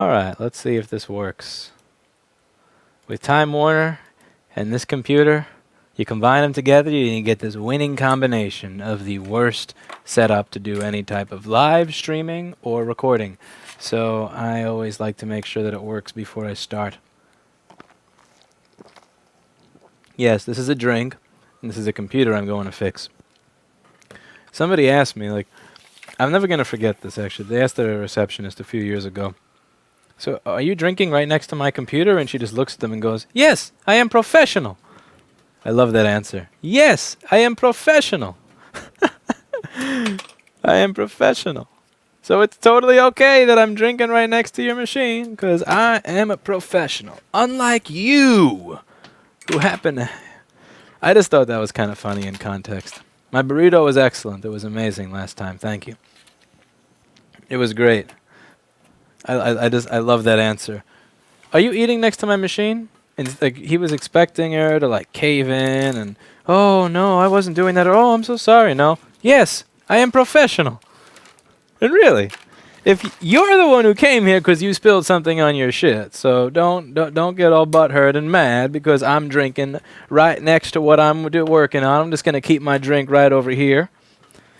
Alright, let's see if this works. With Time Warner and this computer, you combine them together, you get this winning combination of the worst setup to do any type of live streaming or recording. So I always like to make sure that it works before I start. Yes, this is a drink, and this is a computer I'm going to fix. Somebody asked me, like, I'm never going to forget this actually. They asked the receptionist a few years ago, so are you drinking right next to my computer? And she just looks at them and goes, yes, I am professional. I love that answer. Yes, I am professional. I am professional. So it's totally okay that I'm drinking right next to your machine, because I am a professional. Unlike you, who happen to... I just thought that was kind of funny in context. My burrito was excellent. It was amazing last time. Thank you. It was great. I love that answer. Are you eating next to my machine? And like he was expecting her to like cave in and, oh no, I wasn't doing that. Or, oh, I'm so sorry. No. Yes, I am professional. And really, if you're the one who came here because you spilled something on your shit, so don't get all butthurt and mad because I'm drinking right next to what I'm working on. I'm just gonna keep my drink right over here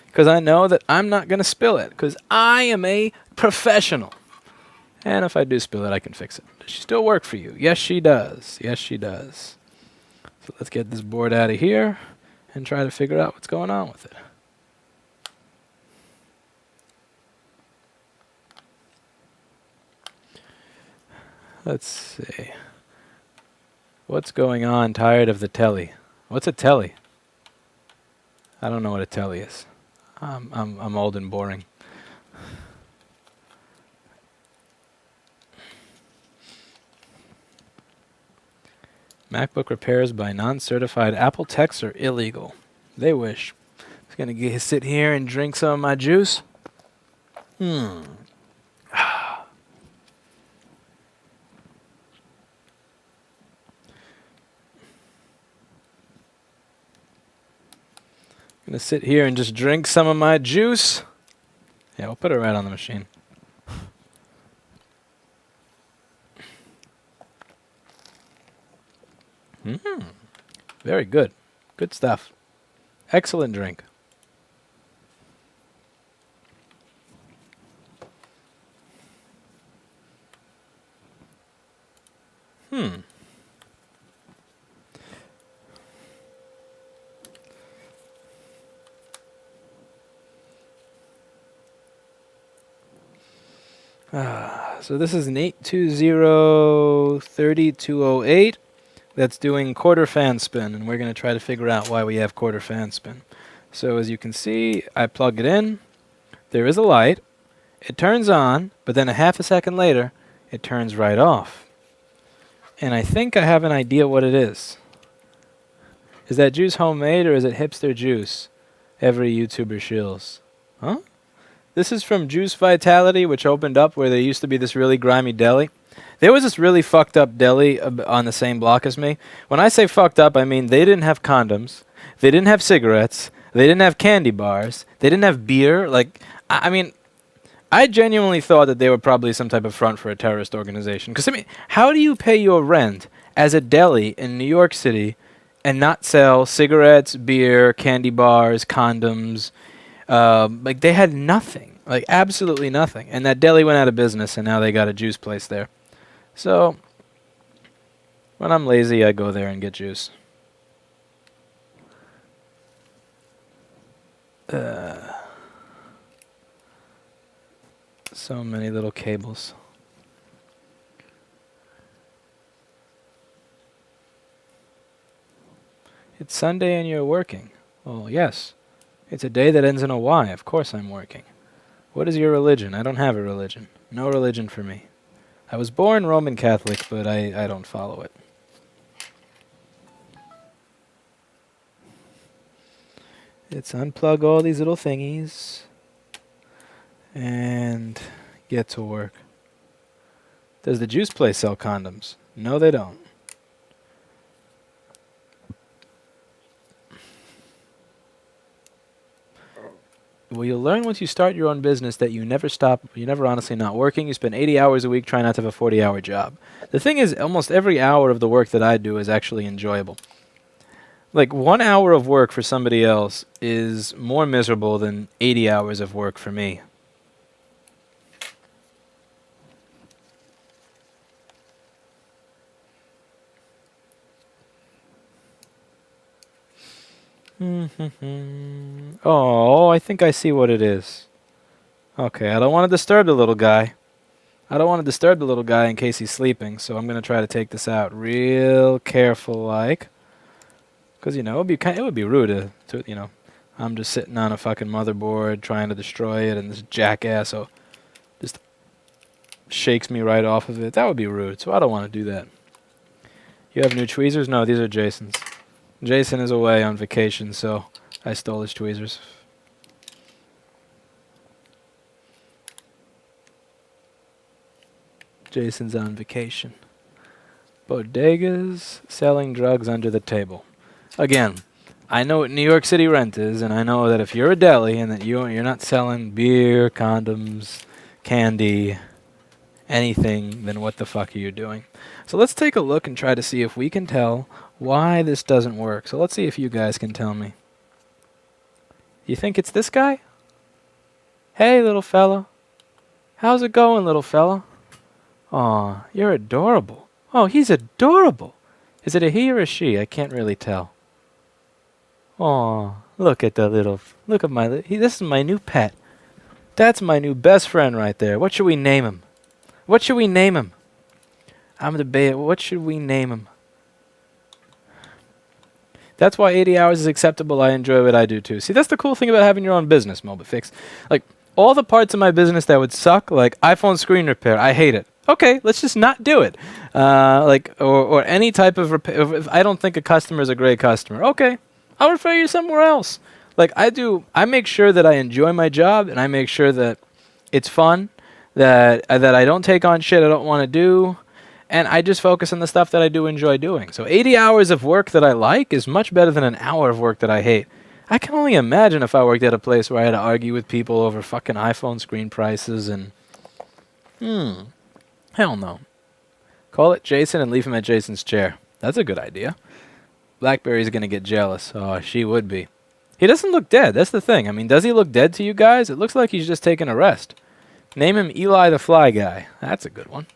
because I know that I'm not gonna spill it because I am a professional. And if I do spill it, I can fix it. Does she still work for you? Yes, she does. Yes, she does. So let's get this board out of here and try to figure out what's going on with it. Let's see. What's going on? Tired of the telly. What's a telly? I don't know what a telly is. I'm old and boring. MacBook repairs by non-certified Apple techs are illegal. They wish. Just gonna sit here and drink some of my juice. Gonna sit here and just drink some of my juice. Yeah, we'll put it right on the machine. Very good. Good stuff. Excellent drink. So this is an 820-3208 that's doing quarter fan spin, and we're going to try to figure out why we have quarter fan spin. So as you can see, I plug it in. There is a light. It turns on, but then a half a second later, it turns right off. And I think I have an idea what it is. Is that juice homemade or is it hipster juice? Every YouTuber shills. Huh? This is from Juice Vitality, which opened up where there used to be this really grimy deli. There was this really fucked up deli on the same block as me. When I say fucked up, I mean they didn't have condoms. They didn't have cigarettes. They didn't have candy bars. They didn't have beer. Like, I mean, I genuinely thought that they were probably some type of front for a terrorist organization. Because, I mean, how do you pay your rent as a deli in New York City and not sell cigarettes, beer, candy bars, condoms? Like, they had nothing. Like, absolutely nothing. And that deli went out of business, and now they got a juice place there. So, when I'm lazy, I go there and get juice. So many little cables. It's Sunday and you're working. Well, yes. It's a day that ends in a Y. Of course I'm working. What is your religion? I don't have a religion. No religion for me. I was born Roman Catholic, but I don't follow it. Let's unplug all these little thingies and get to work. Does the juice place sell condoms? No, they don't. Well, you'll learn once you start your own business that you never stop, you're never honestly not working. You spend 80 hours a week trying not to have a 40-hour job. The thing is, almost every hour of the work that I do is actually enjoyable. Like 1 hour of work for somebody else is more miserable than 80 hours of work for me. Oh, I think I see what it is. Okay, I don't want to disturb the little guy. I don't want to disturb the little guy in case he's sleeping, so I'm going to try to take this out real careful like. Because, you know, it would be rude to, you know, I'm just sitting on a fucking motherboard trying to destroy it, and this jackass just shakes me right off of it. That would be rude, so I don't want to do that. You have new tweezers? No, these are Jason's. Jason is away on vacation, so I stole his tweezers. Jason's on vacation. Bodegas selling drugs under the table. Again, I know what New York City rent is, and I know that if you're a deli and that you're not selling beer, condoms, candy, anything, then what the fuck are you doing? So let's take a look and try to see if we can tell why this doesn't work. So let's see if you guys can tell me. You think it's this guy? Hey, little fella. How's it going, little fella? Aw, you're adorable. Oh, he's adorable. Is it a he or a she? I can't really tell. Aw, look at this is my new pet. That's my new best friend right there. What should we name him? What should we name him? I'm debating. What should we name him? That's why 80 hours is acceptable. I enjoy what I do too. See, that's the cool thing about having your own business, MobaFix. Like, all the parts of my business that would suck, like iPhone screen repair, I hate it. Okay, let's just not do it. Or any type of repair. If I don't think a customer is a great customer, okay, I'll refer you somewhere else. Like I make sure that I enjoy my job, and I make sure that it's fun, that I don't take on shit I don't want to do, and I just focus on the stuff that I do enjoy doing. So 80 hours of work that I like is much better than an hour of work that I hate. I can only imagine if I worked at a place where I had to argue with people over fucking iPhone screen prices and... Hell no. Call it Jason and leave him at Jason's chair. That's a good idea. Blackberry's gonna get jealous. Oh, she would be. He doesn't look dead. That's the thing. I mean, does he look dead to you guys? It looks like he's just taking a rest. Name him Eli the Fly Guy. That's a good one.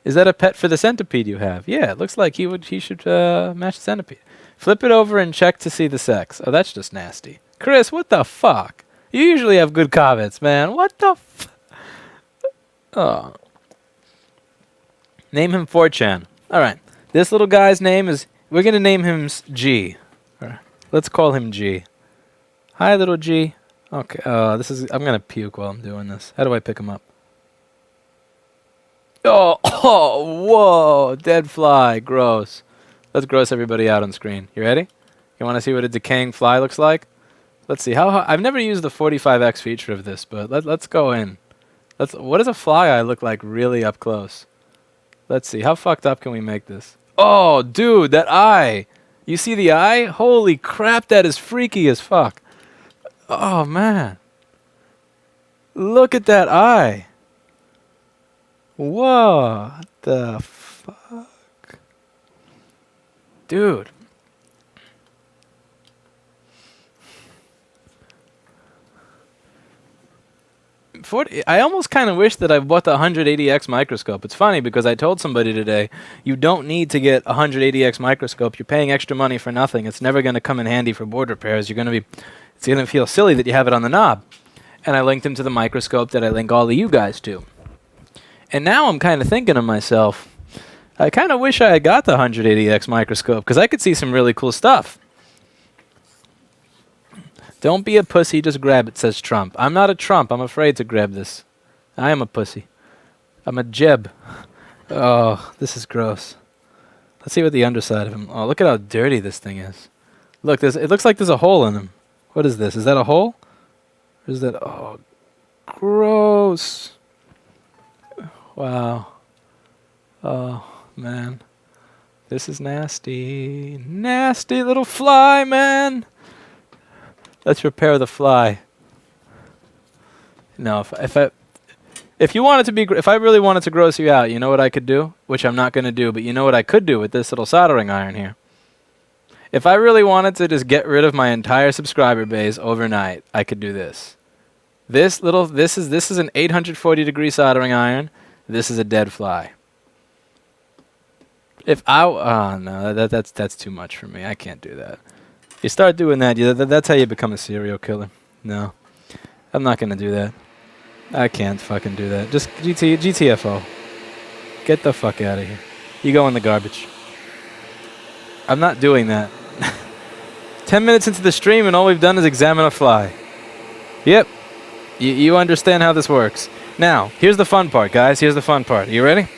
Is that a pet for the centipede you have? Yeah, it looks like he should match the centipede. Flip it over and check to see the sex. Oh, that's just nasty. Chris, what the fuck? You usually have good comments, man. What the Oh. Name him 4chan. Alright. This little guy's name is... We're going to name him G. Let's call him G. Hi, little G. Okay. I'm going to puke while I'm doing this. How do I pick him up? Oh, whoa. Dead fly. Gross. Let's gross everybody out on screen. You ready? You want to see what a decaying fly looks like? Let's see. I've never used the 45x feature of this, but let's go in. What does a fly eye look like really up close? Let's see. How fucked up can we make this? Oh, dude, that eye. You see the eye? Holy crap, that is freaky as fuck. Oh, man. Look at that eye. Whoa. What the fuck? Dude. I almost kind of wish that I bought the 180x microscope. It's funny because I told somebody today, you don't need to get a 180x microscope. You're paying extra money for nothing. It's never going to come in handy for board repairs. It's going to feel silly that you have it on the knob. And I linked him to the microscope that I link all of you guys to. And now I'm kind of thinking to myself, I kind of wish I had got the 180x microscope because I could see some really cool stuff. Don't be a pussy, just grab it, says Trump. I'm not a Trump. I'm afraid to grab this. I am a pussy. I'm a Jeb. Oh, this is gross. Let's see what the underside of him... Oh, look at how dirty this thing is. Look, it looks like there's a hole in him. What is this? Is that a hole? Or is that... Oh, gross. Wow. Oh, man. This is nasty. Nasty little fly, man. Let's repair the fly. No, if you want it to be, if I really wanted to gross you out, you know what I could do? Which I'm not going to do, but you know what I could do with this little soldering iron here? If I really wanted to just get rid of my entire subscriber base overnight, I could do this. This is an 840-degree soldering iron. This is a dead fly. If I, oh no, that's too much for me. I can't do that. You start doing that, that's how you become a serial killer. No, I'm not going to do that. I can't fucking do that. Just GTFO. Get the fuck out of here. You go in the garbage. I'm not doing that. 10 minutes into the stream and all we've done is examine a fly. Yep. You understand how this works. Now, here's the fun part, guys. Here's the fun part. Are you ready?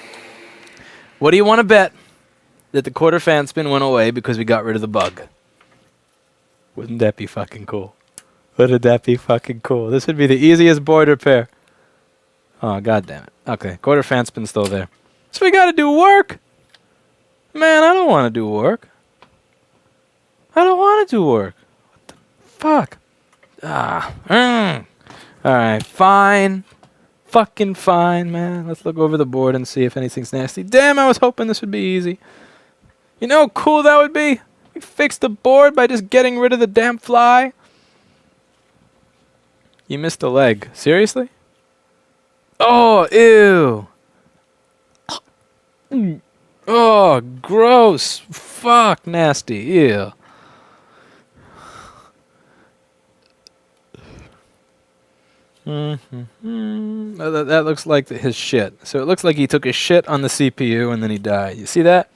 What do you want to bet that the quarter fan spin went away because we got rid of the bug? Wouldn't that be fucking cool? Wouldn't that be fucking cool? This would be the easiest board repair. Oh, god damn it. Okay, quarter fan spin's still there. So we gotta do work? Man, I don't want to do work. I don't want to do work. What the fuck? Alright, fine. Fucking fine, man. Let's look over the board and see if anything's nasty. Damn, I was hoping this would be easy. You know how cool that would be? We fixed the board by just getting rid of the damn fly. You missed a leg. Seriously? Oh, ew. Oh, gross. Fuck, nasty. Ew. That looks like his shit. So it looks like he took his shit on the CPU and then he died. You see that?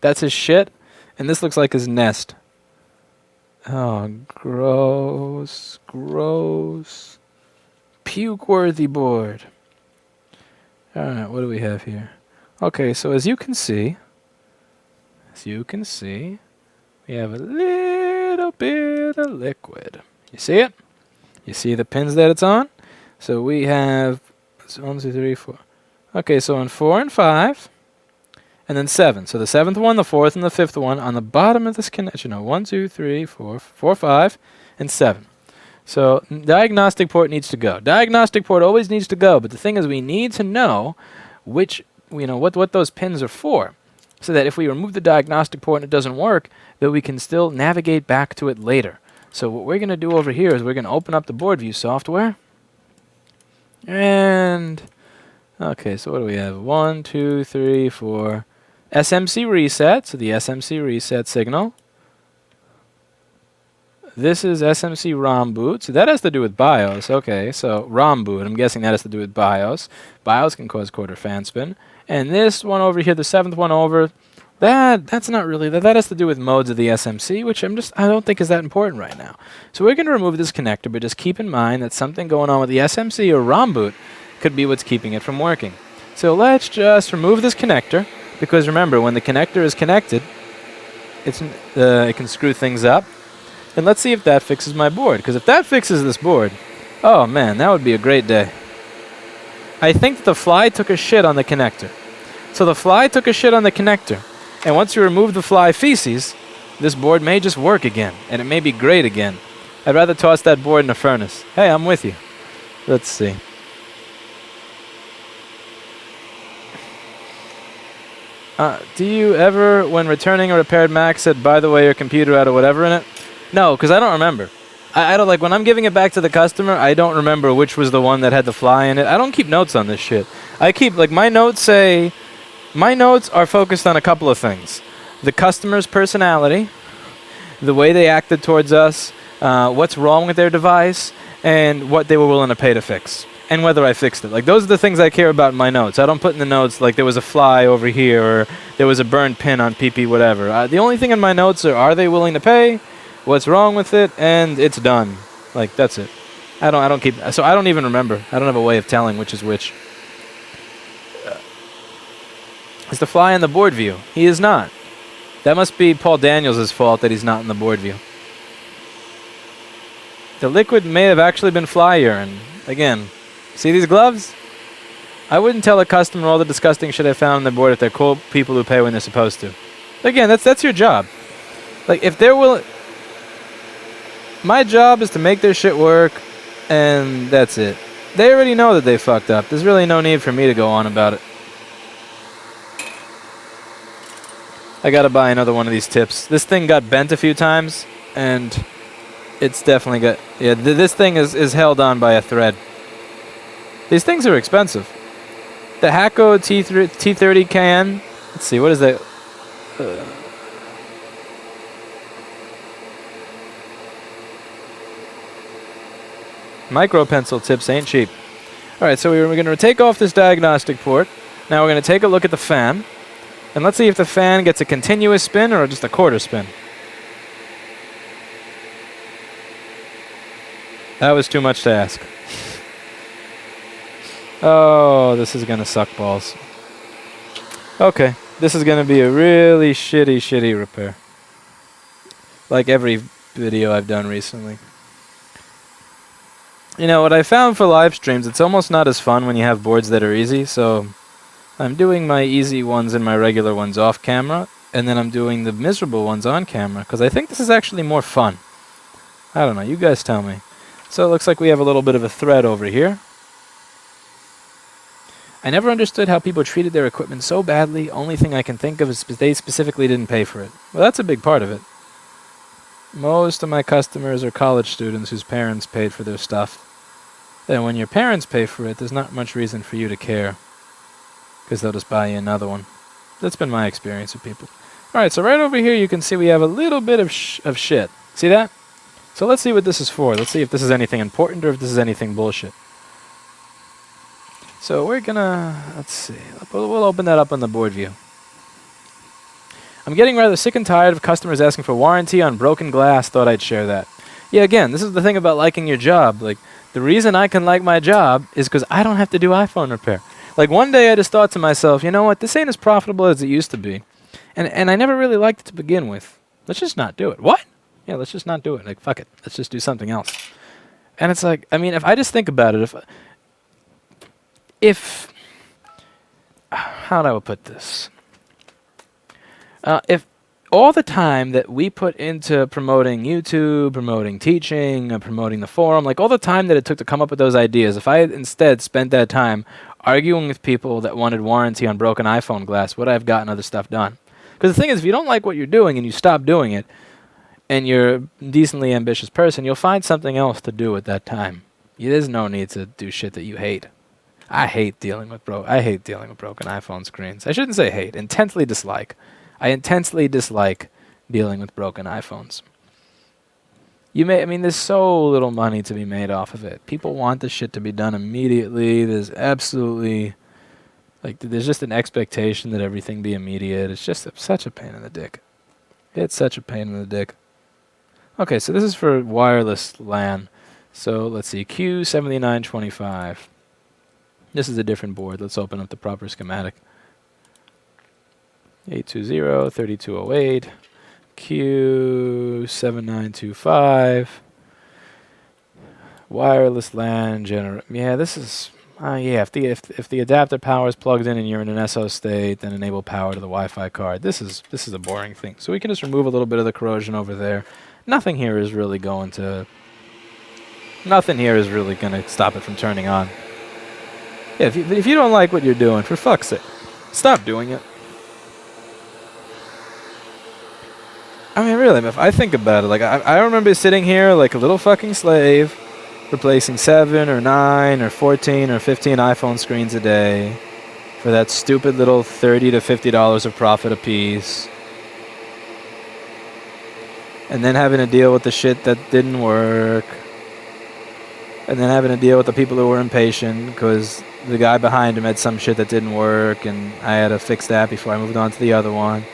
That's his shit. And this looks like his nest. Oh, gross. Gross. Puke-worthy board. Alright, what do we have here? Okay, so as you can see, we have a little bit of liquid. You see it? You see the pins that it's on? So we have 1, 2, 3, 4. Okay, so on 4 and 5, and then 7. So the 7th one, the 4th, and the 5th one on the bottom of this connection. 1, 2, 3, 4, 5, and 7. So diagnostic port needs to go. Diagnostic port always needs to go, but the thing is we need to know which, what those pins are for, so that if we remove the diagnostic port and it doesn't work, that we can still navigate back to it later. So what we're going to do over here is we're going to open up the board view software. And, okay, so what do we have? 1, 2, 3, 4. SMC reset, so the SMC reset signal. This is SMC ROM boot, so that has to do with BIOS. Okay, so ROM boot, I'm guessing that has to do with BIOS. BIOS can cause quarter fan spin. And this one over here, the 7th one over, that's not really, that has to do with modes of the SMC, which I don't think is that important right now. So we're going to remove this connector, but just keep in mind that something going on with the SMC or ROM boot could be what's keeping it from working. So let's just remove this connector, because remember, when the connector is connected, it can screw things up. And let's see if that fixes my board, because if that fixes this board, oh man, that would be a great day. I think that the fly took a shit on the connector. So the fly took a shit on the connector. And once you remove the fly feces, this board may just work again, and it may be great again. I'd rather toss that board in a furnace. Hey, I'm with you. Let's see. Do you ever, when returning a repaired Mac, said, by the way, your computer had a whatever in it? No, because I don't remember. I don't, like, when I'm giving it back to the customer, I don't remember which was the one that had the fly in it. I don't keep notes on this shit. I keep, like, my notes are focused on a couple of things. The customer's personality, the way they acted towards us, what's wrong with their device, and what they were willing to pay to fix, and whether I fixed it. Like, those are the things I care about in my notes. I don't put in the notes, like, there was a fly over here, or there was a burned pin on PP, whatever. The only thing in my notes are they willing to pay, what's wrong with it, and it's done. Like, that's it. I don't keep, so I don't even remember. I don't have a way of telling which is which. Is the fly in the board view? He is not. That must be Paul Daniels' fault that he's not in the board view. The liquid may have actually been fly urine. Again, see these gloves? I wouldn't tell a customer all the disgusting shit I found on their board if they're cool people who pay when they're supposed to. Again, that's your job. Like, if they're willing... My job is to make their shit work, and that's it. They already know that they fucked up. There's really no need for me to go on about it. I gotta buy another one of these tips. This thing got bent a few times, and it's definitely got... Yeah, this thing is held on by a thread. These things are expensive. The Hakko T30KN... Let's see, what is that? Micro pencil tips ain't cheap. Alright, so we're going to take off this diagnostic port. Now we're going to take a look at the fan. And let's see if the fan gets a continuous spin or just a quarter spin. That was too much to ask. Oh, this is going to suck balls. Okay, this is going to be a really shitty repair. Like every video I've done recently. You know, what I found for live streams, it's almost not as fun when you have boards that are easy, so I'm doing my easy ones and my regular ones off camera, and then I'm doing the miserable ones on camera, because I think this is actually more fun. I don't know, you guys tell me. So it looks like we have a little bit of a thread over here. I never understood how people treated their equipment so badly. Only thing I can think of is they specifically didn't pay for it. Well, that's a big part of it. Most of my customers are college students whose parents paid for their stuff. Then when your parents pay for it, there's not much reason for you to care, because they'll just buy you another one. That's been my experience with people. Alright, so right over here you can see we have a little bit of shit. See that? So let's see what this is for. Let's see if this is anything important or if this is anything bullshit. So we're gonna... Let's see. We'll open that up on the board view. I'm getting rather sick and tired of customers asking for warranty on broken glass. Thought I'd share that. Yeah, again, this is the thing about liking your job. Like, the reason I can like my job is because I don't have to do iPhone repair. Like, one day I just thought to myself, you know what, this ain't as profitable as it used to be. And I never really liked it to begin with. Let's just not do it. What? Yeah, let's just not do it. Like, fuck it. Let's just do something else. And it's like, I mean, if I just think about it, if how do I put this? If all the time that we put into promoting YouTube, promoting teaching, promoting the forum, like all the time that it took to come up with those ideas, if I had instead spent that time arguing with people that wanted warranty on broken iPhone glass, would I have gotten other stuff done? Because the thing is, if you don't like what you're doing and you stop doing it, and you're a decently ambitious person, you'll find something else to do at that time. There's no need to do shit that you hate. I hate dealing with broken iPhone screens. I shouldn't say hate, intensely dislike. I intensely dislike dealing with broken iPhones. There's so little money to be made off of it. People want this shit to be done immediately. There's absolutely, there's just an expectation that everything be immediate. It's just such a pain in the dick. It's such a pain in the dick. Okay, so this is for wireless LAN. So let's see, Q7925. This is a different board. Let's open up the proper schematic. 820-3208, Q7925, wireless LAN Yeah, this is if the adapter power is plugged in and you're in an SO state, then enable power to the Wi-Fi card. This is a boring thing. So we can just remove a little bit of the corrosion over there. Nothing here is really going to stop it from turning on. Yeah, if you don't like what you're doing, for fuck's sake, stop doing it. I mean, really, if I think about it, I remember sitting here like a little fucking slave, replacing 7 or 9 or 14 or 15 iPhone screens a day for that stupid little $30 to $50 of profit a piece. And then having to deal with the shit that didn't work. And then having to deal with the people who were impatient because the guy behind him had some shit that didn't work and I had to fix that before I moved on to the other one.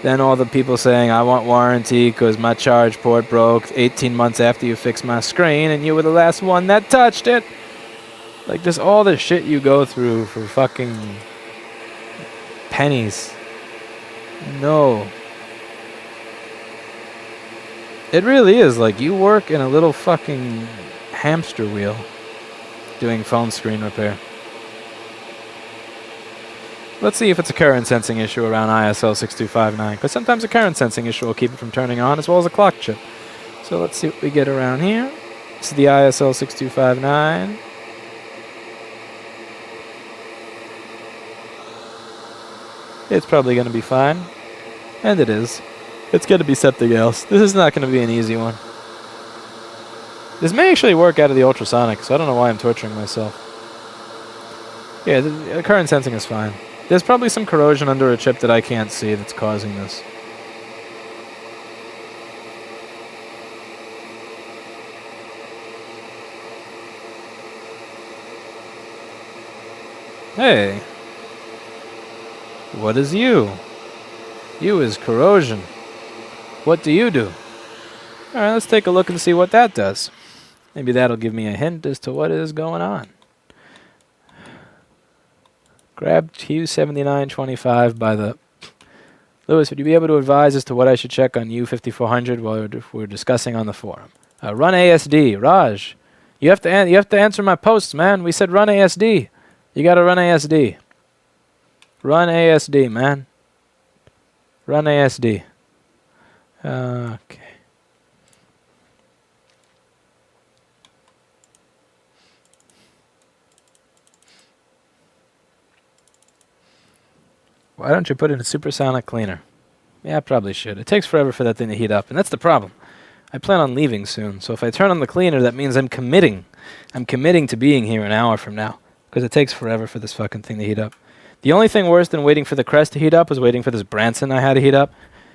Then all the people saying, I want warranty because my charge port broke 18 months after you fixed my screen and you were the last one that touched it. Like, just all the shit you go through for fucking pennies. No. It really is like you work in a little fucking hamster wheel doing phone screen repair. Let's see if it's a current sensing issue around ISL 6259, because sometimes a current sensing issue will keep it from turning on, as well as a clock chip. So let's see what we get around here. This is the ISL 6259. It's probably going to be fine. And it is. It's going to be something else. This is not going to be an easy one. This may actually work out of the ultrasonic, so I don't know why I'm torturing myself. Yeah, the current sensing is fine. There's probably some corrosion under a chip that I can't see that's causing this. Hey. What is you? You is corrosion. What do you do? Alright, let's take a look and see what that does. Maybe that'll give me a hint as to what is going on. Grab Q7925 by the... Lewis, would you be able to advise as to what I should check on U5400 while we're discussing on the forum? Run ASD. Raj, you have to answer my posts, man. We said run ASD. You gotta run ASD. Run ASD, man. Run ASD. Okay. Why don't you put in a supersonic cleaner? Yeah, I probably should. It takes forever for that thing to heat up, and that's the problem. I plan on leaving soon, so if I turn on the cleaner, that means I'm committing. I'm committing to being here an hour from now, because it takes forever for this fucking thing to heat up. The only thing worse than waiting for the crest to heat up was waiting for this Branson I had to heat up.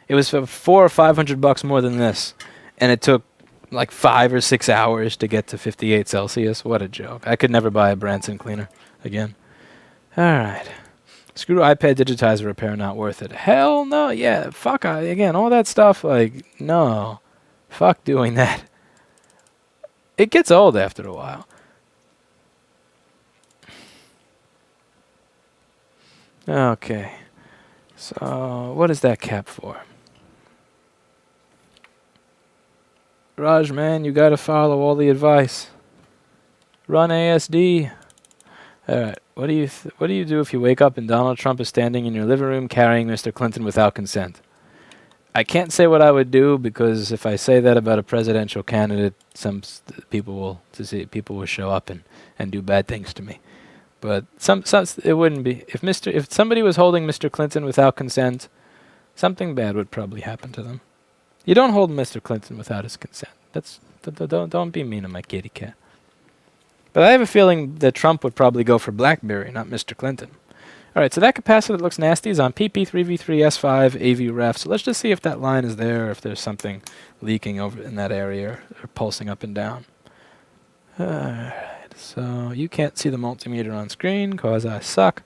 It was for $400 or $500 more than this, and it took like 5 or 6 hours to get to 58 Celsius. What a joke. I could never buy a Branson cleaner again. All right. Screw iPad digitizer repair, not worth it. Hell no. Yeah, fuck. Again, all that stuff, like, no. Fuck doing that. It gets old after a while. Okay. So, what is that cap for? Raj, man, you gotta follow all the advice. Run ASD. Alright, what do you do if you wake up and Donald Trump is standing in your living room carrying Mr. Clinton without consent? I can't say what I would do, because if I say that about a presidential candidate, people will show up and do bad things to me. But it wouldn't be. If somebody was holding Mr. Clinton without consent, something bad would probably happen to them. You don't hold Mr. Clinton without his consent. Don't be mean to my kitty cat. But I have a feeling that Trump would probably go for BlackBerry, not Mr. Clinton. All right, so that capacitor that looks nasty is on PP3V3S5 AV ref. So let's just see if that line is there, or if there's something leaking over in that area, or pulsing up and down. All right, so you can't see the multimeter on screen because I suck.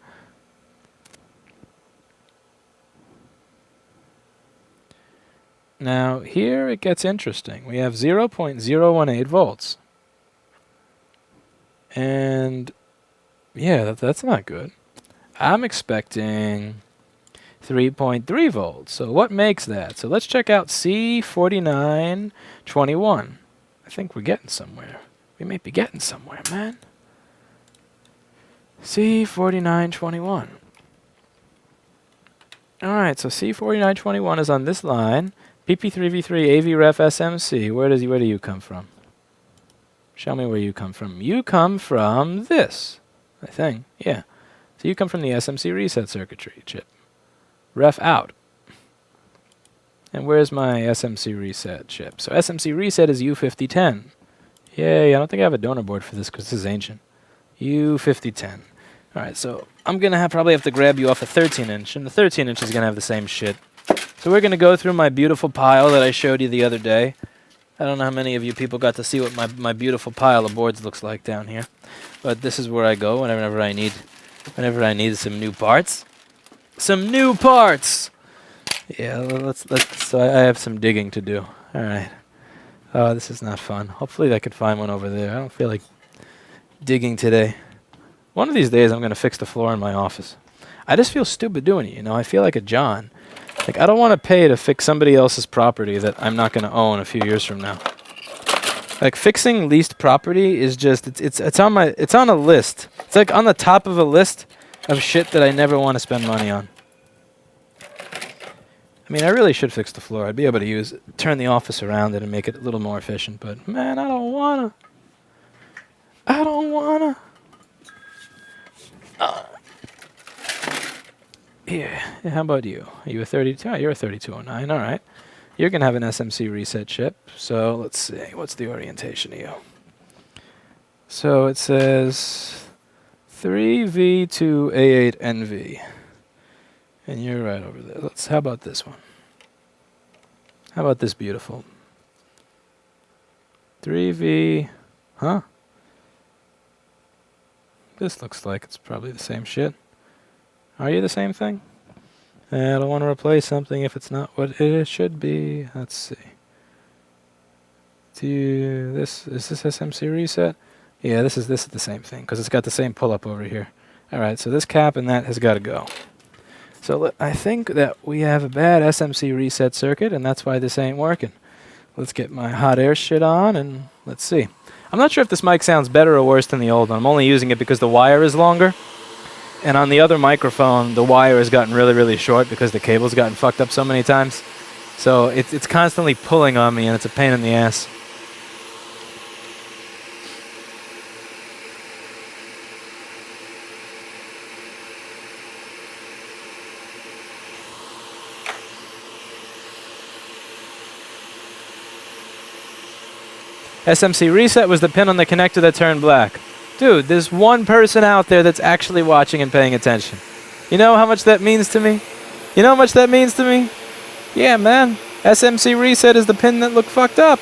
Now, here it gets interesting. We have 0.018 volts. And, yeah, that's not good. I'm expecting 3.3 volts. So what makes that? So let's check out C4921. I think we're getting somewhere. We may be getting somewhere, man. C4921. Alright, so C4921 is on this line. PP3V3 AV ref SMC. Where do you come from? Show me where you come from. You come from this, I think. Yeah. So you come from the SMC reset circuitry chip. Ref out. And where's my SMC reset chip? So SMC reset is U5010. Yay, I don't think I have a donor board for this because this is ancient. U5010. Alright, so I'm going to probably have to grab you off a 13-inch, and the 13-inch is going to have the same shit. So we're going to go through my beautiful pile that I showed you the other day. I don't know how many of you people got to see what my beautiful pile of boards looks like down here. But this is where I go whenever I need some new parts. Some new parts! Yeah, so I have some digging to do. Alright. Oh, this is not fun. Hopefully I could find one over there. I don't feel like digging today. One of these days I'm going to fix the floor in my office. I just feel stupid doing it, you know. I feel like a John. Like, I don't want to pay to fix somebody else's property that I'm not going to own a few years from now. Like, fixing leased property is just, it's on a list. It's like on the top of a list of shit that I never want to spend money on. I mean, I really should fix the floor. I'd be able to turn the office around it and make it a little more efficient, but man, I don't wanna. I don't wanna. Yeah, how about you? Are you a 32? Oh, you're a 3209, alright. You're gonna have an SMC reset chip, so let's see, what's the orientation of you? So it says 3V2A8NV. And you're right over there. How about this one? How about this beautiful? 3V, huh? This looks like it's probably the same shit. Are you the same thing? I don't want to replace something if it's not what it should be. Let's see. Is this SMC reset? Yeah, this is the same thing because it's got the same pull-up over here. All right, so this cap and that has got to go. So I think that we have a bad SMC reset circuit, and that's why this ain't working. Let's get my hot air shit on, and let's see. I'm not sure if this mic sounds better or worse than the old one. I'm only using it because the wire is longer. And on the other microphone, the wire has gotten really, really short because the cable's gotten fucked up so many times. So it's constantly pulling on me, and it's a pain in the ass. SMC reset was the pin on the connector that turned black. Dude, there's one person out there that's actually watching and paying attention. You know how much that means to me? You know how much that means to me? Yeah, man. SMC reset is the pin that looked fucked up.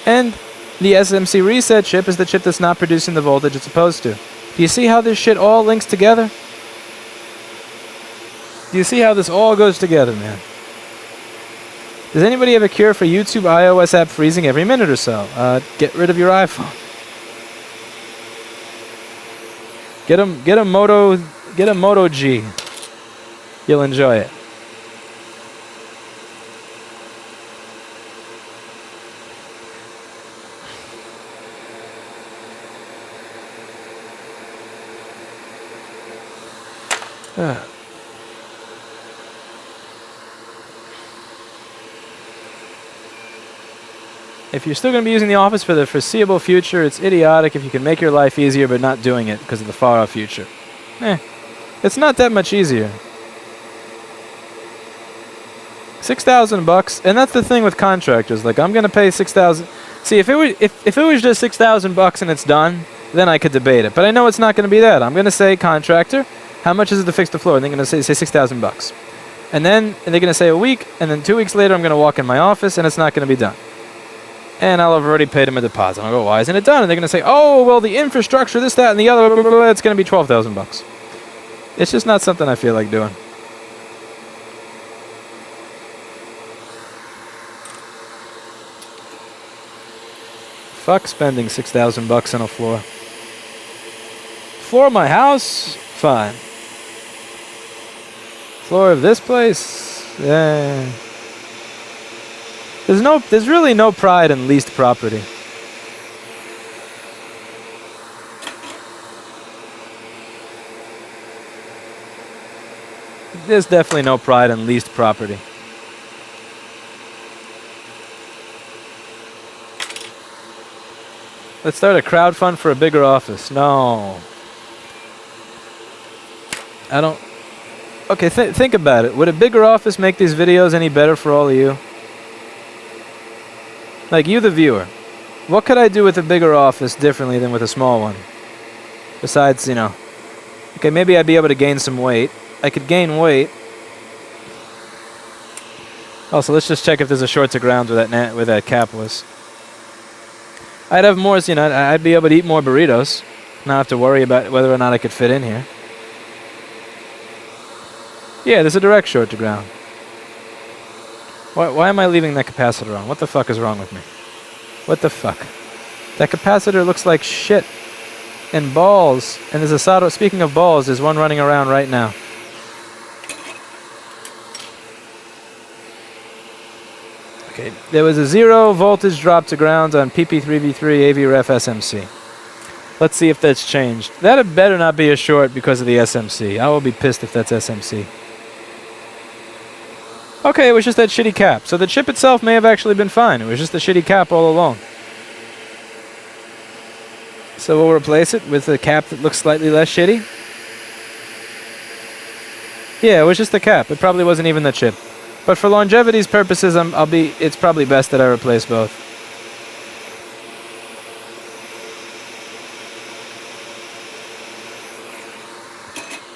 And the SMC reset chip is the chip that's not producing the voltage it's supposed to. Do you see how this shit all links together? Do you see how this all goes together, man? Does anybody have a cure for YouTube iOS app freezing every minute or so? Get rid of your iPhone. Get a Moto G. You'll enjoy it. If you're still going to be using the office for the foreseeable future, it's idiotic if you can make your life easier but not doing it because of the far-off future. It's not that much easier. $6,000, and that's the thing with contractors. Like, I'm going to pay $6,000. See, if it was just $6,000 and it's done, then I could debate it. But I know it's not going to be that. I'm going to say, contractor, how much is it to fix the floor? And they're going to say $6,000. And then they're going to say a week, and then 2 weeks later I'm going to walk in my office and it's not going to be done. And I'll have already paid them a deposit. I'll go, why isn't it done? And they're going to say, oh, well, the infrastructure, this, that, and the other, blah, blah, blah, it's going to be $12,000. It's just not something I feel like doing. Fuck spending $6,000 on a floor. Floor of my house? Fine. Floor of this place? Yeah. There's really no pride in leased property. There's definitely no pride in leased property. Let's start a crowdfund for a bigger office. No. I don't... Okay, think about it. Would a bigger office make these videos any better for all of you? Like, you the viewer. What could I do with a bigger office differently than with a small one? Besides, you know... Okay, maybe I'd be able to gain some weight. I could gain weight. Also, let's just check if there's a short to ground where that cap was. I'd have more, you know, I'd be able to eat more burritos. Not have to worry about whether or not I could fit in here. Yeah, there's a direct short to ground. Why am I leaving that capacitor on? What the fuck is wrong with me? What the fuck? That capacitor looks like shit. And balls. And there's a solder. Speaking of balls, there's one running around right now. Okay, there was a 0 voltage drop to ground on PP3V3 AV-Ref SMC. Let's see if that's changed. That had better not be a short because of the SMC. I will be pissed if that's SMC. Okay, it was just that shitty cap. So the chip itself may have actually been fine. It was just the shitty cap all along. So we'll replace it with a cap that looks slightly less shitty. Yeah, it was just the cap. It probably wasn't even the chip. But for longevity's purposes, it's probably best that I replace both.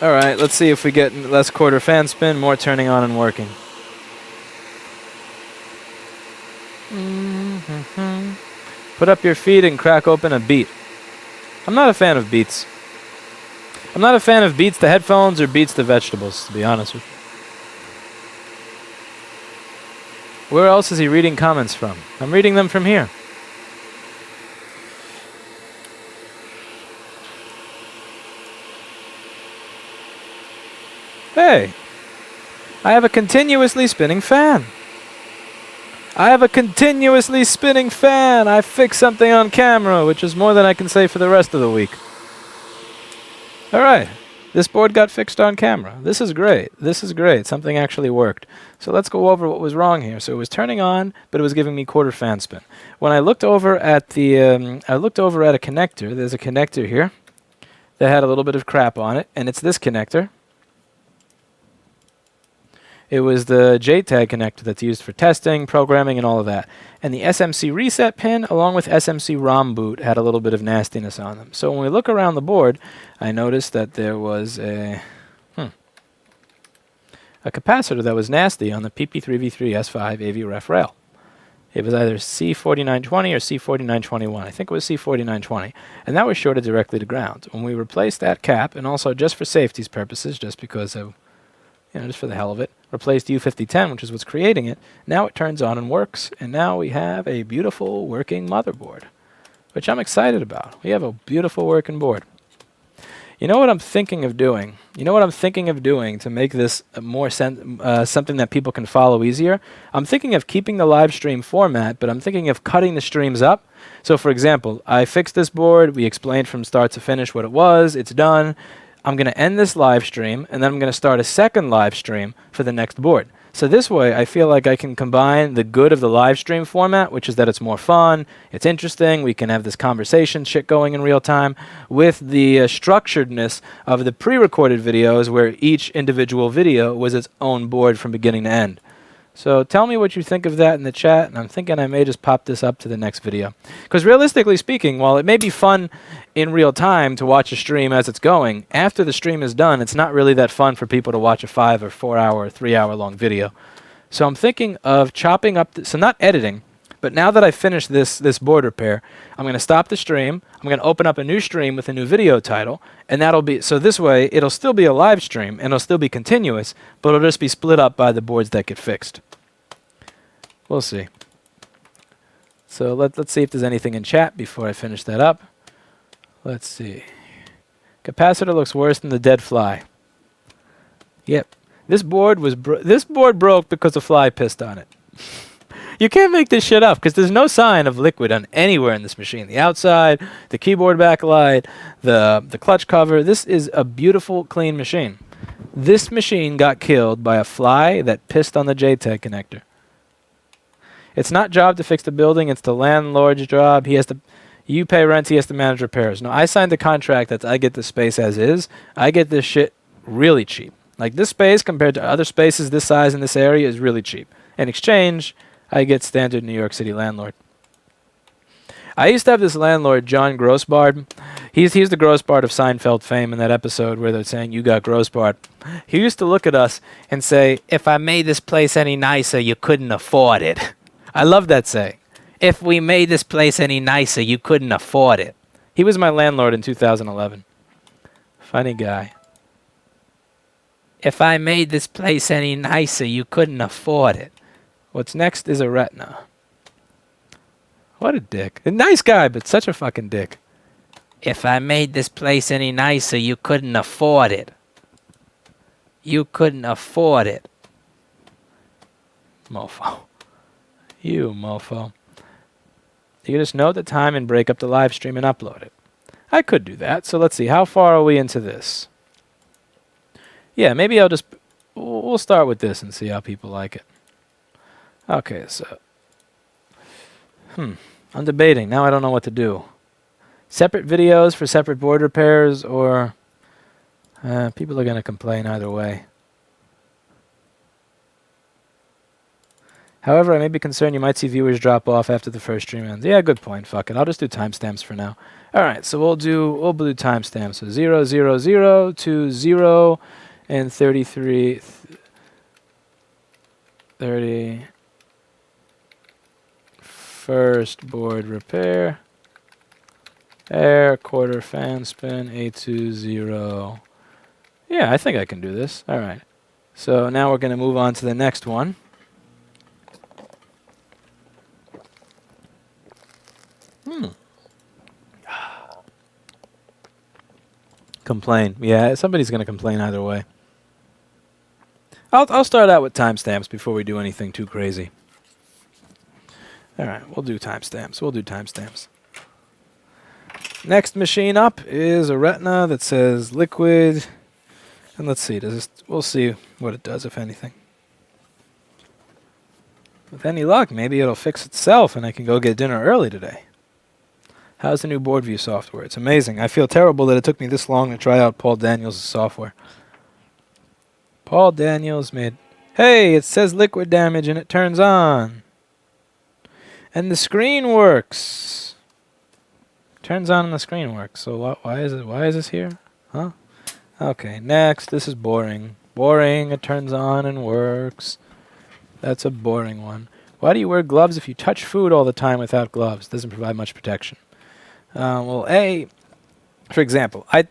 Alright, let's see if we get less quarter fan spin, more turning on and working. Put up your feet and crack open a beat. I'm not a fan of beats. I'm not a fan of beats to headphones or beats to vegetables, to be honest with you. Where else is he reading comments from? I'm reading them from here. Hey, I have a continuously spinning fan. I have a continuously spinning fan. I fixed something on camera, which is more than I can say for the rest of the week. Alright, this board got fixed on camera. This is great. This is great. Something actually worked. So let's go over what was wrong here. So it was turning on, but it was giving me quarter fan spin. When I looked over at the, a connector. There's a connector here that had a little bit of crap on it, and it's this connector. It was the JTAG connector that's used for testing, programming, and all of that. And the SMC reset pin, along with SMC ROM boot, had a little bit of nastiness on them. So when we look around the board, I noticed that there was a capacitor that was nasty on the PP3V3 S5 AV ref rail. It was either C4920 or C4921. I think it was C4920. And that was shorted directly to ground. When we replaced that cap, and also just for safety's purposes, just because of, just for the hell of it, replaced U5010, which is what's creating it. Now it turns on and works, and now we have a beautiful working motherboard, which I'm excited about. We have a beautiful working board. You know what I'm thinking of doing? You know what I'm thinking of doing to make this more something that people can follow easier? I'm thinking of keeping the live stream format, but I'm thinking of cutting the streams up. So for example, I fixed this board. We explained from start to finish what it was. It's done. I'm going to end this live stream, and then I'm going to start a second live stream for the next board. So this way, I feel like I can combine the good of the live stream format, which is that it's more fun, it's interesting, we can have this conversation shit going in real time, with the structuredness of the pre-recorded videos where each individual video was its own board from beginning to end. So tell me what you think of that in the chat, and I'm thinking I may just pop this up to the next video. Because realistically speaking, while it may be fun in real time to watch a stream as it's going, after the stream is done, it's not really that fun for people to watch a 5 or 4 hour or 3 hour long video. So I'm thinking of chopping up, so not editing, but now that I've finished this board repair, I'm going to stop the stream, I'm going to open up a new stream with a new video title, and that'll be, so this way it'll still be a live stream, and it'll still be continuous, but it'll just be split up by the boards that get fixed. We'll see. So let's see if there's anything in chat before I finish that up. Let's see. Capacitor looks worse than the dead fly. Yep. This board broke because a fly pissed on it. You can't make this shit up because there's no sign of liquid on anywhere in this machine. The outside, the keyboard backlight, the clutch cover. This is a beautiful, clean machine. This machine got killed by a fly that pissed on the JTAG connector. It's not job to fix the building, it's the landlord's job. You pay rent, he has to manage repairs. No, I signed a contract that I get the space as is. I get this shit really cheap. Like this space compared to other spaces this size in this area is really cheap. In exchange, I get standard New York City landlord. I used to have this landlord, John Grossbard. He's the Grossbard of Seinfeld fame in that episode where they're saying, "You got Grossbard." He used to look at us and say, "If I made this place any nicer, you couldn't afford it." I love that saying. If we made this place any nicer, you couldn't afford it. He was my landlord in 2011. Funny guy. If I made this place any nicer, you couldn't afford it. What's next is a retina. What a dick. A nice guy, but such a fucking dick. If I made this place any nicer, you couldn't afford it. You couldn't afford it. Mofo. You mofo. You can just note the time and break up the live stream and upload it. I could do that. So let's see. How far are we into this? Yeah, maybe we'll start with this and see how people like it. Okay, so I'm debating. Now I don't know what to do. Separate videos for separate board repairs, or people are going to complain either way. However, I may be concerned you might see viewers drop off after the first stream ends. Yeah, good point. Fuck it. I'll just do timestamps for now. All right, so we'll do timestamps. So 0, 0, 0 to 0 and 33, 30. First board repair. Air, quarter fan spin, A20. Yeah, I think I can do this. All right. So now we're going to move on to the next one. Complain. Yeah, somebody's going to complain either way. I'll start out with timestamps before we do anything too crazy. All right, we'll do timestamps. Next machine up is a Retina that says liquid. And let's see, we'll see what it does, if anything. With any luck, maybe it'll fix itself and I can go get dinner early today. How's the new board view software? It's amazing. I feel terrible that it took me this long to try out Paul Daniels' software. Paul Daniels made... Hey, it says liquid damage and it turns on. And the screen works. Turns on and the screen works. So why is this here? Huh? Okay, next. This is boring. Boring. It turns on and works. That's a boring one. Why do you wear gloves if you touch food all the time without gloves? Doesn't provide much protection. Well, for example, I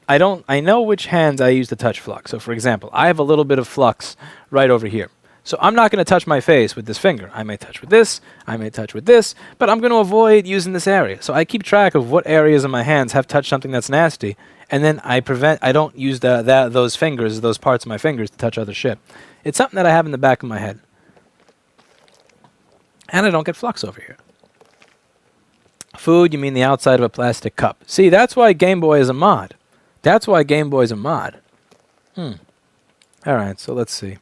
know which hands I use to touch flux. So for example, I have a little bit of flux right over here. So I'm not going to touch my face with this finger. I may touch with this, I may touch with this, but I'm going to avoid using this area. So I keep track of what areas of my hands have touched something that's nasty, and then I don't use those fingers, those parts of my fingers to touch other shit. It's something that I have in the back of my head. And I don't get flux over here. Food, you mean the outside of a plastic cup. See, that's why Game Boy is a mod. That's why Game Boy's a mod. Alright, so let's see.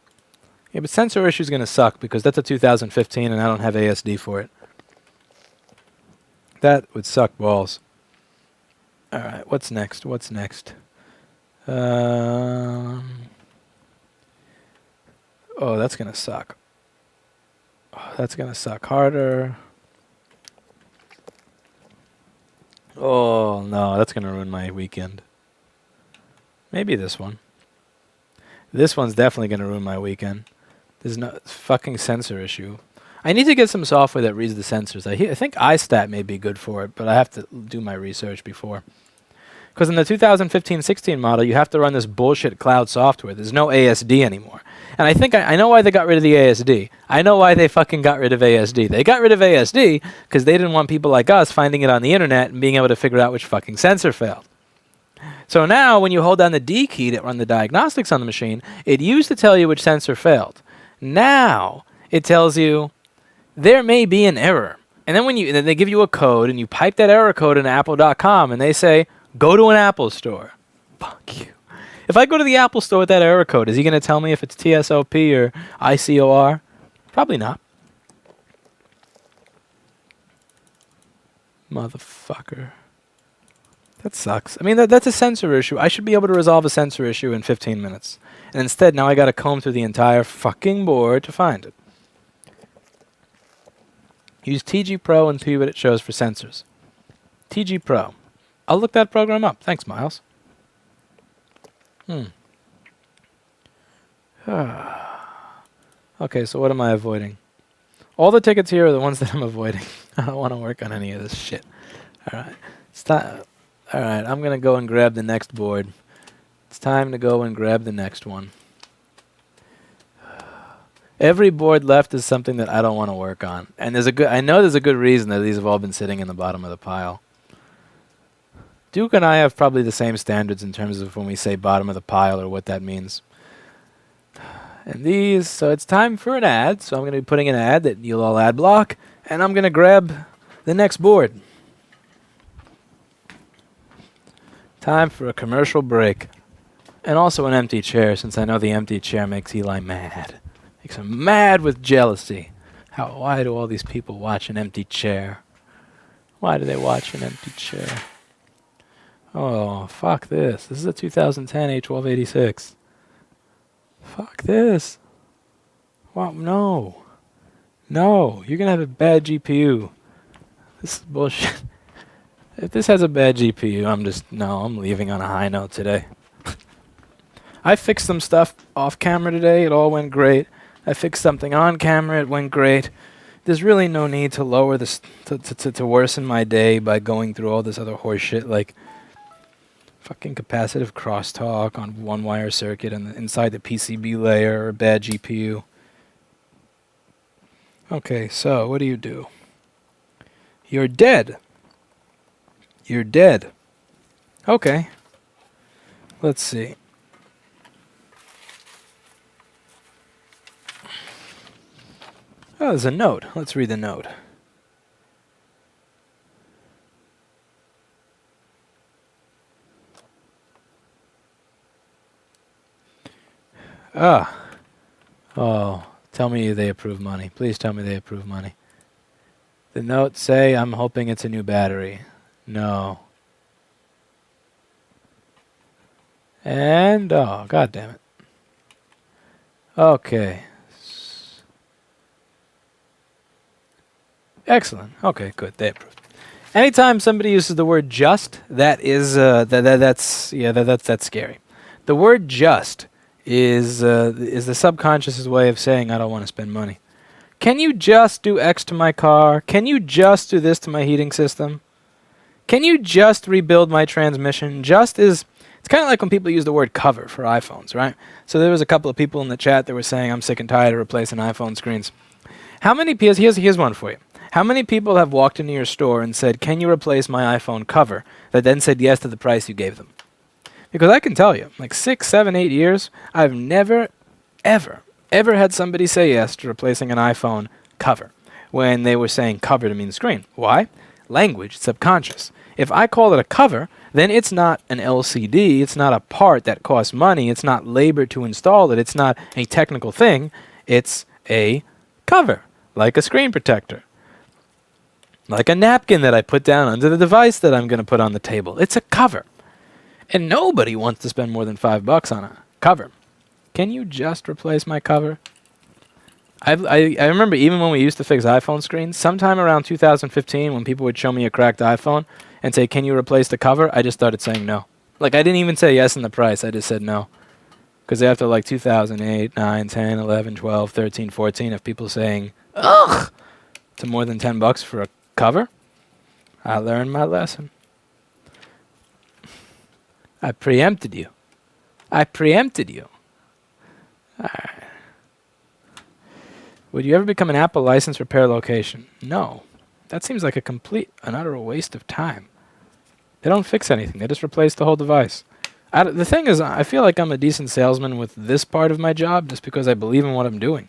Yeah, but sensor issue is going to suck because that's a 2015 and I don't have ASD for it. That would suck balls. Alright, what's next? Oh, that's going to suck. Oh, that's going to suck harder. Oh, no, that's going to ruin my weekend. Maybe this one. This one's definitely going to ruin my weekend. There's no fucking sensor issue. I need to get some software that reads the sensors. I think iStat may be good for it, but I have to do my research before. Because in the 2015-16 model, you have to run this bullshit cloud software. There's no ASD anymore. And I think I know why they got rid of the ASD. I know why they fucking got rid of ASD. They got rid of ASD because they didn't want people like us finding it on the internet and being able to figure out which fucking sensor failed. So now, when you hold down the D key to run the diagnostics on the machine, it used to tell you which sensor failed. Now, it tells you there may be an error. And then they give you a code, and you pipe that error code into apple.com, and they say, go to an Apple store. Fuck you. If I go to the Apple store with that error code, is he going to tell me if it's TSOP or ICOR? Probably not. Motherfucker. That sucks. I mean, that's a sensor issue. I should be able to resolve a sensor issue in 15 minutes. And instead, now I got to comb through the entire fucking board to find it. Use TG Pro and see what it shows for sensors. TG Pro. I'll look that program up. Thanks, Miles. Okay, so what am I avoiding? All the tickets here are the ones that I'm avoiding. I don't want to work on any of this shit. Alright. Alright, I'm going to go and grab the next board. It's time to go and grab the next one. Every board left is something that I don't want to work on. And I know there's a good reason that these have all been sitting in the bottom of the pile. Duke and I have probably the same standards in terms of when we say bottom of the pile or what that means. And so it's time for an ad. So I'm going to be putting an ad that you'll all ad block. And I'm going to grab the next board. Time for a commercial break. And also an empty chair, since I know the empty chair makes Eli mad. Makes him mad with jealousy. Why do all these people watch an empty chair? Why do they watch an empty chair? Oh, fuck this. This is a 2010 A1286. Fuck this. Wow, no. No, you're gonna have a bad GPU. This is bullshit. If this has a bad GPU, I'm leaving on a high note today. I fixed some stuff off camera today, it all went great. I fixed something on camera, it went great. There's really no need to lower this, to worsen my day by going through all this other horse shit, like fucking capacitive crosstalk on one wire circuit and inside the PCB layer, or a bad GPU. Okay, so what do? You're dead. You're dead. Okay. Let's see. Oh, there's a note. Let's read the note. Oh, tell me they approve money. Please tell me they approve money. The notes say, I'm hoping it's a new battery. No. And, oh, god damn it. Okay. Excellent. Okay, good. They approved. Anytime somebody uses the word just, that's scary. The word just is the subconscious's way of saying I don't want to spend money. Can you just do X to my car? Can you just do this to my heating system? Can you just rebuild my transmission? It's kind of like when people use the word cover for iPhones, right? So there was a couple of people in the chat that were saying I'm sick and tired of replacing iPhone screens. How many people, here's one for you. How many people have walked into your store and said, can you replace my iPhone cover, that then said yes to the price you gave them? Because I can tell you, like 6, 7, 8 years, I've never, ever had somebody say yes to replacing an iPhone cover when they were saying cover to mean screen. Why? Language, subconscious. If I call it a cover, then it's not an LCD, it's not a part that costs money, it's not labor to install it, it's not a technical thing, it's a cover, like a screen protector. Like a napkin that I put down under the device that I'm going to put on the table. It's a cover. And nobody wants to spend more than $5 on a cover. Can you just replace my cover? I remember even when we used to fix iPhone screens, sometime around 2015 when people would show me a cracked iPhone and say, can you replace the cover? I just started saying no. Like I didn't even say yes in the price. I just said no. Because after like 2008, 9, 10, 11, 12, 13, 14 of people saying, ugh, to more than $10 for a cover, I learned my lesson. I preempted you. Alright. Would you ever become an Apple license repair location? No. That seems like a complete and utter waste of time. They don't fix anything. They just replace the whole device. The thing is, I feel like I'm a decent salesman with this part of my job just because I believe in what I'm doing.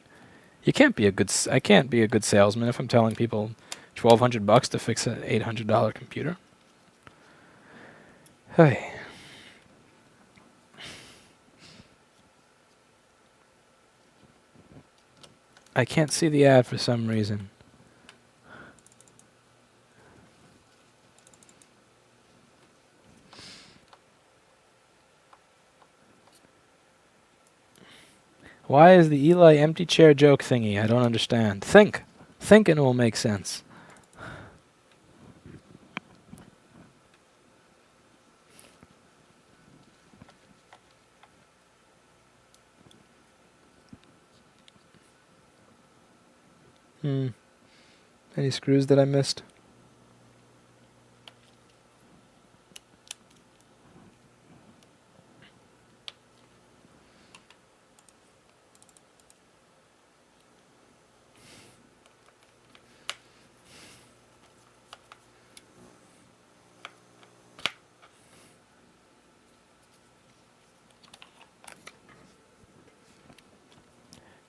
I can't be a good salesman if I'm telling people $1,200 to fix an $800 computer. Hey. I can't see the ad for some reason. Why is the Eli empty chair joke thingy? I don't understand. Think and it will make sense. Any screws that I missed?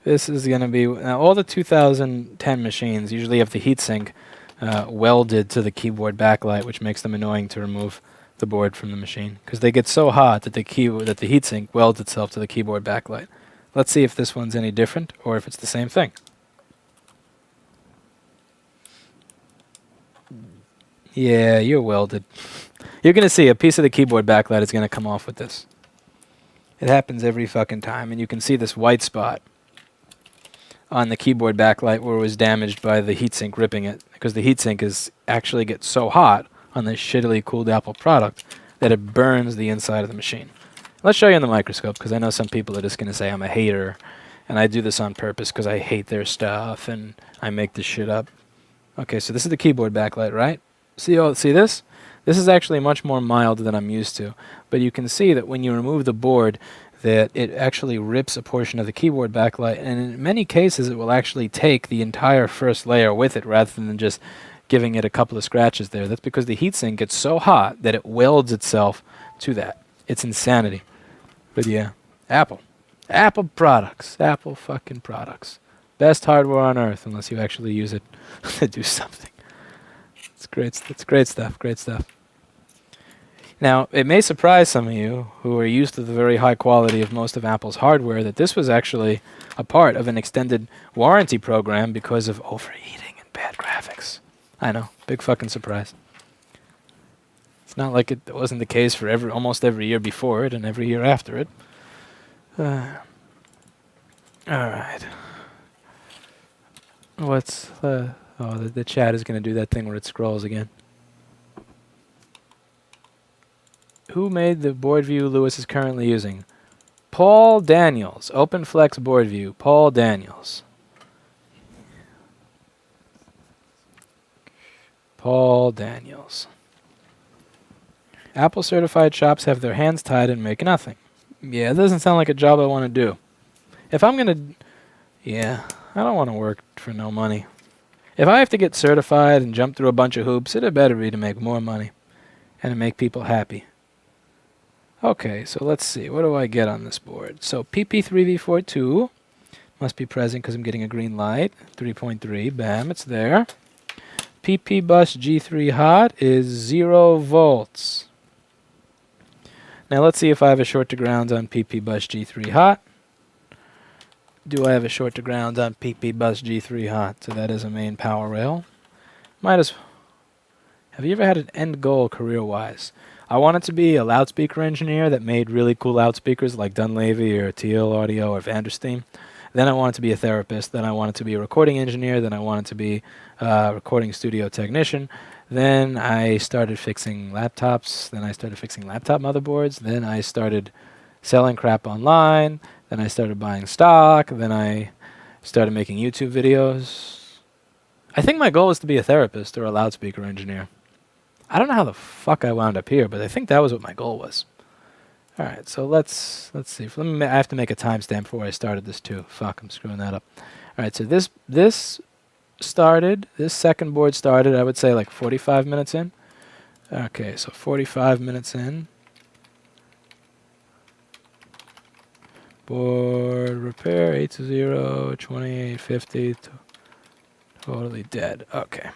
This is going to be, now all the 2010 machines usually have the heatsink welded to the keyboard backlight, which makes them annoying to remove the board from the machine because they get so hot that the heatsink welds itself to the keyboard backlight. Let's see if this one's any different or if it's the same thing. Yeah, you're welded. You're going to see a piece of the keyboard backlight is going to come off with this. It happens every fucking time, and you can see this white spot on the keyboard backlight where it was damaged by the heatsink ripping it, because the heatsink is actually gets so hot on this shittily cooled Apple product that it burns the inside of the machine. Let's show you in the microscope, because I know some people are just going to say I'm a hater, and I do this on purpose because I hate their stuff and I make this shit up. Okay, so this is the keyboard backlight, right? See this? This is actually much more mild than I'm used to, but you can see that when you remove the board that it actually rips a portion of the keyboard backlight, and in many cases it will actually take the entire first layer with it rather than just giving it a couple of scratches there. That's because the heatsink gets so hot that it welds itself to that. It's insanity. But yeah, Apple products. Apple fucking products. Best hardware on earth unless you actually use it to do something. It's great. It's great stuff. Great stuff. Now, it may surprise some of you who are used to the very high quality of most of Apple's hardware that this was actually a part of an extended warranty program because of overheating and bad graphics. I know, big fucking surprise. It's not like it wasn't the case for almost every year before it and every year after it. All right. What's the chat is going to do that thing where it scrolls again. Who made the board view Lewis is currently using? Paul Daniels. OpenFlex board view. Paul Daniels. Paul Daniels. Apple certified shops have their hands tied and make nothing. Yeah, it doesn't sound like a job I want to do. If I'm going to... Yeah, I don't want to work for no money. If I have to get certified and jump through a bunch of hoops, it better be to make more money and to make people happy. Okay, so let's see. What do I get on this board? So PP3V42 must be present because I'm getting a green light. 3.3, bam, it's there. PP bus G3 hot is 0 volts. Now let's see if I have a short to ground on PP bus G3 hot. Do I have a short to ground on PP bus G3 hot? So that is a main power rail. Have you ever had an end goal career-wise? I wanted to be a loudspeaker engineer that made really cool loudspeakers like Dunleavy or Teal Audio or Vandersteen. Then I wanted to be a therapist. Then I wanted to be a recording engineer. Then I wanted to be a recording studio technician. Then I started fixing laptops. Then I started fixing laptop motherboards. Then I started selling crap online. Then I started buying stock. Then I started making YouTube videos. I think my goal was to be a therapist or a loudspeaker engineer. I don't know how the fuck I wound up here, but I think that was what my goal was. All right, so let's see. I have to make a timestamp before I started this too. Fuck, I'm screwing that up. All right, so this second board started, I would say like 45 minutes in. Okay, so 45 minutes in. Board repair 820 2850. Totally dead. Okay.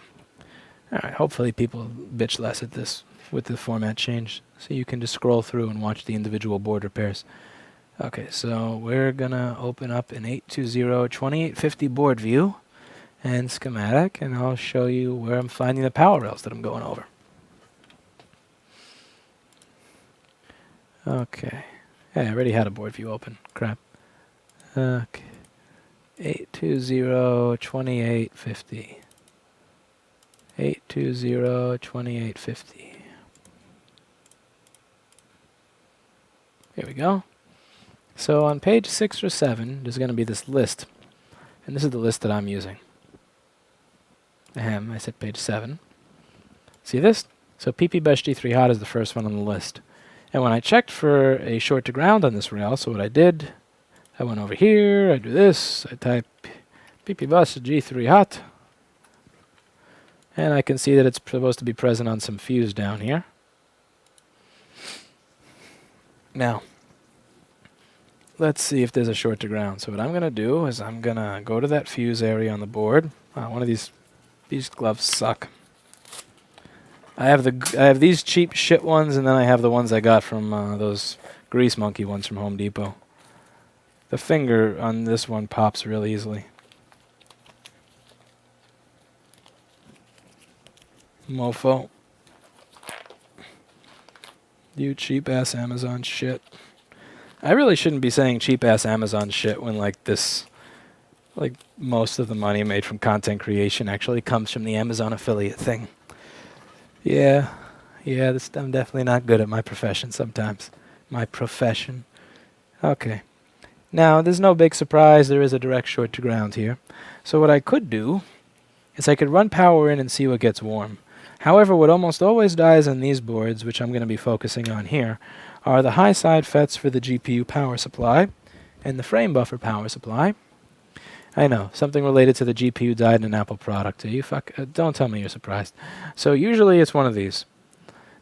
All right, hopefully people bitch less at this with the format change, so you can just scroll through and watch the individual board repairs. Okay, so we're going to open up an 820-2850 board view and schematic, and I'll show you where I'm finding the power rails that I'm going over. Okay. Hey, I already had a board view open. Crap. Okay. 820-2850. 820-2850. Here we go. So on page 6 or 7, there's going to be this list. And this is the list that I'm using. I said page 7. See this? So PP Bus G3 Hot is the first one on the list. And when I checked for a short to ground on this rail, so what I did, I went over here, I do this, I type PP Bus G3 Hot. And I can see that it's supposed to be present on some fuse down here. Now, let's see if there's a short to ground. So what I'm going to do is I'm going to go to that fuse area on the board. One of these gloves suck. I have these cheap shit ones, and then I have the ones I got from those Grease Monkey ones from Home Depot. The finger on this one pops real easily. Mofo. You cheap-ass Amazon shit. I really shouldn't be saying cheap-ass Amazon shit when, like, this... Like, most of the money made from content creation actually comes from the Amazon affiliate thing. Yeah, I'm definitely not good at my profession sometimes. My profession. Okay. Now, there's no big surprise. There is a direct short to ground here. So what I could do is I could run power in and see what gets warm. However, what almost always dies on these boards, which I'm going to be focusing on here, are the high side FETs for the GPU power supply and the frame buffer power supply. I know, something related to the GPU died in an Apple product. Don't tell me you're surprised. So usually it's one of these.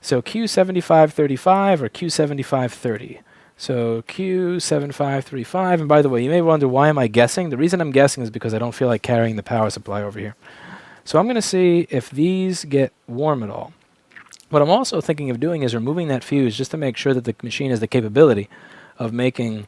So Q7535 or Q7530. So Q7535, and by the way, you may wonder why am I guessing? The reason I'm guessing is because I don't feel like carrying the power supply over here. So I'm going to see if these get warm at all. What I'm also thinking of doing is removing that fuse just to make sure that the machine has the capability of making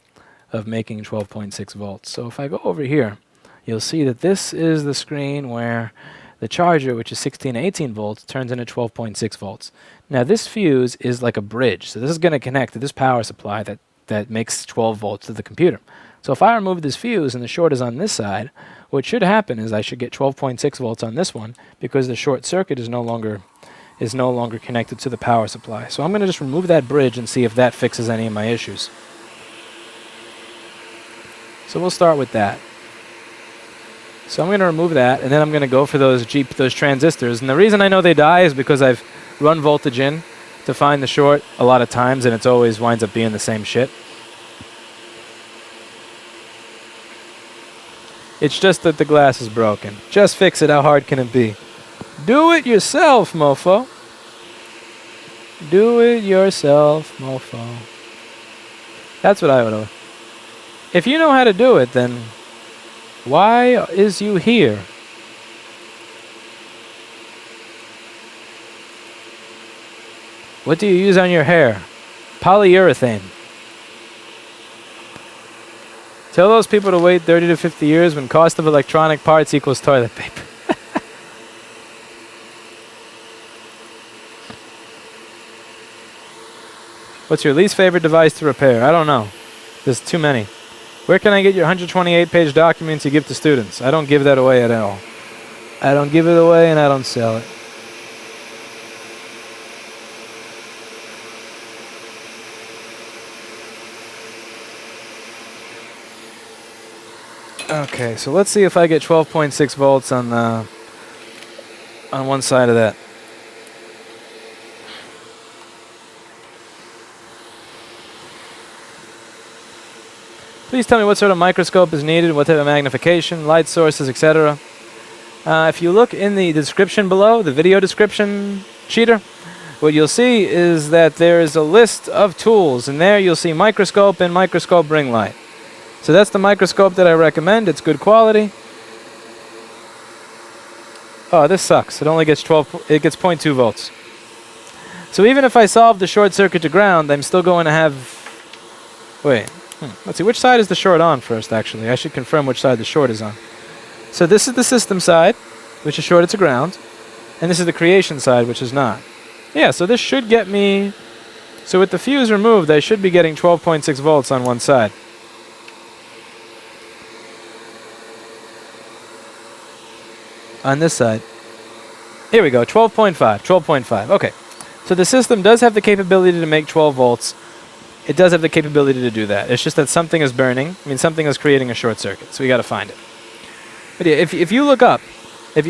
12.6 volts. So if I go over here, you'll see that this is the screen where the charger, which is 16 to 18 volts, turns into 12.6 volts. Now this fuse is like a bridge, so this is going to connect to this power supply that makes 12 volts to the computer. So if I remove this fuse and the short is on this side, what should happen is I should get 12.6 volts on this one because the short circuit is no longer connected to the power supply. So I'm going to just remove that bridge and see if that fixes any of my issues. So we'll start with that. So I'm going to remove that, and then I'm going to go for those transistors. And the reason I know they die is because I've run voltage in to find the short a lot of times, and it always winds up being the same shit. It's just that the glass is broken. Just fix it. How hard can it be? Do it yourself, mofo. Do it yourself, mofo. That's what I would do. If you know how to do it, then why is you here? What do you use on your hair? Polyurethane. Tell those people to wait 30 to 50 years when cost of electronic parts equals toilet paper. What's your least favorite device to repair? I don't know. There's too many. Where can I get your 128-page documents you give to students? I don't give that away at all. I don't give it away and I don't sell it. Okay, so let's see if I get 12.6 volts on one side of that. Please tell me what sort of microscope is needed, what type of magnification, light sources, etc. If you look in the description below, the video description cheater, what you'll see is that there is a list of tools, and there you'll see microscope and microscope ring light. So that's the microscope that I recommend. It's good quality. Oh, this sucks. It only gets 0.2 volts. So even if I solve the short circuit to ground, I'm still going to have... Wait. Let's see, which side is the short on first, actually? I should confirm which side the short is on. So this is the system side, which is shorted to ground. And this is the creation side, which is not. Yeah, so this should get me... So with the fuse removed, I should be getting 12.6 volts on one side. On this side. Here we go, 12.5, 12.5. Okay, so the system does have the capability to make 12 volts. It does have the capability to do that. It's just that something is burning. I mean, something is creating a short circuit, so we got to find it. But yeah, if you look up, if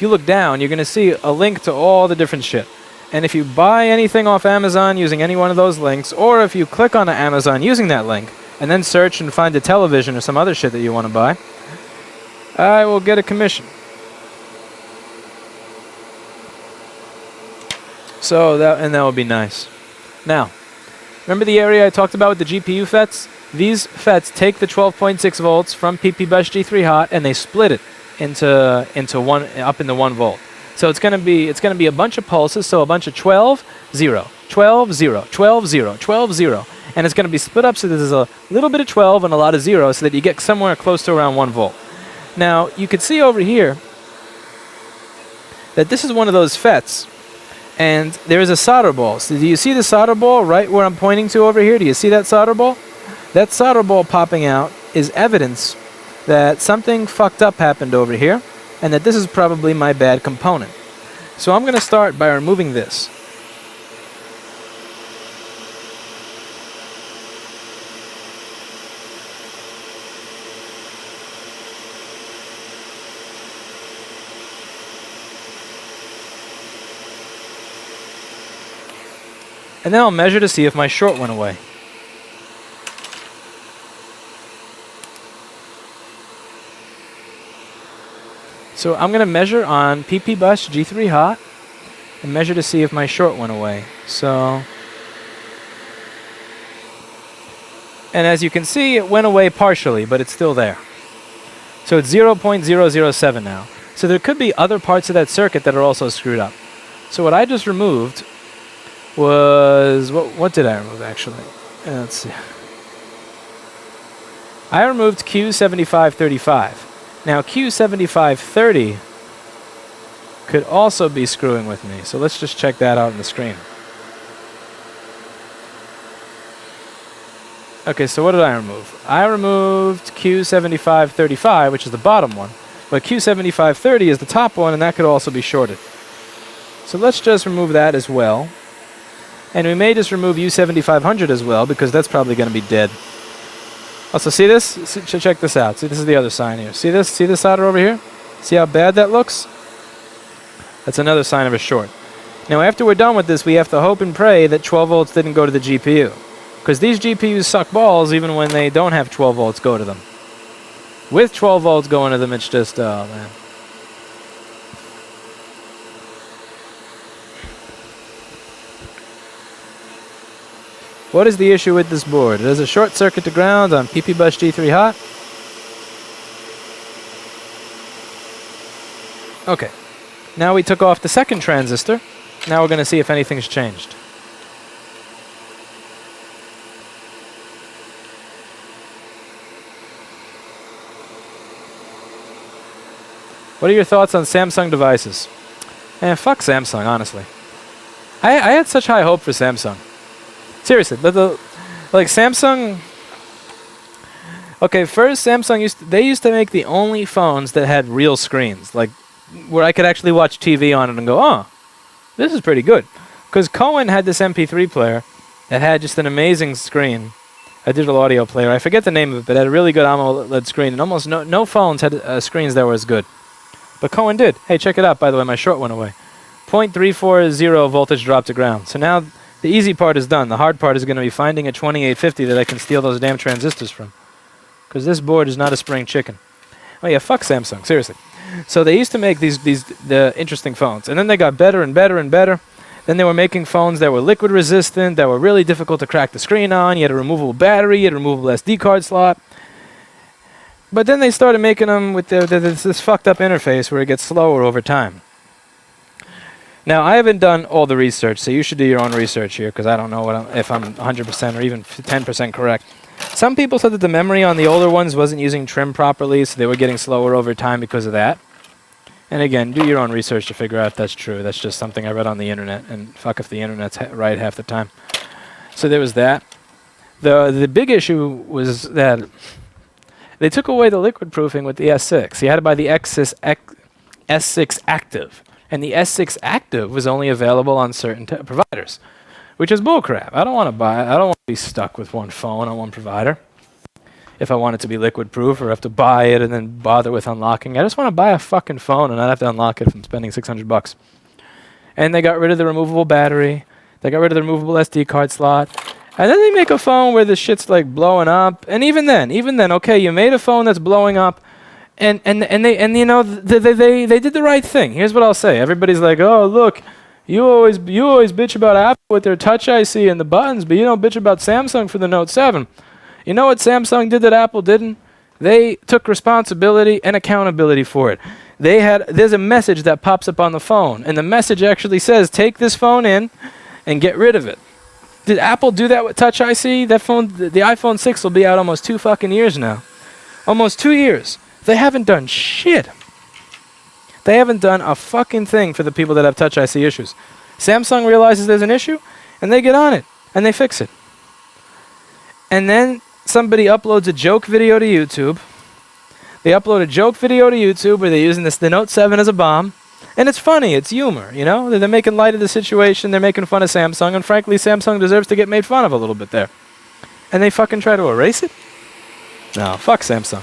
you look down, you're going to see a link to all the different shit. And if you buy anything off Amazon using any one of those links, or if you click on Amazon using that link, and then search and find a television or some other shit that you want to buy, I will get a commission. So that would be nice. Now, remember the area I talked about with the GPU FETs? These FETs take the 12.6 volts from PP Bus G3 hot and they split it into one up into 1 volt. So it's going to be a bunch of pulses, so a bunch of 12 0, 12 0, 12 0, 12 0. And it's going to be split up so there's a little bit of 12 and a lot of 0 so that you get somewhere close to around 1 volt. Now, you can see over here that this is one of those FETs. And there is a solder ball. So do you see the solder ball right where I'm pointing to over here? Do you see that solder ball? That solder ball popping out is evidence that something fucked up happened over here and that this is probably my bad component. So I'm going to start by removing this. And then I'll measure to see if my short went away. So I'm going to measure on PP bus G3 hot and measure to see if my short went away. So, and as you can see, it went away partially, but it's still there. So it's 0.007 now. So there could be other parts of that circuit that are also screwed up. So what I just removed was, what did I remove actually? Let's see. I removed Q7535. Now Q7530 could also be screwing with me. So let's just check that out on the screen. Okay, so what did I remove? I removed Q7535, which is the bottom one. But Q7530 is the top one, and that could also be shorted. So let's just remove that as well. And we may just remove U7500 as well, because that's probably going to be dead. Also, see this? Check this out. See, this is the other sign here. See this? See the solder over here? See how bad that looks? That's another sign of a short. Now, after we're done with this, we have to hope and pray that 12 volts didn't go to the GPU. Because these GPUs suck balls even when they don't have 12 volts go to them. With 12 volts going to them, it's just, oh, man. What is the issue with this board? It has a short circuit to ground on PP bus G3 hot. Okay. Now we took off the second transistor. Now we're going to see if anything's changed. What are your thoughts on Samsung devices? Fuck Samsung, honestly. I had such high hope for Samsung. Seriously, like Samsung. Okay, first Samsung used to make the only phones that had real screens, like where I could actually watch TV on it and go, oh, this is pretty good. Because Cohen had this MP3 player that had just an amazing screen, a digital audio player. I forget the name of it, but it had a really good AMOLED screen, and almost no phones had screens that were as good. But Cohen did. Hey, check it out, by the way, my short went away. 0.340 voltage drop to ground. So now the easy part is done. The hard part is going to be finding a 2850 that I can steal those damn transistors from. Because this board is not a spring chicken. Oh yeah, fuck Samsung, seriously. So they used to make the interesting phones. And then they got better and better and better. Then they were making phones that were liquid resistant, that were really difficult to crack the screen on. You had a removable battery, you had a removable SD card slot. But then they started making them with this fucked up interface where it gets slower over time. Now, I haven't done all the research, so you should do your own research here, because I don't know if I'm 100% or even 10% correct. Some people said that the memory on the older ones wasn't using trim properly, so they were getting slower over time because of that. And again, do your own research to figure out if that's true. That's just something I read on the internet, and fuck if the internet's right half the time. So there was that. The big issue was that they took away the liquid proofing with the S6. You had to buy the S6 Active. And the S6 Active was only available on certain providers, which is bullcrap. I don't want to be stuck with one phone on one provider. If I want it to be liquid proof or have to buy it and then bother with unlocking. I just want to buy a fucking phone and not have to unlock it from spending $600. And they got rid of the removable battery. They got rid of the removable SD card slot. And then they make a phone where the shit's like blowing up. And even then, okay, you made a phone that's blowing up. And you know they did the right thing. Here's what I'll say. Everybody's like, oh look, you always bitch about Apple with their Touch IC and the buttons, but you don't bitch about Samsung for the Note 7. You know what Samsung did that Apple didn't? They took responsibility and accountability for it. There's a message that pops up on the phone, and the message actually says, take this phone in and get rid of it. Did Apple do that with Touch IC? That phone, the iPhone 6 will be out almost 2 fucking years now. Almost 2 years. They haven't done shit. They haven't done a fucking thing for the people that have Touch IC issues. Samsung realizes there's an issue, and they get on it, and they fix it. And then somebody uploads a joke video to YouTube. They upload a joke video to YouTube where they're using the Note 7 as a bomb. And it's funny, it's humor, you know? They're making light of the situation, they're making fun of Samsung, and frankly, Samsung deserves to get made fun of a little bit there. And they fucking try to erase it? No, fuck Samsung.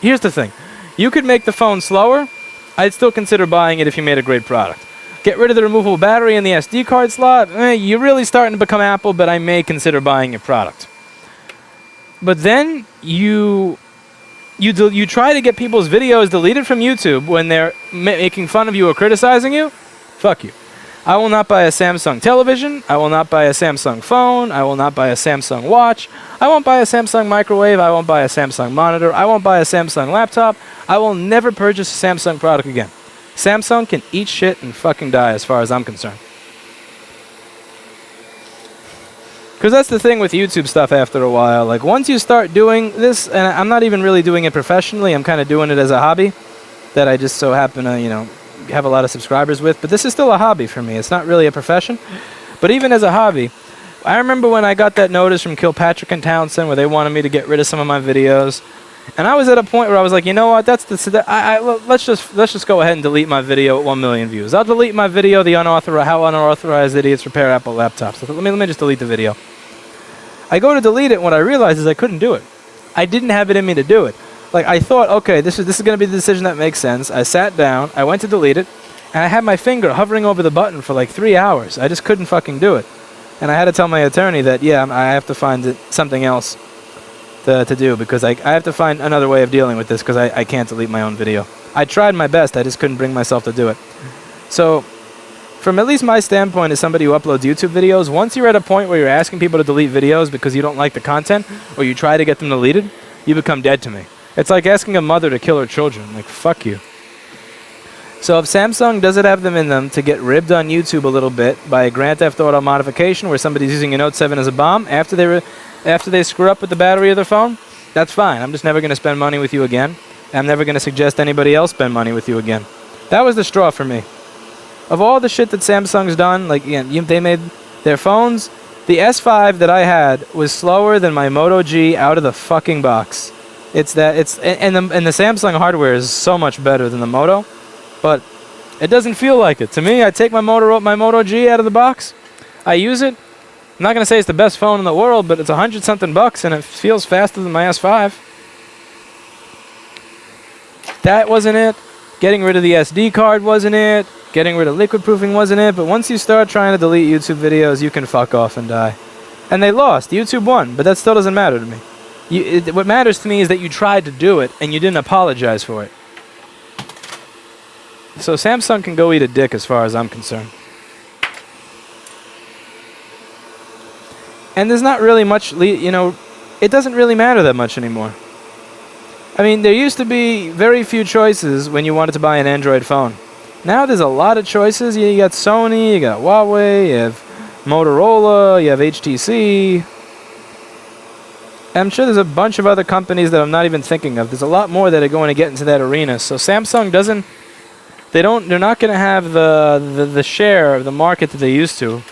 Here's the thing. You could make the phone slower, I'd still consider buying it if you made a great product. Get rid of the removable battery and the SD card slot, you're really starting to become Apple, but I may consider buying your product. But then you try to get people's videos deleted from YouTube when they're making fun of you or criticizing you? Fuck you. I will not buy a Samsung television. I will not buy a Samsung phone. I will not buy a Samsung watch. I won't buy a Samsung microwave. I won't buy a Samsung monitor. I won't buy a Samsung laptop. I will never purchase a Samsung product again. Samsung can eat shit and fucking die as far as I'm concerned. Because that's the thing with YouTube stuff after a while. Like, once you start doing this, and I'm not even really doing it professionally, I'm kind of doing it as a hobby that I just so happen to, you know, have a lot of subscribers with. But this is still a hobby for me. It's not really a profession. But even as a hobby, I remember when I got that notice from Kilpatrick and Townsend where they wanted me to get rid of some of my videos. And I was at a point where I was like, you know what, let's just go ahead and delete my video at 1 million views. I'll delete my video, how unauthorized idiots repair Apple laptops. Let me just delete the video. I go to delete it, and what I realized is I couldn't do it. I didn't have it in me to do it. Like, I thought, okay, this is going to be the decision that makes sense. I sat down, I went to delete it, and I had my finger hovering over the button for like 3 hours. I just couldn't fucking do it. And I had to tell my attorney that, yeah, I have to find something else to do, because I have to find another way of dealing with this, because I can't delete my own video. I tried my best, I just couldn't bring myself to do it. So, from at least my standpoint as somebody who uploads YouTube videos, once you're at a point where you're asking people to delete videos because you don't like the content, or you try to get them deleted, you become dead to me. It's like asking a mother to kill her children. Like, fuck you. So if Samsung doesn't have them in them to get ribbed on YouTube a little bit by a Grand Theft Auto modification where somebody's using a Note 7 as a bomb after they screw up with the battery of their phone, that's fine. I'm just never going to spend money with you again. I'm never going to suggest anybody else spend money with you again. That was the straw for me. Of all the shit that Samsung's done, like, they made their phones. The S5 that I had was slower than my Moto G out of the fucking box. And the Samsung hardware is so much better than the Moto, but it doesn't feel like it. To me, I take my Moto G out of the box, I use it. I'm not gonna say it's the best phone in the world, but it's $100-something bucks, and it feels faster than my S5. That wasn't it. Getting rid of the SD card wasn't it. Getting rid of liquid proofing wasn't it. But once you start trying to delete YouTube videos, you can fuck off and die. And they lost. YouTube won, but that still doesn't matter to me. What matters to me is that you tried to do it, and you didn't apologize for it. So Samsung can go eat a dick as far as I'm concerned. And there's not really much, it doesn't really matter that much anymore. I mean, there used to be very few choices when you wanted to buy an Android phone. Now there's a lot of choices. You got Sony, you got Huawei, you have Motorola, you have HTC. I'm sure there's a bunch of other companies that I'm not even thinking of. There's a lot more that are going to get into that arena. So Samsung they're not going to have the share of the market that they used to.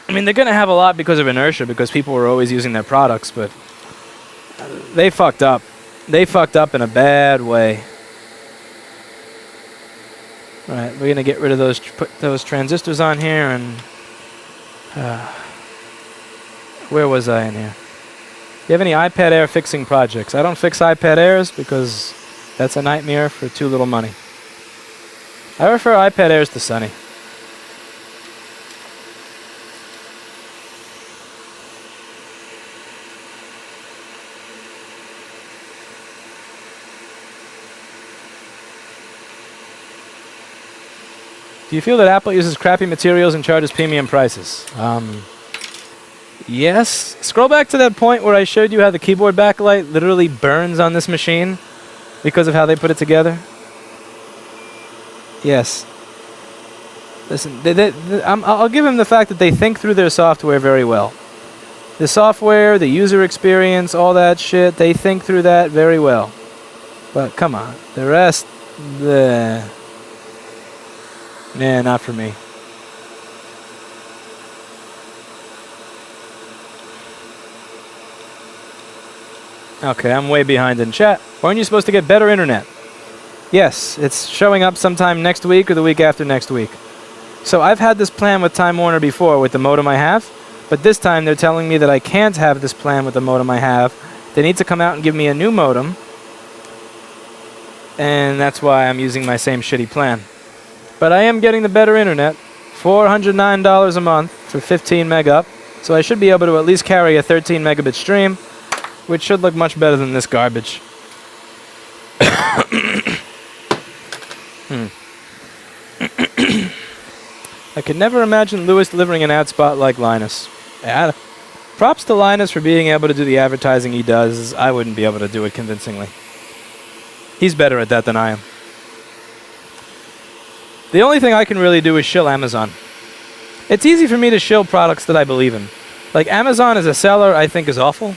I mean, they're going to have a lot because of inertia, because people were always using their products, but they fucked up. They fucked up in a bad way. All right, we're going to get rid of those, put those transistors on here, and where was I in here? Do you have any iPad Air fixing projects? I don't fix iPad Airs because that's a nightmare for too little money. I refer iPad Airs to Sunny. Do you feel that Apple uses crappy materials and charges premium prices? Yes. Scroll back to that point where I showed you how the keyboard backlight literally burns on this machine because of how they put it together. Yes. Listen, I'll give him the fact that they think through their software very well. The software, the user experience, all that shit, they think through that very well. But come on, the rest, nah, not for me. Okay, I'm way behind in chat. Aren't you supposed to get better internet? Yes, it's showing up sometime next week or the week after next week. So I've had this plan with Time Warner before with the modem I have, but this time they're telling me that I can't have this plan with the modem I have. They need to come out and give me a new modem, and that's why I'm using my same shitty plan. But I am getting the better internet, $409 a month for 15 meg up, so I should be able to at least carry a 13 megabit stream, which should look much better than this garbage. I could never imagine Lewis delivering an ad spot like Linus. Yeah, props to Linus for being able to do the advertising he does. I wouldn't be able to do it convincingly. He's better at that than I am. The only thing I can really do is shill Amazon. It's easy for me to shill products that I believe in. Like Amazon as a seller, I think is awful.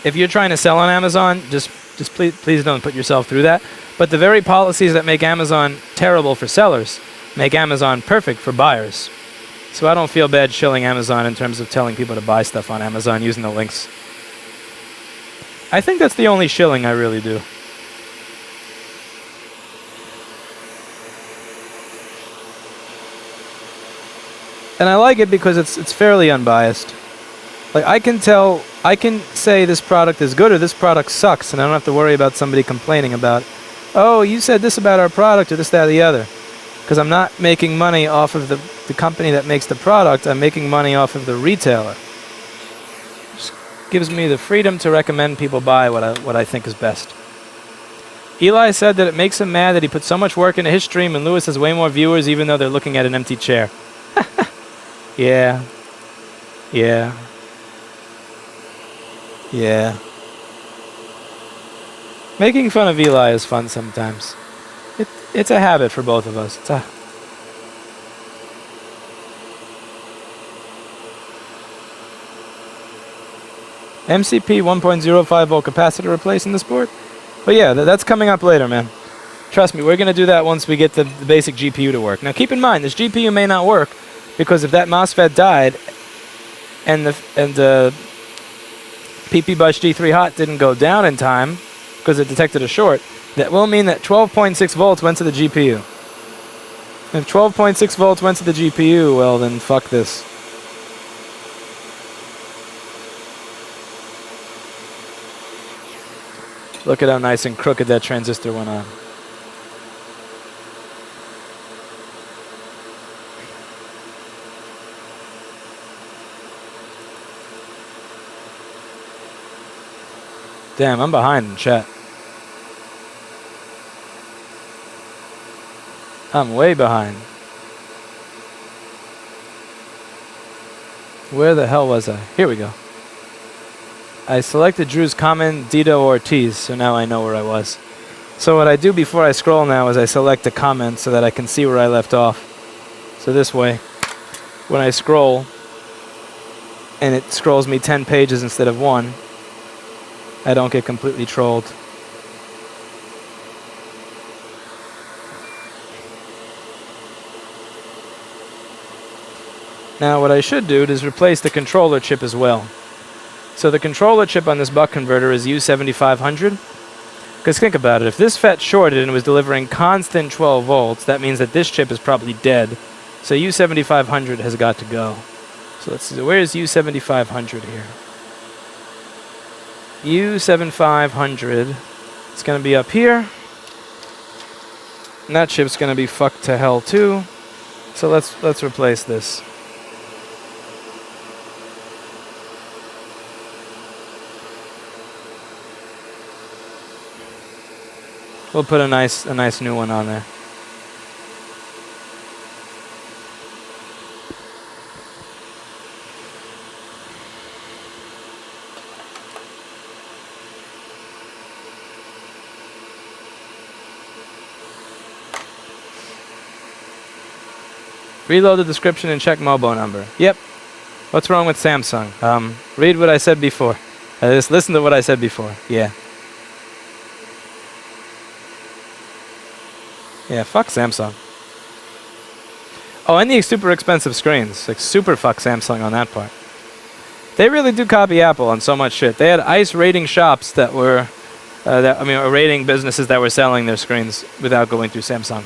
If you're trying to sell on Amazon, just please don't put yourself through that. But the very policies that make Amazon terrible for sellers make Amazon perfect for buyers. So I don't feel bad shilling Amazon in terms of telling people to buy stuff on Amazon using the links. I think that's the only shilling I really do. And I like it because it's fairly unbiased. Like I can say this product is good or this product sucks, and I don't have to worry about somebody complaining about, oh, you said this about our product or this, that, or the other. Because I'm not making money off of the company that makes the product, I'm making money off of the retailer. Just gives me the freedom to recommend people buy what I think is best. Eli said that it makes him mad that he put so much work into his stream and Lewis has way more viewers even though they're looking at an empty chair. Yeah. Yeah. Yeah. Making fun of Eli is fun sometimes. It's a habit for both of us. MCP 1.05 volt capacitor replacing this board? But yeah, that's coming up later, man. Trust me, we're going to do that once we get the basic GPU to work. Now keep in mind, this GPU may not work because if that MOSFET died and the PP bus G3 hot didn't go down in time because it detected a short, that will mean that 12.6 volts went to the GPU. If 12.6 volts went to the GPU, well then fuck this. Look at how nice and crooked that transistor went on. Damn, I'm behind in chat. I'm way behind. Where the hell was I? Here we go. I selected Drew's comment, Dito Ortiz, so now I know where I was. So what I do before I scroll now is I select a comment so that I can see where I left off. So this way, when I scroll, and it scrolls me 10 pages instead of 1, I don't get completely trolled. Now what I should do is replace the controller chip as well. So the controller chip on this buck converter is U7500. Because think about it, if this FET shorted and was delivering constant 12 volts, that means that this chip is probably dead. So U7500 has got to go. So let's see, where is U7500 here? U7500, it's going to be up here. And that chip's going to be fucked to hell too. So let's replace this. We'll put a nice new one on there. Reload the description and check mobile number. Yep. What's wrong with Samsung? Read what I said before. Just listen to what I said before. Yeah. Yeah, fuck Samsung. Oh, and the super expensive screens. Like, super fuck Samsung on that part. They really do copy Apple on so much shit. They had ICE rating shops that were, rating businesses that were selling their screens without going through Samsung.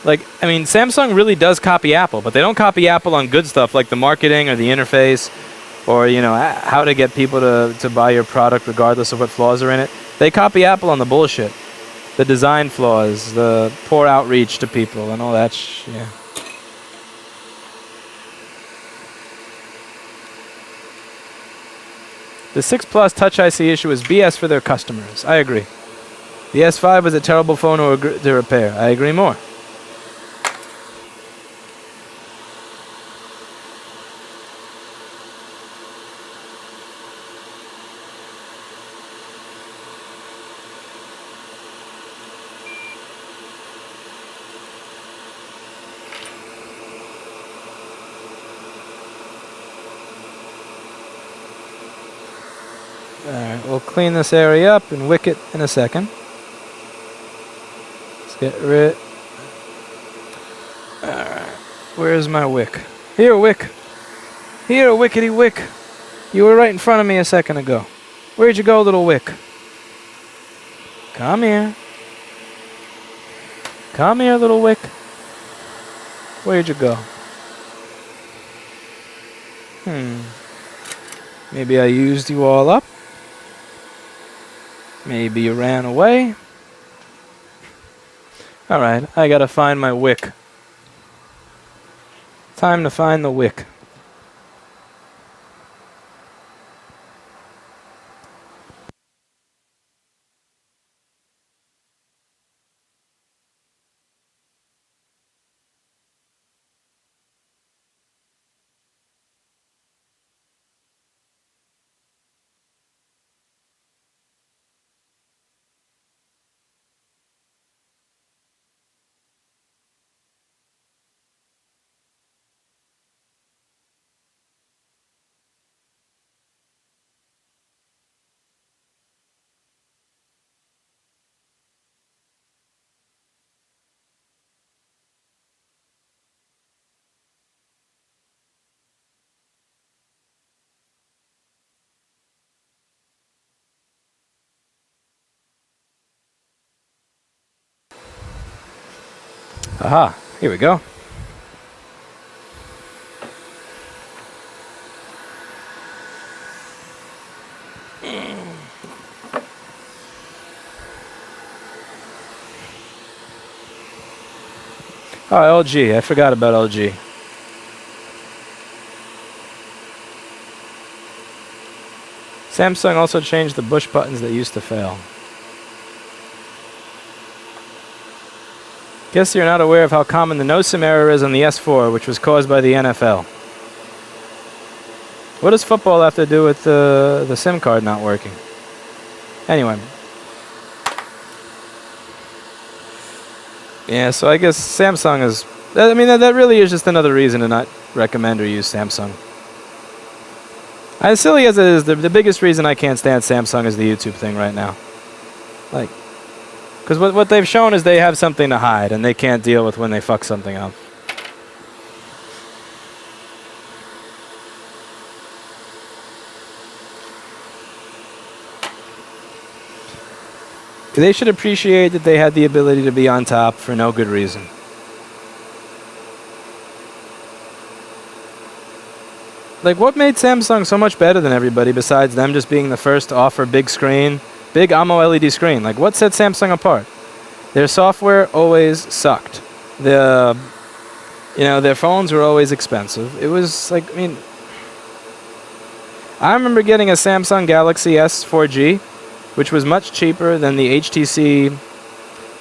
Like, I mean, Samsung really does copy Apple, but they don't copy Apple on good stuff like the marketing or the interface or, you know, how to get people to buy your product regardless of what flaws are in it. They copy Apple on the bullshit. The design flaws, the poor outreach to people and all that yeah. The 6 Plus Touch IC issue is BS for their customers. I agree. The S5 was a terrible phone to repair. I agree more. Alright, we'll clean this area up and wick it in a second. Let's get rid... Alright, where's my wick? Here, wick! Here, wickety wick! You were right in front of me a second ago. Where'd you go, little wick? Come here. Come here, little wick. Where'd you go? Maybe I used you all up. Maybe you ran away. Alright, I gotta find my wick. Time to find the wick. Aha, here we go. Oh, LG. I forgot about LG. Samsung also changed the push buttons that used to fail. Guess you're not aware of how common the no-SIM error is on the S4, which was caused by the NFL. What does football have to do with the SIM card not working? Anyway. Yeah, so I guess Samsung is... I mean, that really is just another reason to not recommend or use Samsung. As silly as it is, the biggest reason I can't stand Samsung is the YouTube thing right now. Like... Because what they've shown is they have something to hide, and they can't deal with when they fuck something up. They should appreciate that they had the ability to be on top for no good reason. Like, what made Samsung so much better than everybody besides them just being the first to offer big screen? Big AMOLED screen. Like, what set Samsung apart? Their software always sucked. Their phones were always expensive. It was like, I mean, I remember getting a Samsung Galaxy S 4G, which was much cheaper than the HTC,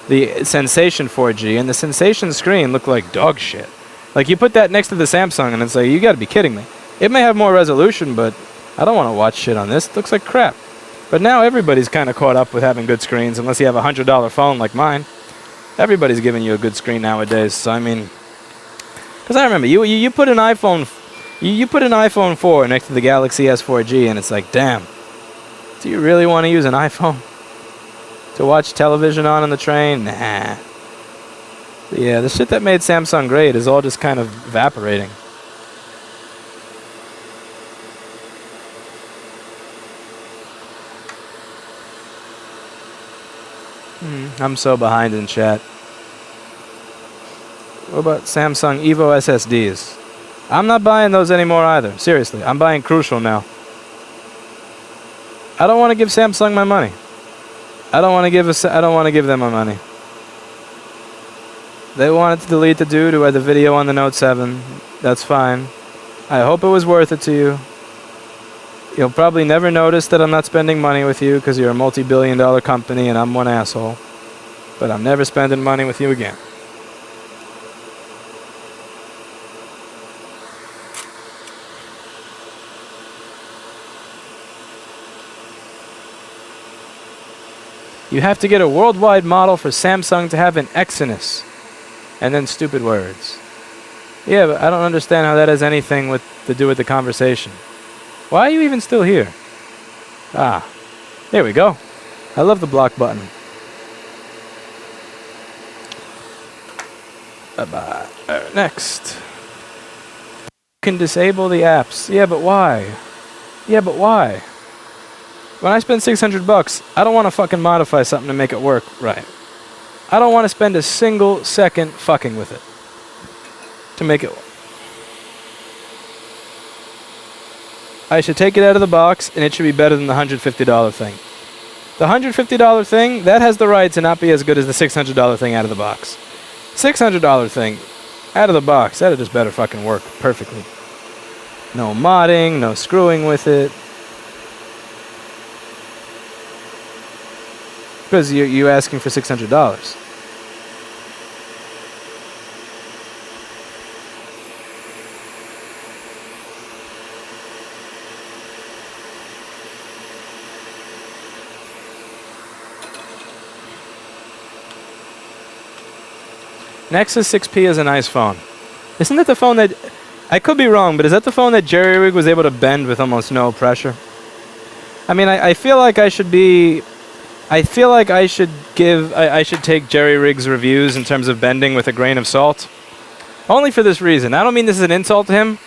the Sensation 4G, and the Sensation screen looked like dog shit. Like, you put that next to the Samsung, and it's like, you gotta be kidding me. It may have more resolution, but I don't want to watch shit on this. It looks like crap. But now everybody's kind of caught up with having good screens, unless you have a $100 phone like mine. Everybody's giving you a good screen nowadays, so I mean, Because I remember you put an iPhone, you put an iPhone 4 next to the Galaxy S4G, and it's like, damn, do you really want to use an iPhone to watch television on the train? Nah. Yeah, the shit that made Samsung great is all just kind of evaporating. I'm so behind in chat. What about Samsung Evo SSDs? I'm not buying those anymore either. Seriously, I'm buying Crucial now. I don't want to give Samsung my money. I don't want to give them my money. They wanted to delete the dude who had the video on the Note 7. That's fine. I hope it was worth it to you. You'll probably never notice that I'm not spending money with you because you're a multi-billion-dollar company and I'm one asshole. But I'm never spending money with you again. You have to get a worldwide model for Samsung to have an Exynos. And then stupid words. Yeah, but I don't understand how that has anything to do with the conversation. Why are you even still here? Ah, there we go. I love the block button. Bye-bye. Next. You can disable the apps. Yeah, but why? Yeah, but why? When I spend $600, I don't want to fucking modify something to make it work right. I don't want to spend a single second fucking with it to make it work. I should take it out of the box, and it should be better than the $150 thing. The $150 thing, that has the right to not be as good as the $600 thing out of the box. $600 thing, out of the box, that'll just better fucking work perfectly. No modding, no screwing with it. Because you're asking for $600. Nexus 6P is a nice phone. Isn't that the phone that... I could be wrong, but is that the phone that Jerry Rig was able to bend with almost no pressure? I mean, I feel like I should be... I feel like I should take Jerry Rig's reviews in terms of bending with a grain of salt. Only for this reason. I don't mean this is an insult to him.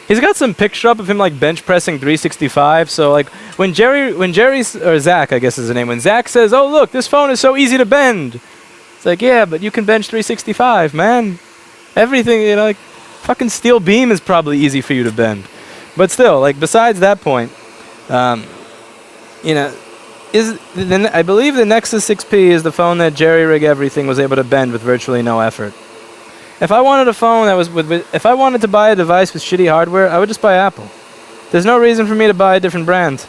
He's got some picture up of him like bench pressing 365. So like when Zach, I guess is the name, when Zach says, "Oh look, this phone is so easy to bend." It's like, yeah, but you can bench 365, man. Everything, you know, like fucking steel beam is probably easy for you to bend. But still, like besides that point, you know, I believe the Nexus 6P is the phone that Jerry Rig Everything was able to bend with virtually no effort. If I wanted a phone that was if I wanted to buy a device with shitty hardware, I would just buy Apple. There's no reason for me to buy a different brand.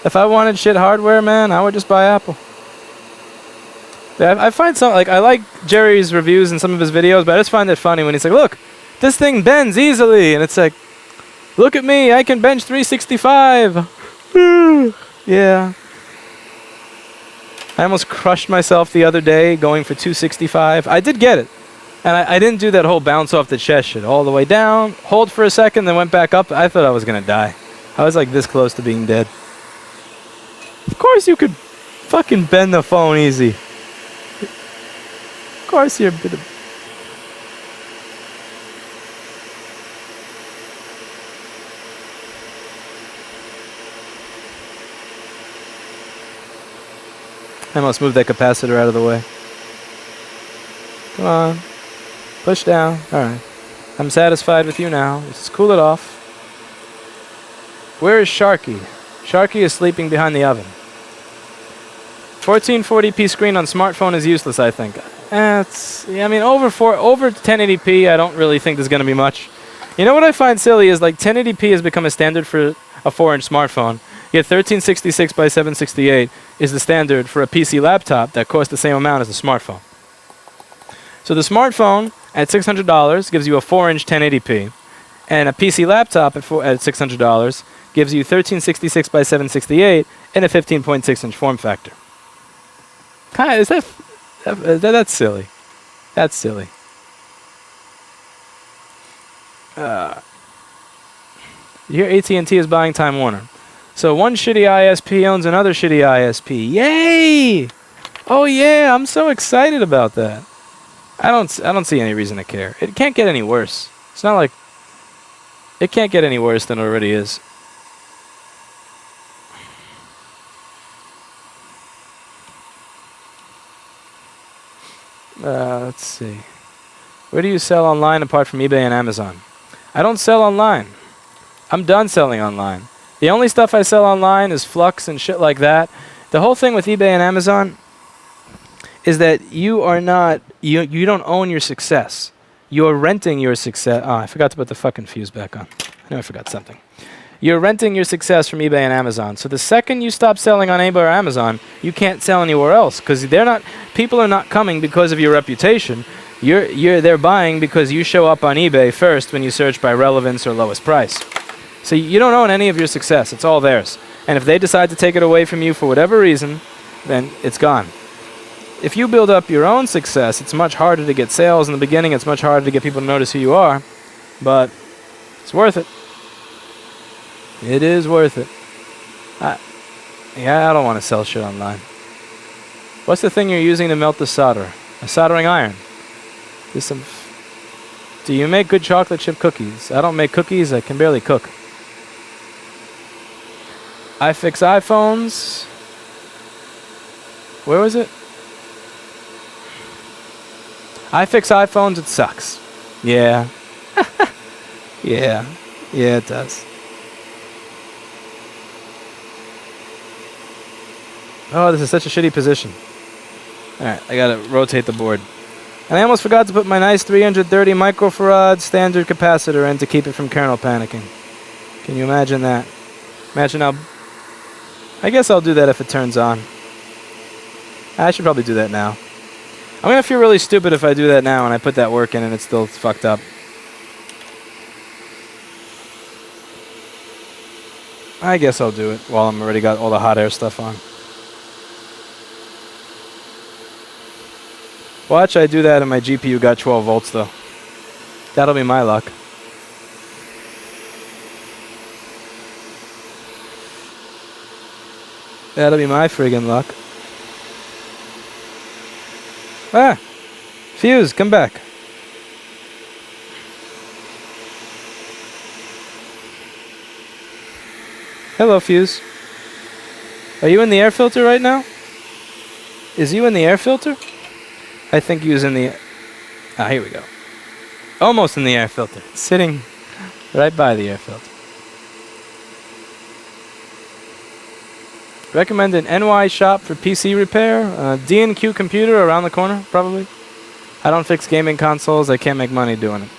If I wanted shit hardware, man, I would just buy Apple. I find some, like, I like Jerry's reviews and some of his videos, but I just find it funny when he's like, look, this thing bends easily. And it's like, look at me, I can bench 365. Yeah. I almost crushed myself the other day going for 265. I did get it. And I didn't do that whole bounce off the chest shit. All the way down, hold for a second, then went back up. I thought I was going to die. I was like this close to being dead. Of course you could fucking bend the phone easy. Of course you're a bit of... I almost moved that capacitor out of the way. Come on. Push down. Alright. I'm satisfied with you now. Let's just cool it off. Where is Sharky? Sharky is sleeping behind the oven. 1440p screen on smartphone is useless, I think. I mean, over 1080p, I don't really think there's going to be much. You know what I find silly is, like, 1080p has become a standard for a 4-inch smartphone. Yet 1366 by 768 is the standard for a PC laptop that costs the same amount as a smartphone. So the smartphone at $600 gives you a 4-inch 1080p, and a PC laptop at $600 gives you 1366 by 768 and a 15.6-inch form factor. That's silly. That's silly. Here AT&T is buying Time Warner. So one shitty ISP owns another shitty ISP. Yay! Oh yeah, I'm so excited about that. I don't see any reason to care. It can't get any worse. It's not like it can't get any worse than it already is. Let's see. Where do you sell online apart from eBay and Amazon? I don't sell online. I'm done selling online. The only stuff I sell online is flux and shit like that. The whole thing with eBay and Amazon is that you are not, you don't own your success. You're renting your success. Oh, I forgot to put the fucking fuse back on. I know I forgot something. You're renting your success from eBay and Amazon. So the second you stop selling on eBay or Amazon, you can't sell anywhere else because people are not coming because of your reputation. They're buying because you show up on eBay first when you search by relevance or lowest price. So you don't own any of your success. It's all theirs. And if they decide to take it away from you for whatever reason, then it's gone. If you build up your own success, it's much harder to get sales in the beginning. It's much harder to get people to notice who you are. But it's worth it. It is worth it. Yeah, I don't want to sell shit online. What's the thing you're using to melt the solder? A soldering iron. Do you make good chocolate chip cookies? I don't make cookies. I can barely cook. I fix iPhones. Where was it? I fix iPhones. It sucks. Yeah. Yeah, it does. Oh, this is such a shitty position. Alright, I gotta rotate the board. And I almost forgot to put my nice 330 microfarad standard capacitor in to keep it from kernel panicking. Can you imagine that? Imagine how... I guess I'll do that if it turns on. I should probably do that now. I'm gonna feel really stupid if I do that now and I put that work in and it's still fucked up. I guess I'll do it while I'm already got all the hot air stuff on. Watch I do that and my GPU got 12 volts though. That'll be my luck. That'll be my friggin' luck. Ah! Fuse, come back. Hello, Fuse. Are you in the air filter right now? Is you in the air filter? I think he was in the... Ah, here we go. Almost in the air filter. Sitting right by the air filter. Recommend an NY shop for PC repair. D&Q computer around the corner, probably. I don't fix gaming consoles. I can't make money doing it.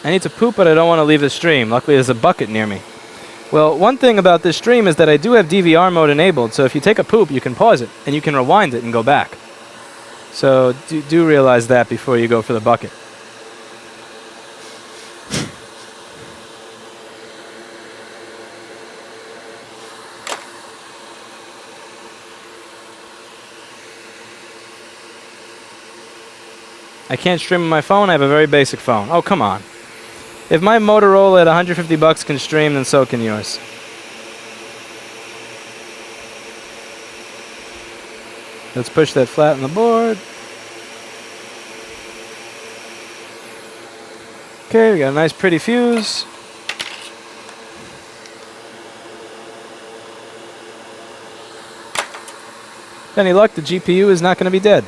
I need to poop, but I don't want to leave the stream. Luckily, there's a bucket near me. Well, one thing about this stream is that I do have DVR mode enabled, so if you take a poop, you can pause it, and you can rewind it and go back. So do realize that before you go for the bucket. I can't stream on my phone. I have a very basic phone. Oh, come on. If my Motorola at $150 can stream, then so can yours. Let's push that flat on the board. Okay, we got a nice pretty fuse. Any luck, the GPU is not going to be dead.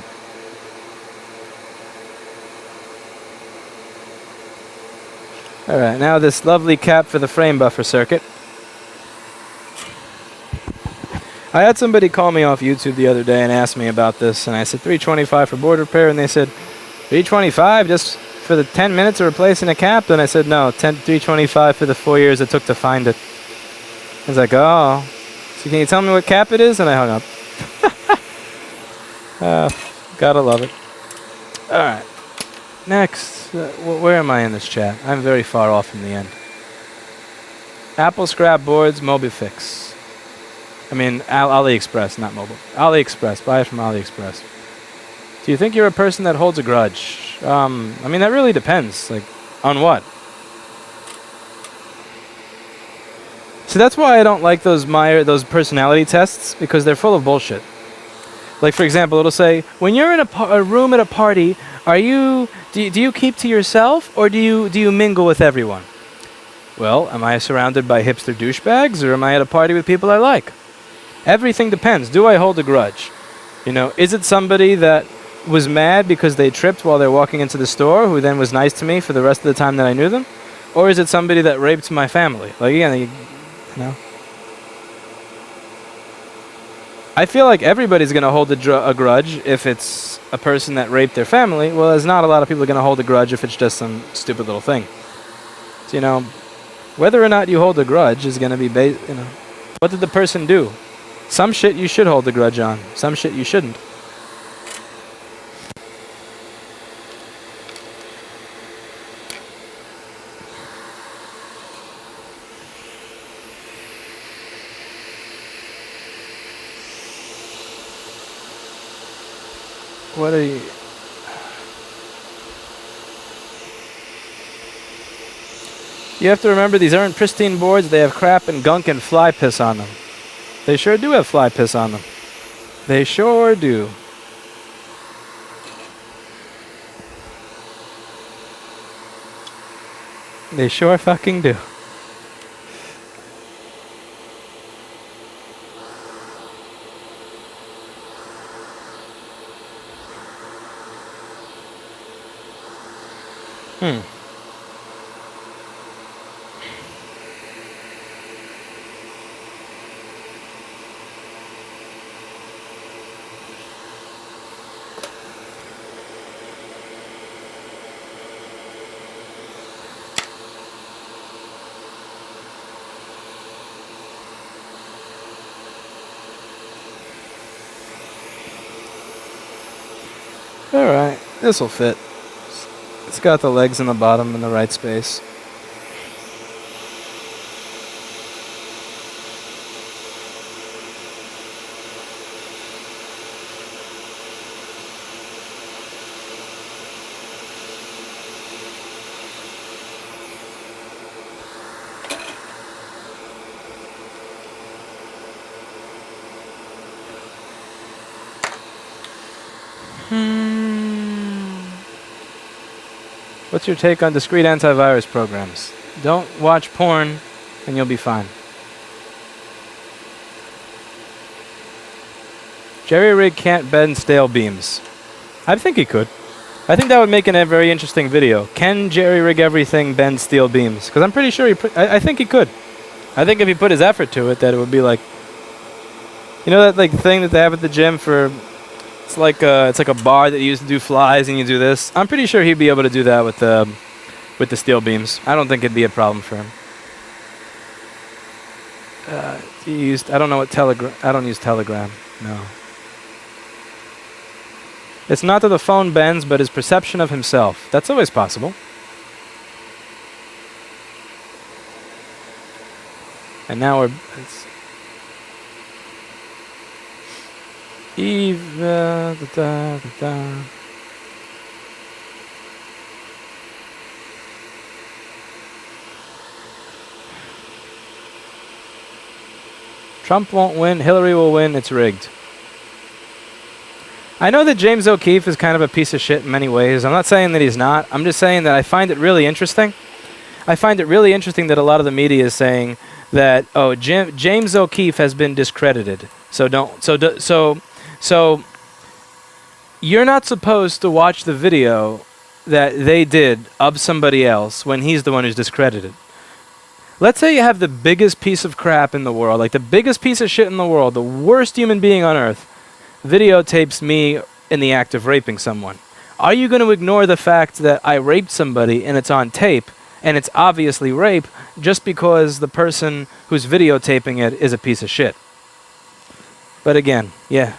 Alright, now this lovely cap for the frame buffer circuit. I had somebody call me off YouTube the other day and ask me about this, and I said $325 for board repair, and they said $325 just for the 10 minutes of replacing a cap? And I said no, $325 for the 4 years it took to find it. I was like, oh, so can you tell me what cap it is? And I hung up. Gotta love it. Alright, next. Where am I in this chat? I'm very far off from the end. Apple scrap boards, Mobifix. I mean, AliExpress, not mobile. AliExpress. Buy it from AliExpress. Do you think you're a person that holds a grudge? I mean, that really depends. Like, on what? So that's why I don't like those personality tests, because they're full of bullshit. Like, for example, it'll say, when you're in a room at a party, do you keep to yourself, or do you mingle with everyone? Well, am I surrounded by hipster douchebags, or am I at a party with people I like? Everything depends. Do I hold a grudge? You know, is it somebody that was mad because they tripped while they're walking into the store, who then was nice to me for the rest of the time that I knew them? Or is it somebody that raped my family? Like, again, you know. I feel like everybody's going to hold a grudge if it's a person that raped their family. Well, there's not a lot of people going to hold a grudge if it's just some stupid little thing. So, you know, whether or not you hold a grudge is going to be based, you know, what did the person do? Some shit you should hold a grudge on. Some shit you shouldn't. What are you... You have to remember, these aren't pristine boards. They have crap and gunk and fly piss on them. They sure do have fly piss on them. They sure do. They sure fucking do. Alright, this'll fit. It's got the legs in the bottom in the right space. What's your take on discrete antivirus programs? Don't watch porn and you'll be fine. Jerry rig can't bend stale beams. I think he could. I think that would make a very interesting video. Can jerry rig everything bend steel beams? Because I'm pretty sure I think he could. I think if he put his effort to it, that it would be like, you know that like thing that they have at the gym for, it's like a bar that you use to do flies and you do this. I'm pretty sure he'd be able to do that with the steel beams. I don't think it'd be a problem for him. I don't know what Telegram. I don't use Telegram. No. It's not that the phone bends, but his perception of himself. That's always possible. And now we're... Trump won't win, Hillary will win, it's rigged. I know that James O'Keefe is kind of a piece of shit in many ways. I'm not saying that he's not. I'm just saying that I find it really interesting. I find it really interesting that a lot of the media is saying that, oh, James O'Keefe has been discredited. So you're not supposed to watch the video that they did of somebody else when he's the one who's discredited. Let's say you have the biggest piece of crap in the world, like the biggest piece of shit in the world, the worst human being on earth, videotapes me in the act of raping someone. Are you going to ignore the fact that I raped somebody and it's on tape and it's obviously rape just because the person who's videotaping it is a piece of shit? But again, yeah,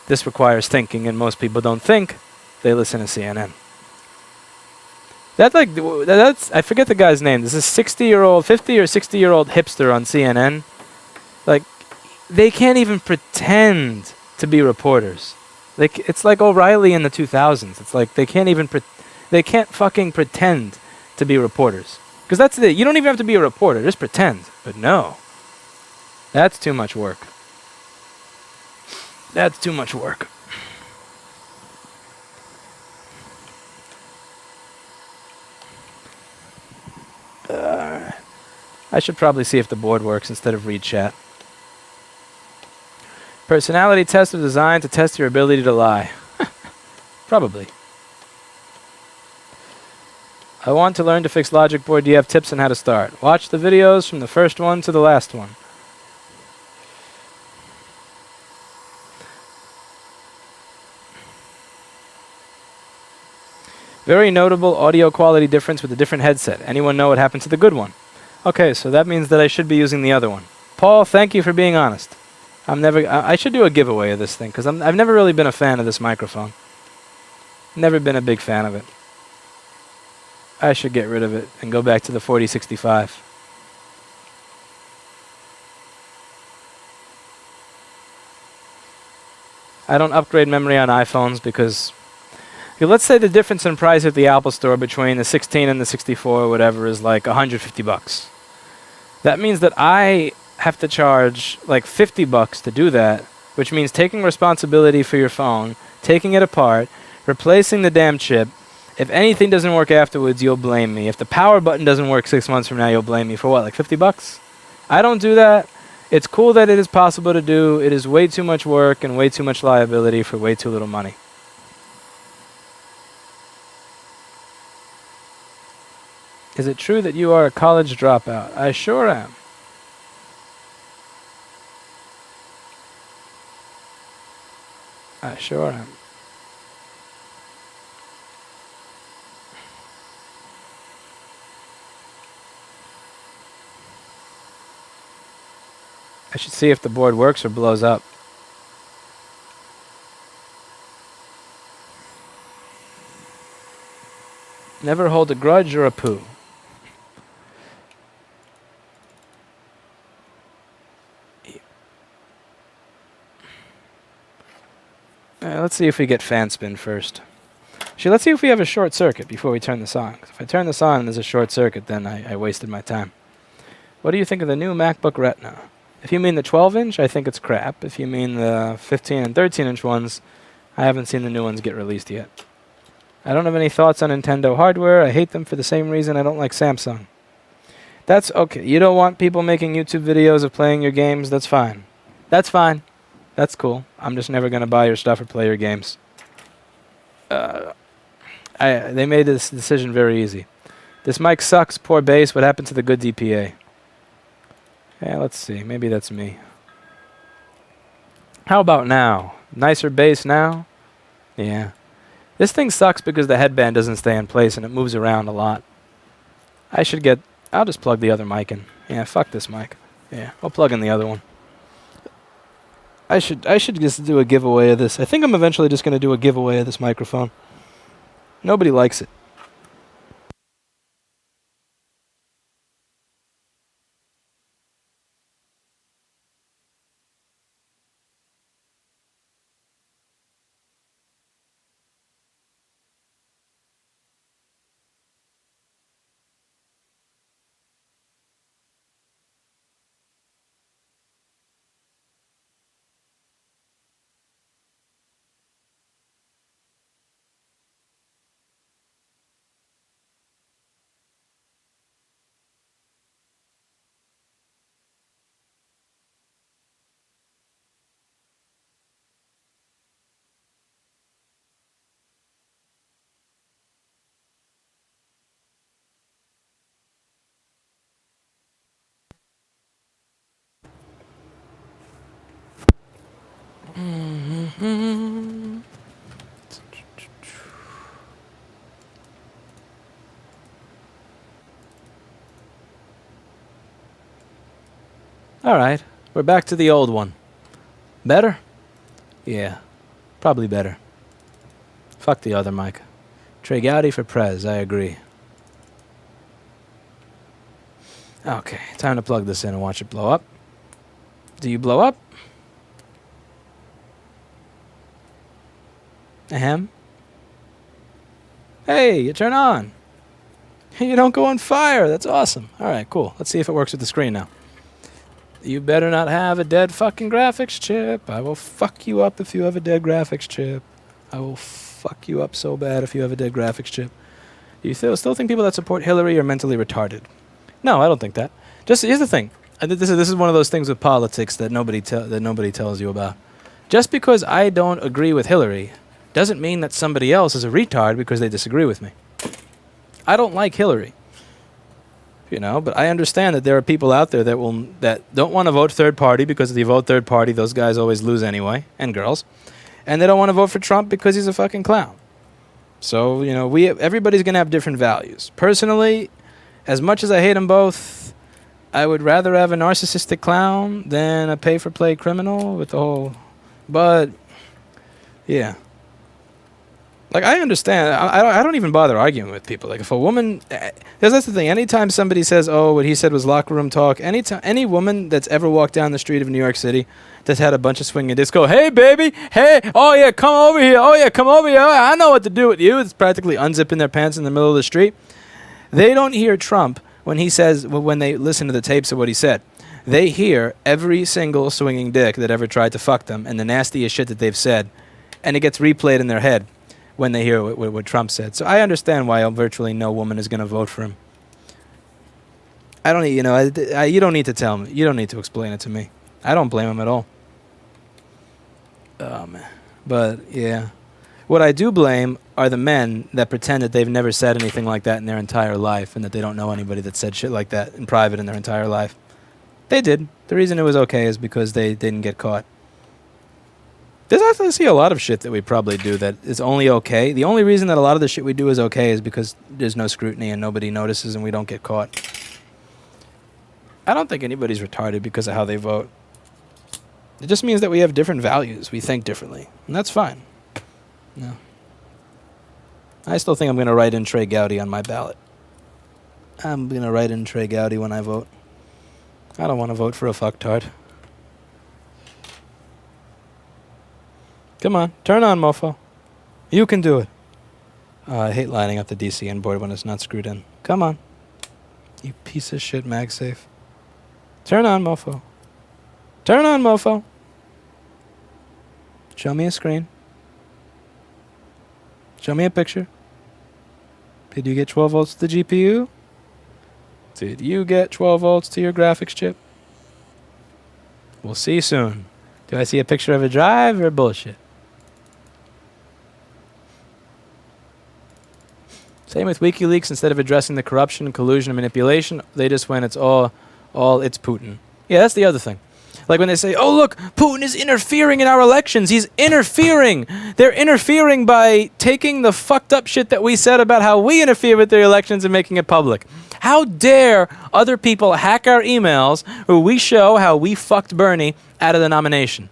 this requires thinking, and most people don't think. They listen to CNN. That like that's I forget the guy's name. This is 60-year-old, 50 or 60-year-old hipster on CNN. Like, they can't even pretend to be reporters. Like, it's like O'Reilly in the 2000s. It's like they can't fucking pretend to be reporters. Because that's it. You don't even have to be a reporter. Just pretend. But no. That's too much work. That's too much work. I should probably see if the board works instead of read chat. Personality tests are designed to test your ability to lie. Probably. I want to learn to fix logic board. Do you have tips on how to start? Watch the videos from the first one to the last one. Very notable audio quality difference with a different headset. Anyone know what happened to the good one? Okay, so that means that I should be using the other one. Paul, thank you for being honest. I should do a giveaway of this thing, because I've never really been a fan of this microphone. Never been a big fan of it. I should get rid of it and go back to the 4065. I don't upgrade memory on iPhones because... let's say the difference in price at the Apple Store between the 16 and the 64 or whatever is like $150. That means that I have to charge like $50 to do that, which means taking responsibility for your phone, taking it apart, replacing the damn chip. If anything doesn't work afterwards, you'll blame me. If the power button doesn't work 6 months from now, you'll blame me for what, like $50? I don't do that. It's cool that it is possible to do. It is way too much work and way too much liability for way too little money. Is it true that you are a college dropout? I sure am. I sure am. I should see if the board works or blows up. Never hold a grudge or a poo. Let's see if we get fan spin first. Actually, let's see if we have a short circuit before we turn this on. 'Cause if I turn this on and there's a short circuit, then I wasted my time. What do you think of the new MacBook Retina? If you mean the 12-inch, I think it's crap. If you mean the 15 and 13-inch ones, I haven't seen the new ones get released yet. I don't have any thoughts on Nintendo hardware. I hate them for the same reason I don't like Samsung. That's okay. You don't want people making YouTube videos of playing your games? That's fine. That's fine. That's cool. I'm just never going to buy your stuff or play your games. They made this decision very easy. This mic sucks. Poor bass. What happened to the good DPA? Yeah, let's see. Maybe that's me. How about now? Nicer bass now? Yeah. This thing sucks because the headband doesn't stay in place and it moves around a lot. I'll just plug the other mic in. Yeah, fuck this mic. Yeah, I'll plug in the other one. I should just do a giveaway of this. I think I'm eventually just going to do a giveaway of this microphone. Nobody likes it. Alright, we're back to the old one. Better? Yeah, probably better. Fuck the other mic. Trey Gowdy for Prez, I agree. Okay, time to plug this in and watch it blow up. Do you blow up? Ahem. Hey, you turn on. You don't go on fire. That's awesome. All right, cool. Let's see if it works with the screen now. You better not have a dead fucking graphics chip. I will fuck you up if you have a dead graphics chip. I will fuck you up so bad if you have a dead graphics chip. Do you still think people that support Hillary are mentally retarded? No, I don't think that. Just here's the thing. This is one of those things with politics that nobody tells you about. Just because I don't agree with Hillary doesn't mean that somebody else is a retard because they disagree with me. I don't like Hillary, but I understand that there are people out there that don't want to vote third party because if you vote third party, those guys always lose anyway, and girls, and they don't want to vote for Trump because he's a fucking clown. So everybody's gonna have different values. Personally, as much as I hate them both, I would rather have a narcissistic clown than a pay-for-play criminal with the whole. But yeah. Like, I understand. I don't even bother arguing with people. Like, if a woman... That's the thing. Anytime somebody says, oh, what he said was locker room talk, any woman that's ever walked down the street of New York City that's had a bunch of swinging dicks go, hey, baby, hey, oh, yeah, come over here. Oh, yeah, come over here. Oh, I know what to do with you. It's practically unzipping their pants in the middle of the street. They don't hear Trump when they listen to the tapes of what he said. They hear every single swinging dick that ever tried to fuck them and the nastiest shit that they've said, and it gets replayed in their head when they hear what Trump said. So I understand why virtually no woman is going to vote for him. I don't, you don't need to tell me. You don't need to explain it to me. I don't blame him at all. But yeah, what I do blame are the men that pretend that they've never said anything like that in their entire life and that they don't know anybody that said shit like that in private in their entire life. They did. The reason it was okay is because they didn't get caught. There's actually a lot of shit that we probably do that is only okay. The only reason that a lot of the shit we do is okay is because there's no scrutiny and nobody notices and we don't get caught. I don't think anybody's retarded because of how they vote. It just means that we have different values. We think differently. And that's fine. No. I still think I'm going to write in Trey Gowdy on my ballot. I'm going to write in Trey Gowdy when I vote. I don't want to vote for a fucktard. Come on, turn on, mofo. You can do it. I hate lining up the DCN board when it's not screwed in. Come on. You piece of shit, MagSafe. Turn on, mofo. Turn on, mofo. Show me a screen. Show me a picture. Did you get 12 volts to the GPU? Did you get 12 volts to your graphics chip? We'll see soon. Do I see a picture of a drive or bullshit? Same with WikiLeaks. Instead of addressing the corruption, collusion, and manipulation, they just went, it's Putin. Yeah, that's the other thing. Like when they say, oh, look, Putin is interfering in our elections. He's interfering. They're interfering by taking the fucked up shit that we said about how we interfere with their elections and making it public. How dare other people hack our emails where we show how we fucked Bernie out of the nomination?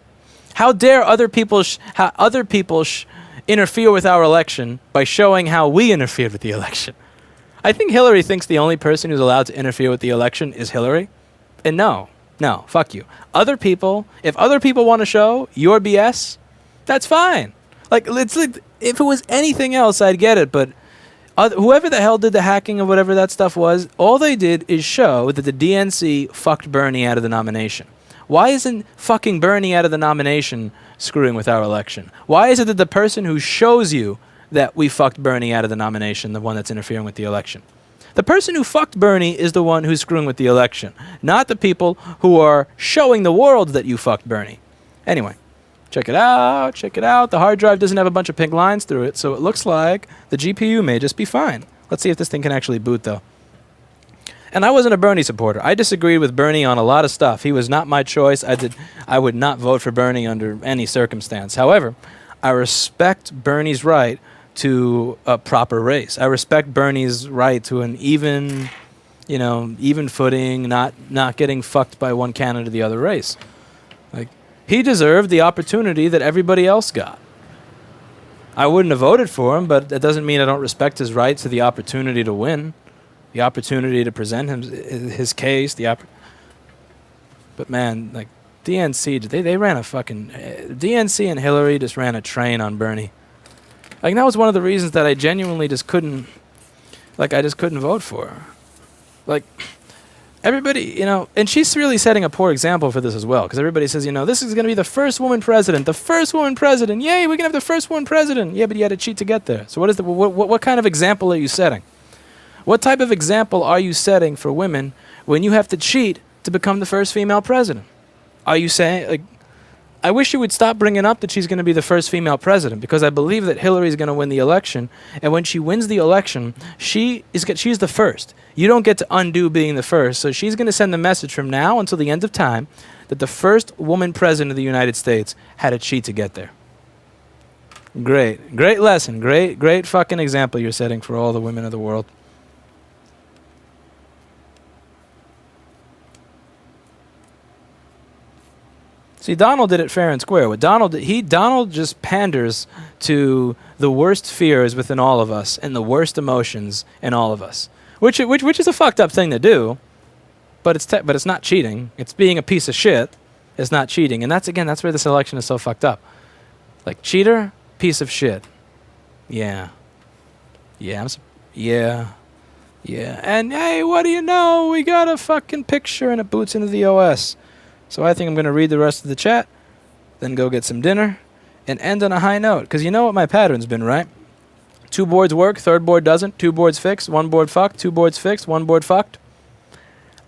How dare other people interfere with our election by showing how we interfered with the election? I think Hillary thinks the only person who's allowed to interfere with the election is Hillary. And no, fuck you. If other people want to show your BS, that's fine. Like, if it was anything else, I'd get it, but whoever the hell did the hacking or whatever that stuff was, all they did is show that the DNC fucked Bernie out of the nomination. Why isn't fucking Bernie out of the nomination screwing with our election? Why is it that the person who shows you that we fucked Bernie out of the nomination, the one that's interfering with the election? The person who fucked Bernie is the one who's screwing with the election, not the people who are showing the world that you fucked Bernie. Anyway, check it out. The hard drive doesn't have a bunch of pink lines through it, so it looks like the GPU may just be fine. Let's see if this thing can actually boot, though. And I wasn't a Bernie supporter. I disagreed with Bernie on a lot of stuff. He was not my choice. I would not vote for Bernie under any circumstance. However, I respect Bernie's right to a proper race. I respect Bernie's right to an even footing, not getting fucked by one candidate or the other race. Like, he deserved the opportunity that everybody else got. I wouldn't have voted for him, but that doesn't mean I don't respect his right to the opportunity to win. the opportunity to present his case. But man, like DNC, they ran a fucking DNC and Hillary just ran a train on Bernie. Like that was one of the reasons that I genuinely just couldn't, like I just couldn't vote for her. Like everybody, you know, and she's really setting a poor example for this as well, because everybody says, you know, this is going to be the first woman president, Yay, we can have the first woman president. Yeah, but you had to cheat to get there. So what kind of example are you setting? What type of example are you setting for women when you have to cheat to become the first female president? Are you saying, like, I wish you would stop bringing up that she's going to be the first female president, because I believe that Hillary's going to win the election, and when she wins the election, she's the first. You don't get to undo being the first, so she's going to send the message from now until the end of time that the first woman president of the United States had to cheat to get there. Great lesson, great fucking example you're setting for all the women of the world. See, Donald did it fair and square. What Donald just panders to the worst fears within all of us and the worst emotions in all of us, which is a fucked up thing to do, but it's not cheating. It's being a piece of shit. It's not cheating, and that's where this election is so fucked up. Like cheater, piece of shit. Yeah. And hey, what do you know? We got a fucking picture and it boots into the OS. So I think I'm going to read the rest of the chat, then go get some dinner, and end on a high note. Because you know what my pattern's been, right? 2 boards work, 3rd board doesn't. 2 boards fixed, 1 board fucked. 2 boards fixed, 1 board fucked.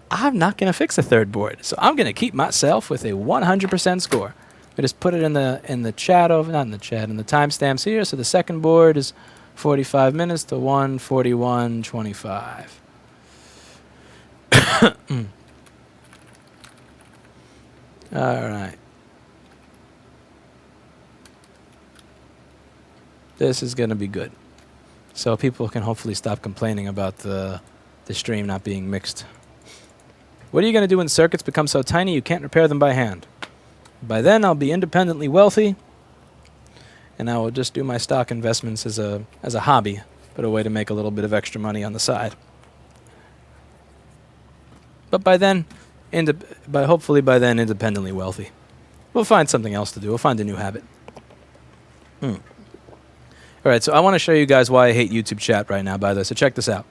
I'm not going to fix a 3rd board. So I'm going to keep myself with a 100% score. I just put it in the chat over, not in the chat, in the timestamps here. So the 2nd board is 45 minutes to 1:41:25. All right. This is going to be good. So people can hopefully stop complaining about the stream not being mixed. What are you going to do when circuits become so tiny you can't repair them by hand? By then I'll be independently wealthy, and I will just do my stock investments as a hobby, but a way to make a little bit of extra money on the side. But by then, hopefully by then, independently wealthy. We'll find something else to do. We'll find a new habit. All right, so I want to show you guys why I hate YouTube chat right now, by the way. So check this out.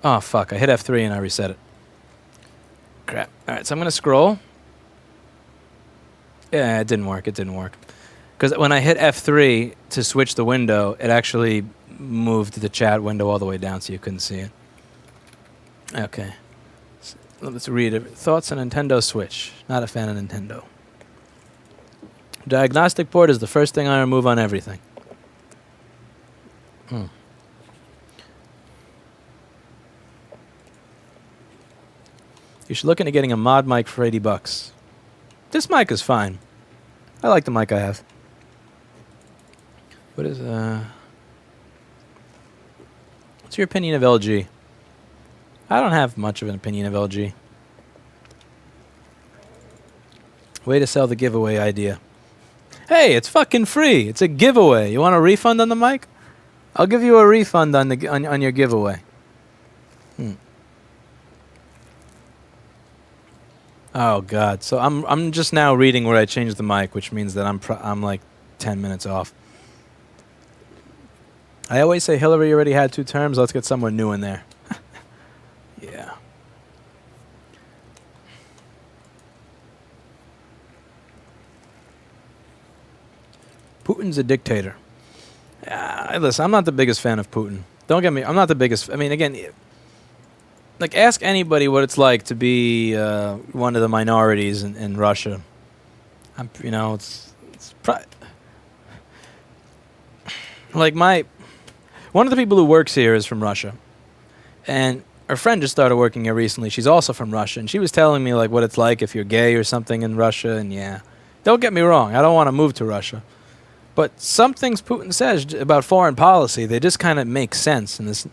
Oh, fuck. I hit F3 and I reset it. Crap. All right, so I'm going to scroll. Yeah, it didn't work. Because when I hit F3 to switch the window, it actually moved the chat window all the way down so you couldn't see it. Okay. Let's read it. Thoughts on Nintendo Switch. Not a fan of Nintendo. Diagnostic port is the first thing I remove on everything. You should look into getting a mod mic for $80. This mic is fine. I like the mic I have. What's your opinion of LG? I don't have much of an opinion of LG. Way to sell the giveaway idea. Hey, it's fucking free. It's a giveaway. You want a refund on the mic? I'll give you a refund on your giveaway. Oh God. So I'm just now reading where I changed the mic, which means that I'm like 10 minutes off. I always say Hillary already had 2 terms. Let's get someone new in there. Yeah. Putin's a dictator. Listen, I'm not the biggest fan of Putin. Don't get me. I'm not the biggest. I mean, again, like ask anybody what it's like to be one of the minorities in Russia. Like one of the people who works here is from Russia, and her friend just started working here recently. She's also from Russia, and she was telling me like what it's like if you're gay or something in Russia. And yeah, don't get me wrong, I don't want to move to Russia, but some things Putin says about foreign policy, they just kind of make sense. And that's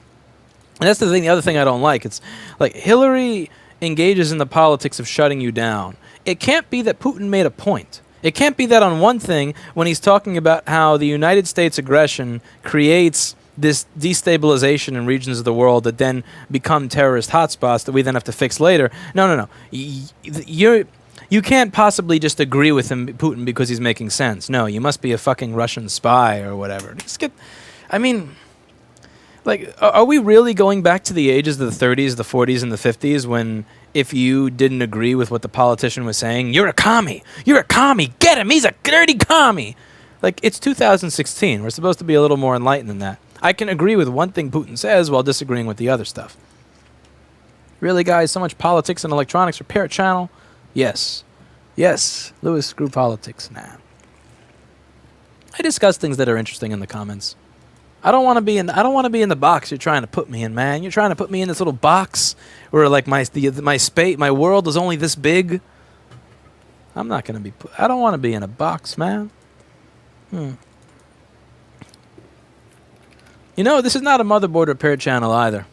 the thing. The other thing I don't like, it's like Hillary engages in the politics of shutting you down. It can't be that Putin made a point. It can't be that on one thing when he's talking about how the United States aggression creates this destabilization in regions of the world that then become terrorist hotspots that we then have to fix later. No. You can't possibly just agree with him, Putin, because he's making sense. No, you must be a fucking Russian spy or whatever. Are we really going back to the ages of the 30s, the 40s, and the 50s when if you didn't agree with what the politician was saying, you're a commie. You're a commie. Get him. He's a dirty commie. Like, it's 2016. We're supposed to be a little more enlightened than that. I can agree with one thing Putin says while disagreeing with the other stuff. Really, guys? So much politics and electronics repair channel? Yes. Yes. Lewis, screw politics. Nah. I discuss things that are interesting in the comments. I don't want to be in the box you're trying to put me in, man. You're trying to put me in this little box where like my world is only this big. I'm not going to be I don't want to be in a box, man. You know, this is not a motherboard repair channel either.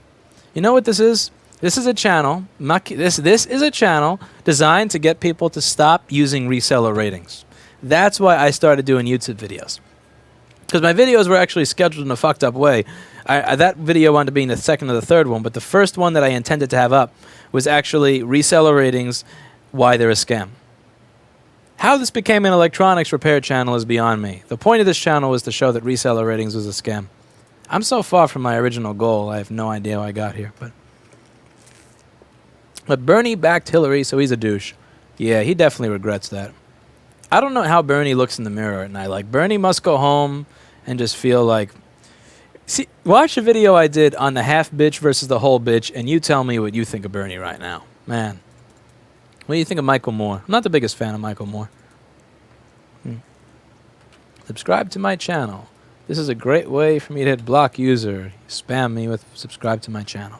You know what this is? This is a channel. This is a channel designed to get people to stop using reseller ratings. That's why I started doing YouTube videos. Because my videos were actually scheduled in a fucked up way. That video wound up being the second or the third one, but the first one that I intended to have up was actually reseller ratings, why they're a scam. How this became an electronics repair channel is beyond me. The point of this channel was to show that reseller ratings was a scam. I'm so far from my original goal, I have no idea how I got here. But Bernie backed Hillary, so he's a douche. Yeah, he definitely regrets that. I don't know how Bernie looks in the mirror at night. Like, Bernie must go home and just feel like... See, watch a video I did on the half bitch versus the whole bitch, and you tell me what you think of Bernie right now. Man. What do you think of Michael Moore? I'm not the biggest fan of Michael Moore. Subscribe to my channel. This is a great way for me to hit block user. Spam me with subscribe to my channel.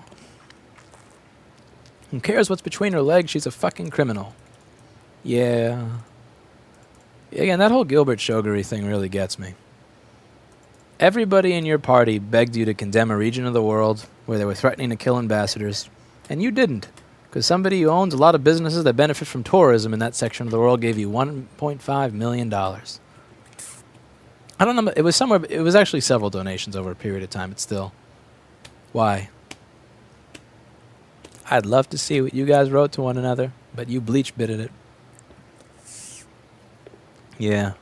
Who cares what's between her legs? She's a fucking criminal. Yeah. Again, that whole Gilbert Shogery thing really gets me. Everybody in your party begged you to condemn a region of the world where they were threatening to kill ambassadors, and you didn't, because somebody who owns a lot of businesses that benefit from tourism in that section of the world gave you $1.5 million. I don't know, it was actually several donations over a period of time, but still. Why? I'd love to see what you guys wrote to one another, but you bleach bitted it. Yeah.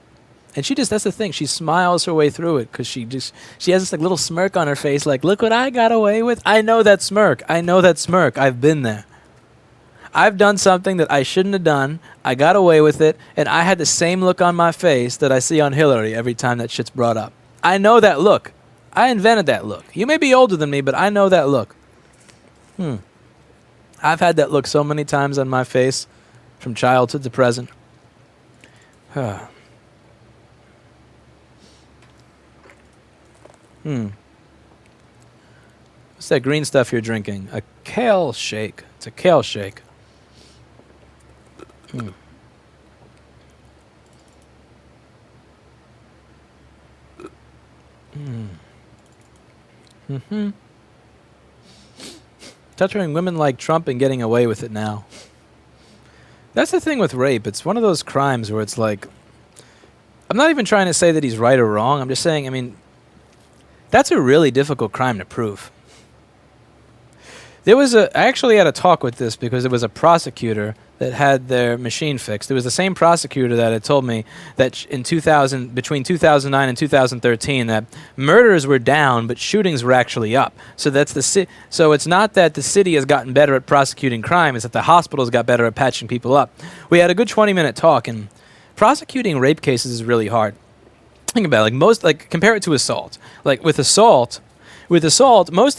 And that's the thing, she smiles her way through it because she has this like little smirk on her face like, look what I got away with. I know that smirk. I've been there. I've done something that I shouldn't have done. I got away with it, and I had the same look on my face that I see on Hillary every time that shit's brought up. I know that look. I invented that look. You may be older than me, but I know that look. I've had that look so many times on my face from childhood to present. What's that green stuff you're drinking? A kale shake. It's a kale shake. Touching women like Trump and getting away with it now. That's the thing with rape. It's one of those crimes where it's like... I'm not even trying to say that he's right or wrong. I'm just saying, I mean... That's a really difficult crime to prove. I actually had a talk with this because there was a prosecutor that had their machine fixed. It was the same prosecutor that had told me that between 2009 and 2013, that murders were down, but shootings were actually up. So so it's not that the city has gotten better at prosecuting crime; it's that the hospitals got better at patching people up. We had a good 20-minute talk, and prosecuting rape cases is really hard. Think about it. Compare it to assault. Like with assault, a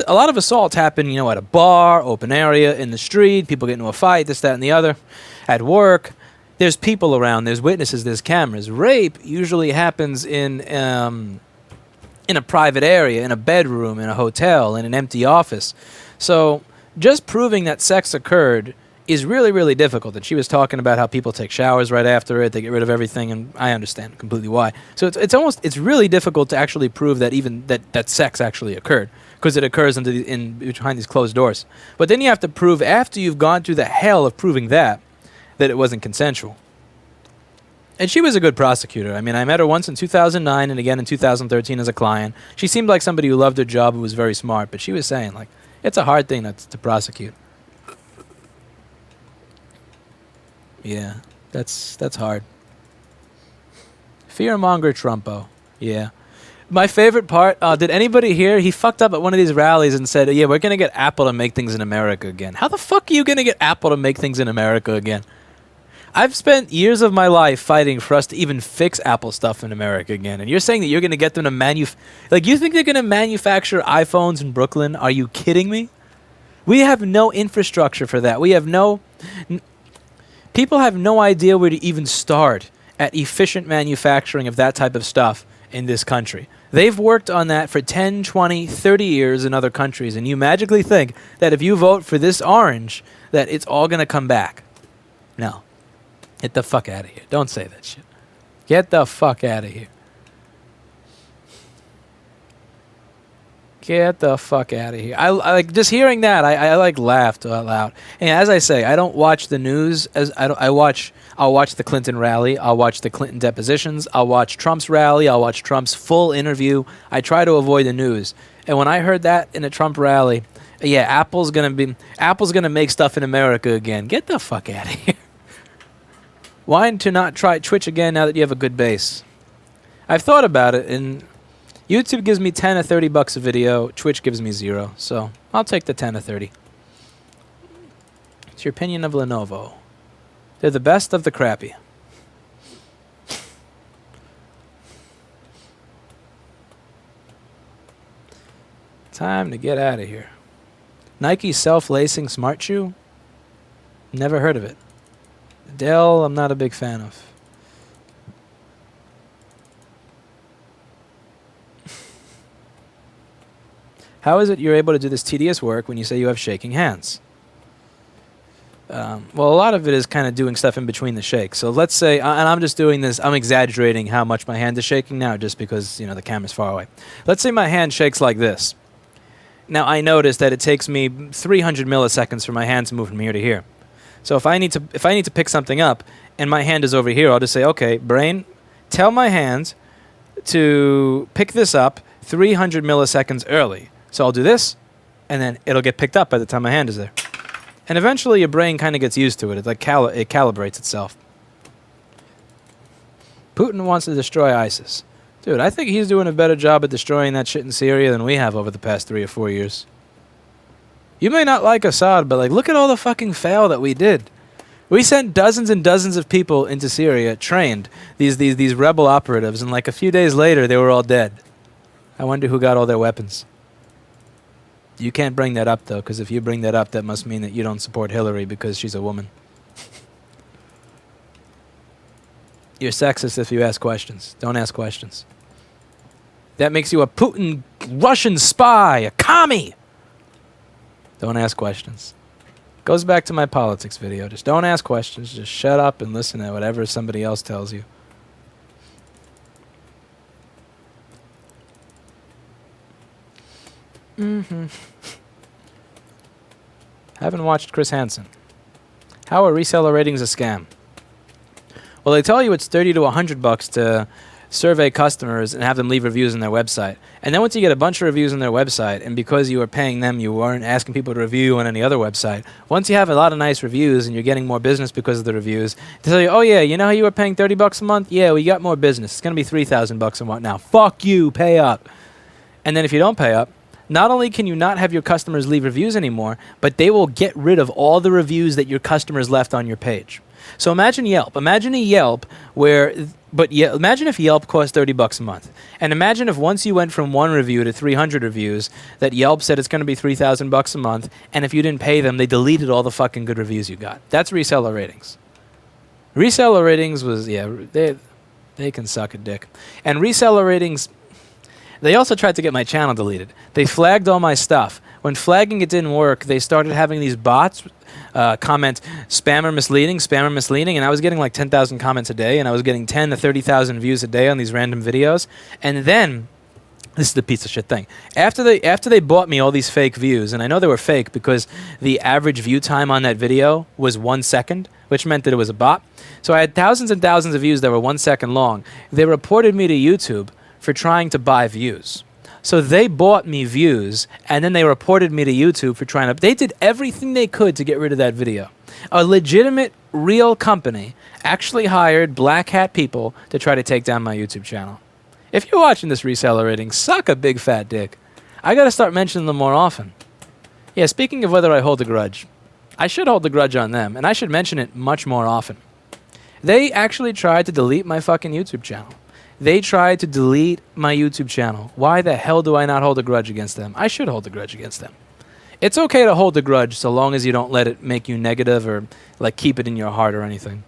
lot of assaults happen, at a bar, open area, in the street, people get into a fight, this, that, and the other. At work, there's people around, there's witnesses, there's cameras. Rape usually happens in a private area, in a bedroom, in a hotel, in an empty office. So just proving that sex occurred is really, really difficult. And she was talking about how people take showers right after it, they get rid of everything, and I understand completely why. So it's really difficult to actually prove that even that sex actually occurred, because it occurs behind these closed doors. But then you have to prove, after you've gone through the hell of proving that it wasn't consensual. And she was a good prosecutor. I mean, I met her once in 2009 and again in 2013 as a client. She seemed like somebody who loved her job, who was very smart, but she was saying, like, it's a hard thing to prosecute. Yeah, that's hard. Fearmonger Trumpo. Yeah. My favorite part, did anybody hear? He fucked up at one of these rallies and said, yeah, we're going to get Apple to make things in America again. How the fuck are you going to get Apple to make things in America again? I've spent years of my life fighting for us to even fix Apple stuff in America again. And you're saying that you're going to get them to like, you think they're going to manufacture iPhones in Brooklyn? Are you kidding me? We have no infrastructure for that. We have people have no idea where to even start at efficient manufacturing of that type of stuff in this country. They've worked on that for 10, 20, 30 years in other countries. And you magically think that if you vote for this orange, that it's all going to come back. No. Get the fuck out of here. Don't say that shit. Get the fuck out of here. Get the fuck out of here. I like just hearing that. I like laughed out loud. And as I say, I don't watch the news. I'll watch the Clinton rally. I'll watch the Clinton depositions. I'll watch Trump's rally. I'll watch Trump's full interview. I try to avoid the news. And when I heard that in a Trump rally, yeah, Apple's gonna make stuff in America again. Get the fuck out of here. Why to not try Twitch again now that you have a good base? I've thought about it, and YouTube gives me 10 or 30 bucks a video. Twitch gives me 0, so I'll take the 10 or 30. It's your opinion of Lenovo. They're the best of the crappy. Time to get out of here. Nike self-lacing smart shoe? Never heard of it. Dell, I'm not a big fan of. How is it you're able to do this tedious work when you say you have shaking hands? Well, a lot of it is kind of doing stuff in between the shakes. So let's say, and I'm just doing this, I'm exaggerating how much my hand is shaking now just because, you know, the camera's far away. Let's say my hand shakes like this. Now, I notice that it takes me 300 milliseconds for my hand to move from here to here. So if I need to pick something up and my hand is over here, I'll just say, okay, brain, tell my hand to pick this up 300 milliseconds early. So I'll do this, and then it'll get picked up by the time my hand is there. And eventually your brain kind of gets used to it. It like it calibrates itself. Putin wants to destroy ISIS. Dude, I think he's doing a better job at destroying that shit in Syria than we have over the past 3 or 4 years. You may not like Assad, but like, look at all the fucking fail that we did. We sent dozens and dozens of people into Syria, trained these rebel operatives, and like a few days later, they were all dead. I wonder who got all their weapons. You can't bring that up, though, because if you bring that up, that must mean that you don't support Hillary because she's a woman. You're sexist if you ask questions. Don't ask questions. That makes you a Putin Russian spy, a commie. Don't ask questions. Goes back to my politics video. Just don't ask questions. Just shut up and listen to whatever somebody else tells you. Haven't watched Chris Hansen. How are reseller ratings a scam? Well, they tell you it's $30 to $100 to survey customers and have them leave reviews on their website. And then once you get a bunch of reviews on their website, and because you are paying them, you weren't asking people to review on any other website. Once you have a lot of nice reviews and you're getting more business because of the reviews, they tell you, oh yeah, you know how you were paying $30 a month? Yeah, we got more business. It's going to be $3,000 a month now. Fuck you, pay up. And then if you don't pay up, not only can you not have your customers leave reviews anymore, but they will get rid of all the reviews that your customers left on your page. So imagine Yelp. Imagine a Yelp imagine if Yelp cost $30 a month. And imagine if once you went from 1 review to 300 reviews, that Yelp said it's going to be $3,000 a month, and if you didn't pay them, they deleted all the fucking good reviews you got. That's reseller ratings. Reseller ratings was, yeah, they can suck a dick. And reseller ratings, they also tried to get my channel deleted. They flagged all my stuff. When flagging it didn't work, they started having these bots comment spammer misleading, and I was getting like 10,000 comments a day, and I was getting 10 to 30,000 views a day on these random videos. And then This is the piece of shit thing. After they bought me all these fake views, and I know they were fake because the average view time on that video was 1 second, which meant that it was a bot. So I had thousands and thousands of views that were 1 second long. They reported me to YouTube for trying to buy views. So they bought me views, and then they reported me to YouTube for trying to... They did everything they could to get rid of that video. A legitimate, real company actually hired black hat people to try to take down my YouTube channel. If you're watching this reseller rating, suck a big fat dick. I gotta start mentioning them more often. Yeah, speaking of whether I hold a grudge, I should hold a grudge on them, and I should mention it much more often. They actually tried to delete my fucking YouTube channel. They tried to delete my YouTube channel. Why the hell do I not hold a grudge against them? I should hold a grudge against them. It's okay to hold a grudge so long as you don't let it make you negative or like keep it in your heart or anything.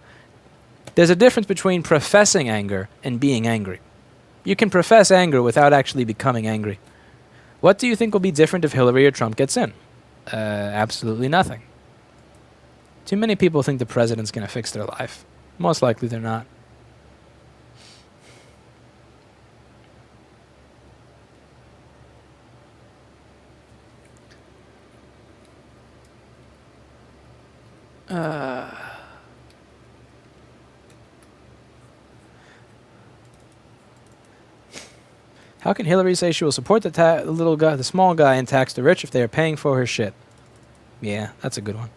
There's a difference between professing anger and being angry. You can profess anger without actually becoming angry. What do you think will be different if Hillary or Trump gets in? Absolutely nothing. Too many people think the president's going to fix their life. Most likely they're not. How can Hillary say she will support the little guy, the small guy, and tax the rich if they are paying for her shit? Yeah, that's a good one.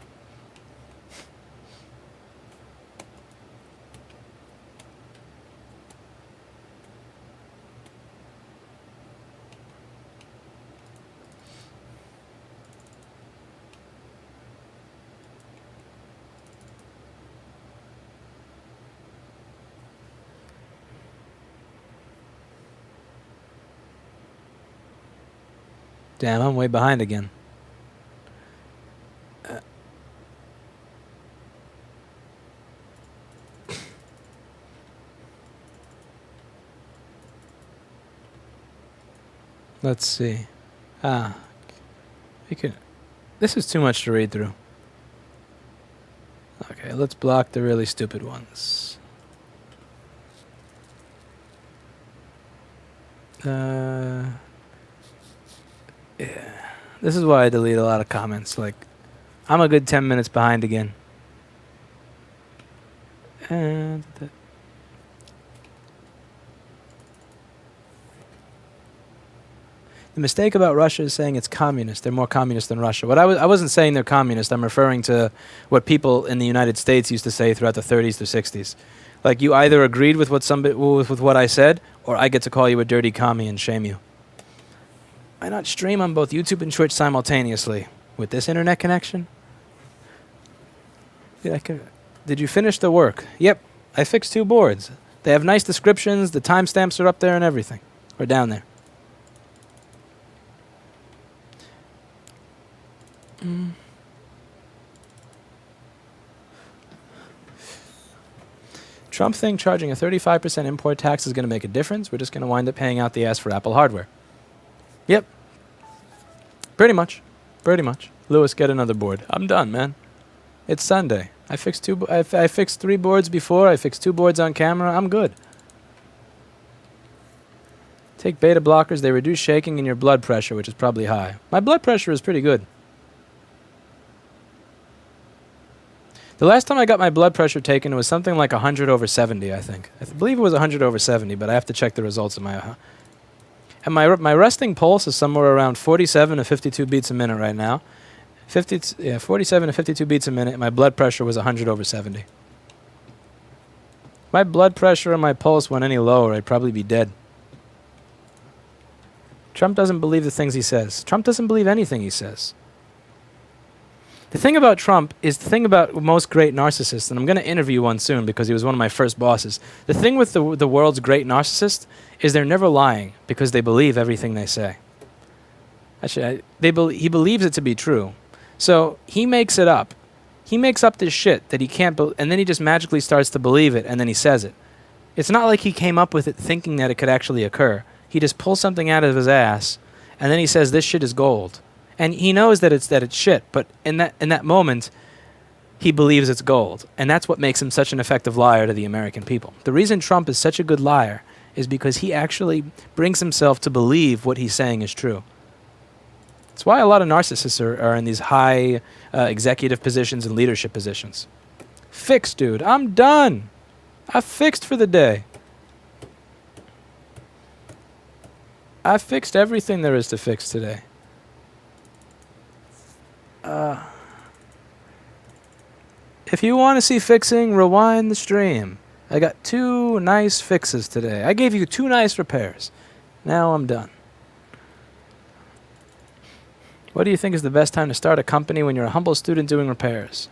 Damn, I'm way behind again. Let's see. We can. This is too much to read through. Okay, let's block the really stupid ones. Yeah. This is why I delete a lot of comments. Like, I'm a good 10 minutes behind again. And the mistake about Russia is saying it's communist. They're more communist than Russia. I wasn't saying they're communist. I'm referring to what people in the United States used to say throughout the 30s to 60s. Like, you either agreed with what I said, or I get to call you a dirty commie and shame you. Why not stream on both YouTube and Twitch simultaneously? With this internet connection? Did you finish the work? Yep, I fixed 2 boards. They have nice descriptions, the timestamps are up there and everything. Or down there. Trump think charging a 35% import tax is going to make a difference? We're just going to wind up paying out the ass for Apple hardware. Yep. Pretty much. Pretty much. Lewis, get another board. I'm done, man. It's Sunday. I fixed 3 boards before. I fixed 2 boards on camera. I'm good. Take beta blockers. They reduce shaking and your blood pressure, which is probably high. My blood pressure is pretty good. The last time I got my blood pressure taken, it was something like 100/70, I think. I believe it was 100/70, but I have to check the results of my... And my resting pulse is somewhere around 47 to 52 beats a minute right now. 47 to 52 beats a minute. My blood pressure was 100/70. My blood pressure and my pulse went any lower, I'd probably be dead. Trump doesn't believe the things he says. Trump doesn't believe anything he says. The thing about Trump is the thing about most great narcissists, and I'm going to interview one soon because he was one of my first bosses. The thing with the world's great narcissists is they're never lying because they believe everything they say. Actually, he believes it to be true. So he makes it up. He makes up this shit that he can't and then he just magically starts to believe it, and then he says it. It's not like he came up with it thinking that it could actually occur. He just pulls something out of his ass, and then he says this shit is gold. And he knows that it's shit, but in that moment, he believes it's gold. And that's what makes him such an effective liar to the American people. The reason Trump is such a good liar is because he actually brings himself to believe what he's saying is true. That's why a lot of narcissists are in these high executive positions and leadership positions. Fixed, dude. I'm done. I fixed for the day. I fixed everything there is to fix today. If you want to see fixing, rewind the stream. I got 2 nice fixes today. I gave you 2 nice repairs. Now I'm done. What do you think is the best time to start a company when you're a humble student doing repairs?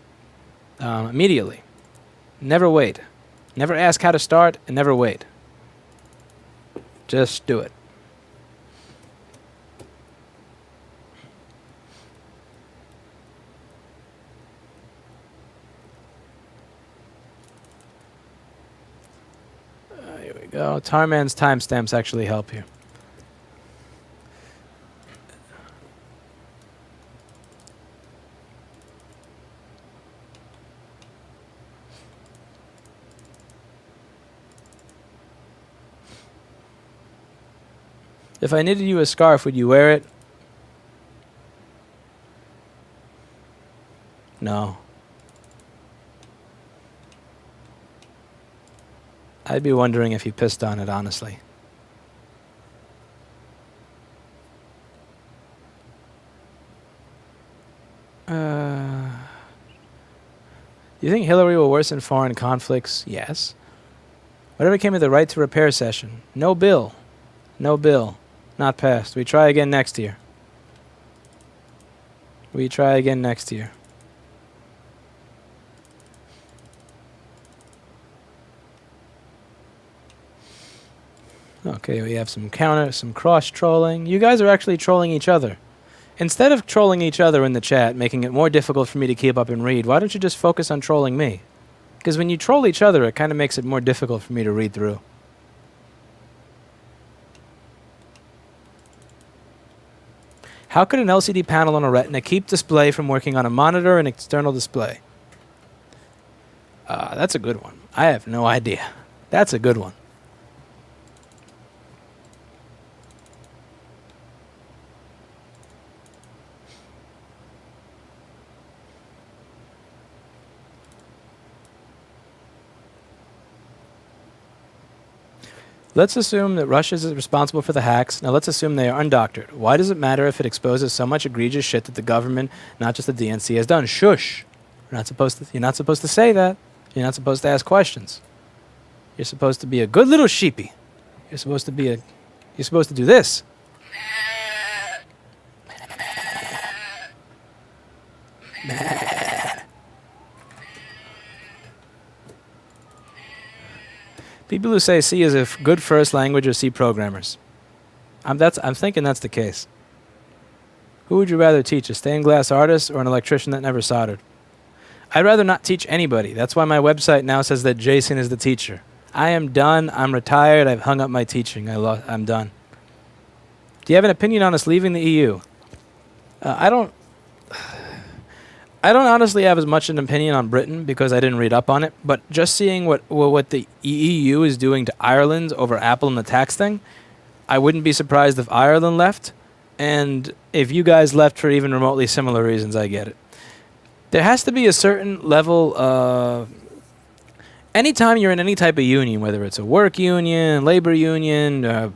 Immediately. Never wait. Never ask how to start and never wait. Just do it. Here we go. Tarman's timestamps actually help you. If I knitted you a scarf, would you wear it? No. I'd be wondering if you pissed on it, honestly. Do you think Hillary will worsen foreign conflicts? Yes. Whatever came of the right to repair session? No bill. No bill. Not passed. We try again next year. We try again next year. Okay, we have some cross-trolling. You guys are actually trolling each other. Instead of trolling each other in the chat, making it more difficult for me to keep up and read, why don't you just focus on trolling me? Because when you troll each other, it kind of makes it more difficult for me to read through. How could an LCD panel on a retina keep display from working on a monitor and external display? That's a good one. I have no idea. That's a good one. Let's assume that Russia is responsible for the hacks. Now let's assume they are undoctored. Why does it matter if it exposes so much egregious shit that the government, not just the DNC, has done? Shush. You're not supposed to say that. You're not supposed to ask questions. You're supposed to be a good little sheepy. You're supposed to do this. People who say C is a good first language are C programmers. I'm thinking that's the case. Who would you rather teach, a stained glass artist or an electrician that never soldered? I'd rather not teach anybody. That's why my website now says that Jason is the teacher. I am done. I'm retired. I've hung up my teaching. I'm done. Do you have an opinion on us leaving the EU? I don't honestly have as much an opinion on Britain because I didn't read up on it, but just seeing what the EU is doing to Ireland over Apple and the tax thing, I wouldn't be surprised if Ireland left, and if you guys left for even remotely similar reasons, I get it. There has to be a certain level anytime you're in any type of union, whether it's a work union, labor union,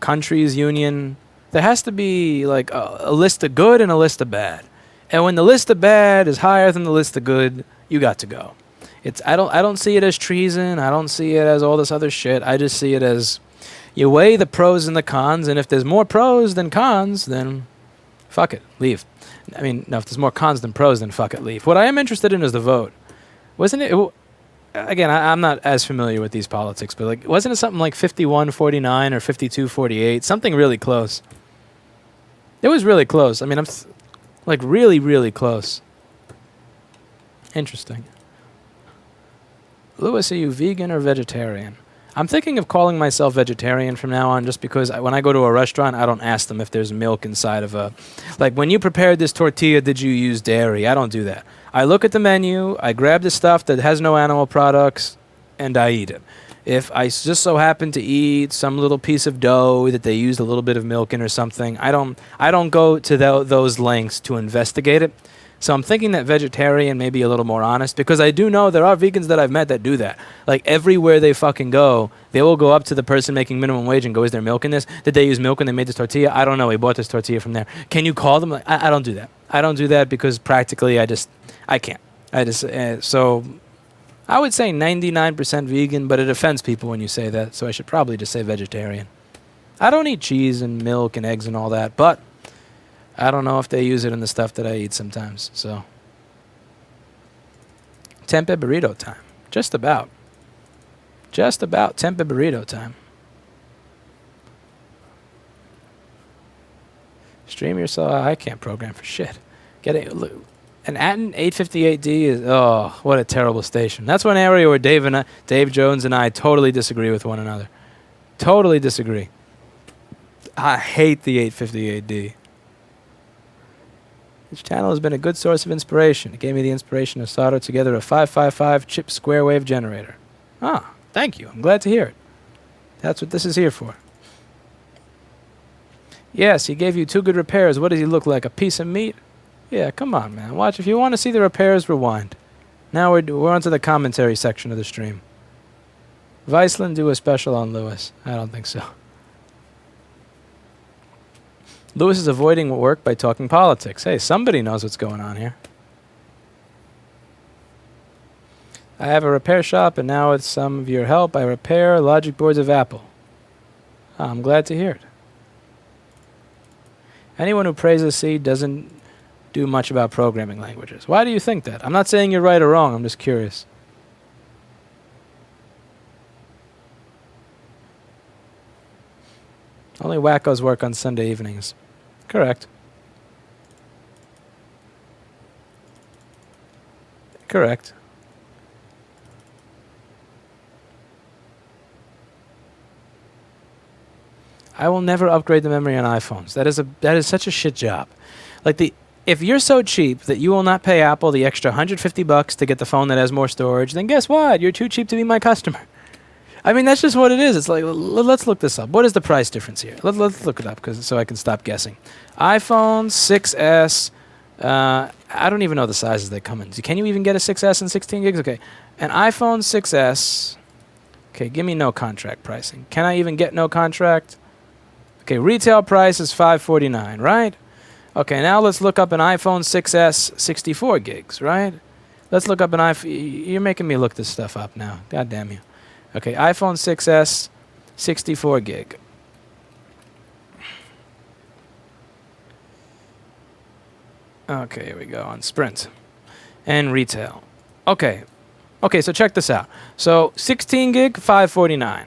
countries union, there has to be like a list of good and a list of bad. And when the list of bad is higher than the list of good, you got to go. I don't see it as treason. I don't see it as all this other shit. I just see it as you weigh the pros and the cons, and if there's more pros than cons, then fuck it, leave. I mean, no, if there's more cons than pros, then fuck it, leave. What I am interested in is the vote. Wasn't it? Again, I'm not as familiar with these politics, but wasn't it something like 51-49 or 52-48? Something really close. It was really close. I mean, really, really close. Interesting. Lewis, are you vegan or vegetarian? I'm thinking of calling myself vegetarian from now on just because when I go to a restaurant, I don't ask them if there's milk inside of a... Like, when you prepared this tortilla, did you use dairy? I don't do that. I look at the menu, I grab the stuff that has no animal products, and I eat it. If I just so happen to eat some little piece of dough that they used a little bit of milk in or something, I don't go to those lengths to investigate it. So I'm thinking that vegetarian may be a little more honest, because I do know there are vegans that I've met that do that. Like everywhere they fucking go, they will go up to the person making minimum wage and go, "Is there milk in this? Did they use milk when they made this tortilla? I don't know. We bought this tortilla from there. Can you call them?" Like, I don't do that. I don't do that because practically I can't. So I would say 99% vegan, but it offends people when you say that, so I should probably just say vegetarian. I don't eat cheese and milk and eggs and all that, but I don't know if they use it in the stuff that I eat sometimes, so. Tempe burrito time. Just about. Just about tempe burrito time. Stream yourself. I can't program for shit. An Atten 858D is, oh, what a terrible station. That's one area where Dave Jones and I totally disagree with one another. Totally disagree. I hate the 858D. This channel has been a good source of inspiration. It gave me the inspiration to solder together a 555 chip square wave generator. Ah, thank you. I'm glad to hear it. That's what this is here for. Yes, he gave you 2 good repairs. What does he look like? A piece of meat? Yeah, come on, man. Watch. If you want to see the repairs, rewind. Now we're on to the commentary section of the stream. Viceland do a special on Lewis. I don't think so. Lewis is avoiding work by talking politics. Hey, somebody knows what's going on here. I have a repair shop, and now with some of your help, I repair logic boards of Apple. Oh, I'm glad to hear it. Anyone who praises C doesn't do much about programming languages. Why do you think that? I'm not saying you're right or wrong. I'm just curious. Only wackos work on Sunday evenings. Correct. Correct. I will never upgrade the memory on iPhones. That is such a shit job. Like if you're so cheap that you will not pay Apple the extra $150 to get the phone that has more storage, then guess what? You're too cheap to be my customer. I mean, that's just what it is. It's like, let's look this up. What is the price difference here? Let's look it up so I can stop guessing. iPhone 6S. I don't even know the sizes they come in. Can you even get a 6S and 16 gigs? Okay. An iPhone 6S. Okay, give me no contract pricing. Can I even get no contract? Okay, retail price is $549, right? Okay, now let's look up an iPhone 6S 64 gigs, right? Let's look up an iPhone. You're making me look this stuff up now. God damn you. Okay, iPhone 6S 64 gig. Okay, here we go on Sprint. And retail. Okay. Okay, so check this out. So 16 gig, $549.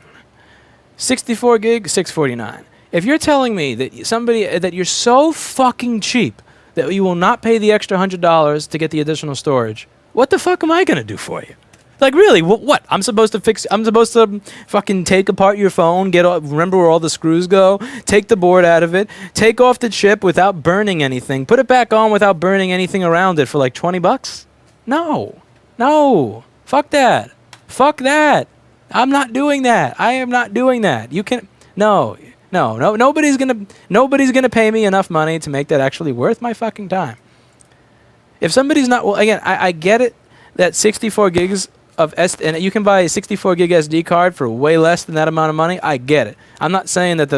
64 gig, $649. If you're telling me that you're so fucking cheap that you will not pay the extra $100 to get the additional storage, what the fuck am I gonna do for you? Like, really, what? I'm supposed to fucking take apart your phone, remember where all the screws go, take the board out of it, take off the chip without burning anything, put it back on without burning anything around it for like $20? No. No. Fuck that. Fuck that. I'm not doing that. I am not doing that. You can... No. Nobody's gonna pay me enough money to make that actually worth my fucking time. If somebody's not... Well, again, I get it that 64 gigs... and you can buy a 64 gig SD card for way less than that amount of money. I get it. I'm not saying that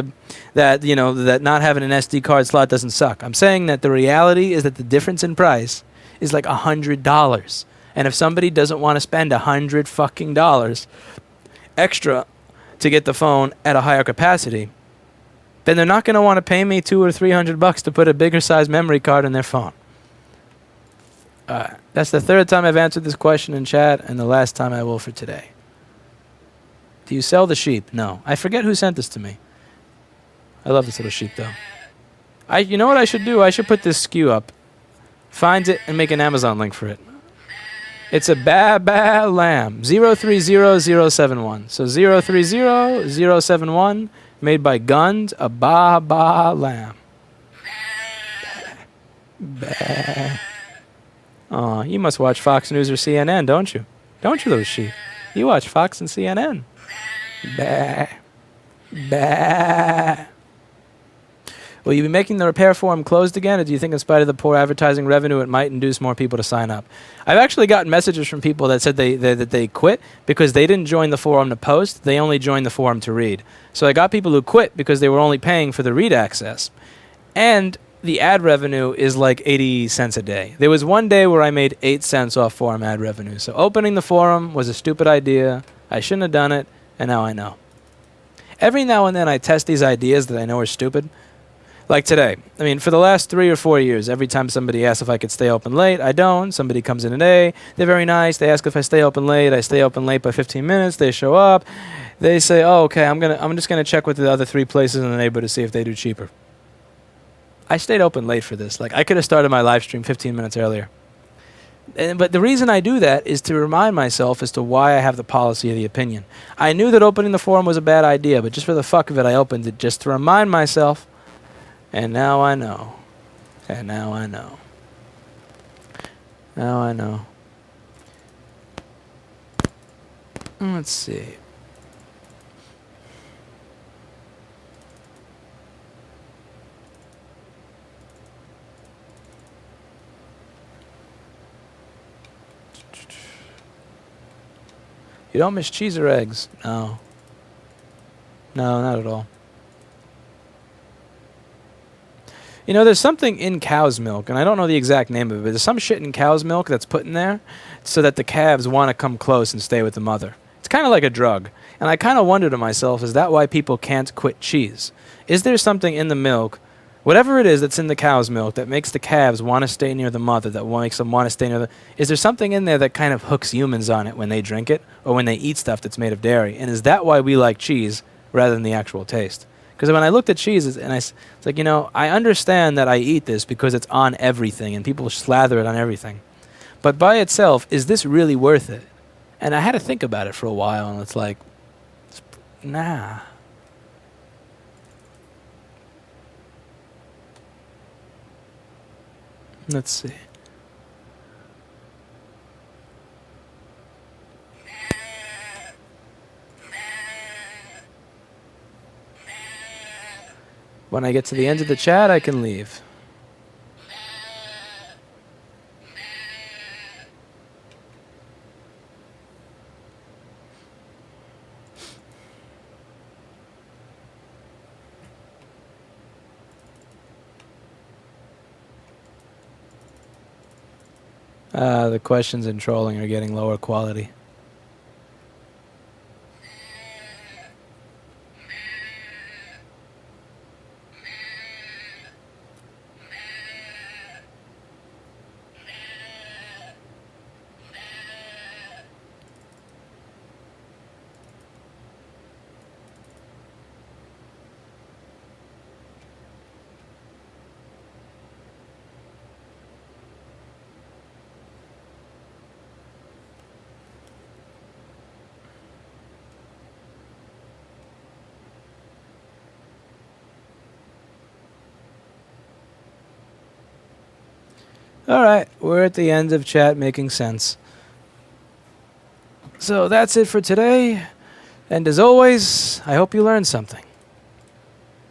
that not having an SD card slot doesn't suck. I'm saying that the reality is that the difference in price is like $100. And if somebody doesn't want to spend $100 fucking dollars extra to get the phone at a higher capacity, then they're not going to want to pay me $200 or $300 to put a bigger size memory card in their phone. That's the third time I've answered this question in chat, and the last time I will for today. Do you sell the sheep? No. I forget who sent this to me. I love this little sheep, though. You know what I should do? I should put this SKU up, find it, and make an Amazon link for it. It's a ba lamb, 030071. So 030071, made by Gund, a ba lamb. Bah. Aw, you must watch Fox News or CNN, don't you? Don't you, little sheep? You watch Fox and CNN. Bah. Bah. Will you be making the repair forum closed again, or do you think in spite of the poor advertising revenue, it might induce more people to sign up? I've actually gotten messages from people that said that they quit because they didn't join the forum to post. They only joined the forum to read. So I got people who quit because they were only paying for the read access. And the ad revenue is like 80 cents a day. There was one day where I made 8 cents off forum ad revenue. So opening the forum was a stupid idea. I shouldn't have done it, and now I know. Every now and then I test these ideas that I know are stupid. Like today. I mean, for the last 3 or 4 years, every time somebody asks if I could stay open late, I don't. Somebody comes in today, they're very nice. They ask if I stay open late. I stay open late by 15 minutes. They show up. They say, "Oh, okay, I'm just gonna check with the other 3 places in the neighborhood to see if they do cheaper." I stayed open late for this. Like, I could have started my live stream 15 minutes earlier. But the reason I do that is to remind myself as to why I have the policy of the opinion. I knew that opening the forum was a bad idea, but just for the fuck of it, I opened it just to remind myself. And now I know. And now I know. Now I know. Let's see. You don't miss cheese or eggs? No. No, not at all. You know, there's something in cow's milk, and I don't know the exact name of it, but there's some shit in cow's milk that's put in there so that the calves want to come close and stay with the mother. It's kind of like a drug. And I kind of wonder to myself, is that why people can't quit cheese? Is there something in the milk, whatever it is that's in the cow's milk, that makes the calves want to stay near the mother, that makes them want to stay near the... Is there something in there that kind of hooks humans on it when they drink it or when they eat stuff that's made of dairy? And is that why we like cheese rather than the actual taste? Because when I looked at cheese, and it's like, you know, I understand that I eat this because it's on everything and people slather it on everything. But by itself, is this really worth it? And I had to think about it for a while, and it's like, nah. Let's see. When I get to the end of the chat, I can leave. The questions and trolling are getting lower quality. Alright, we're at the end of chat making sense. So that's it for today. And as always, I hope you learned something.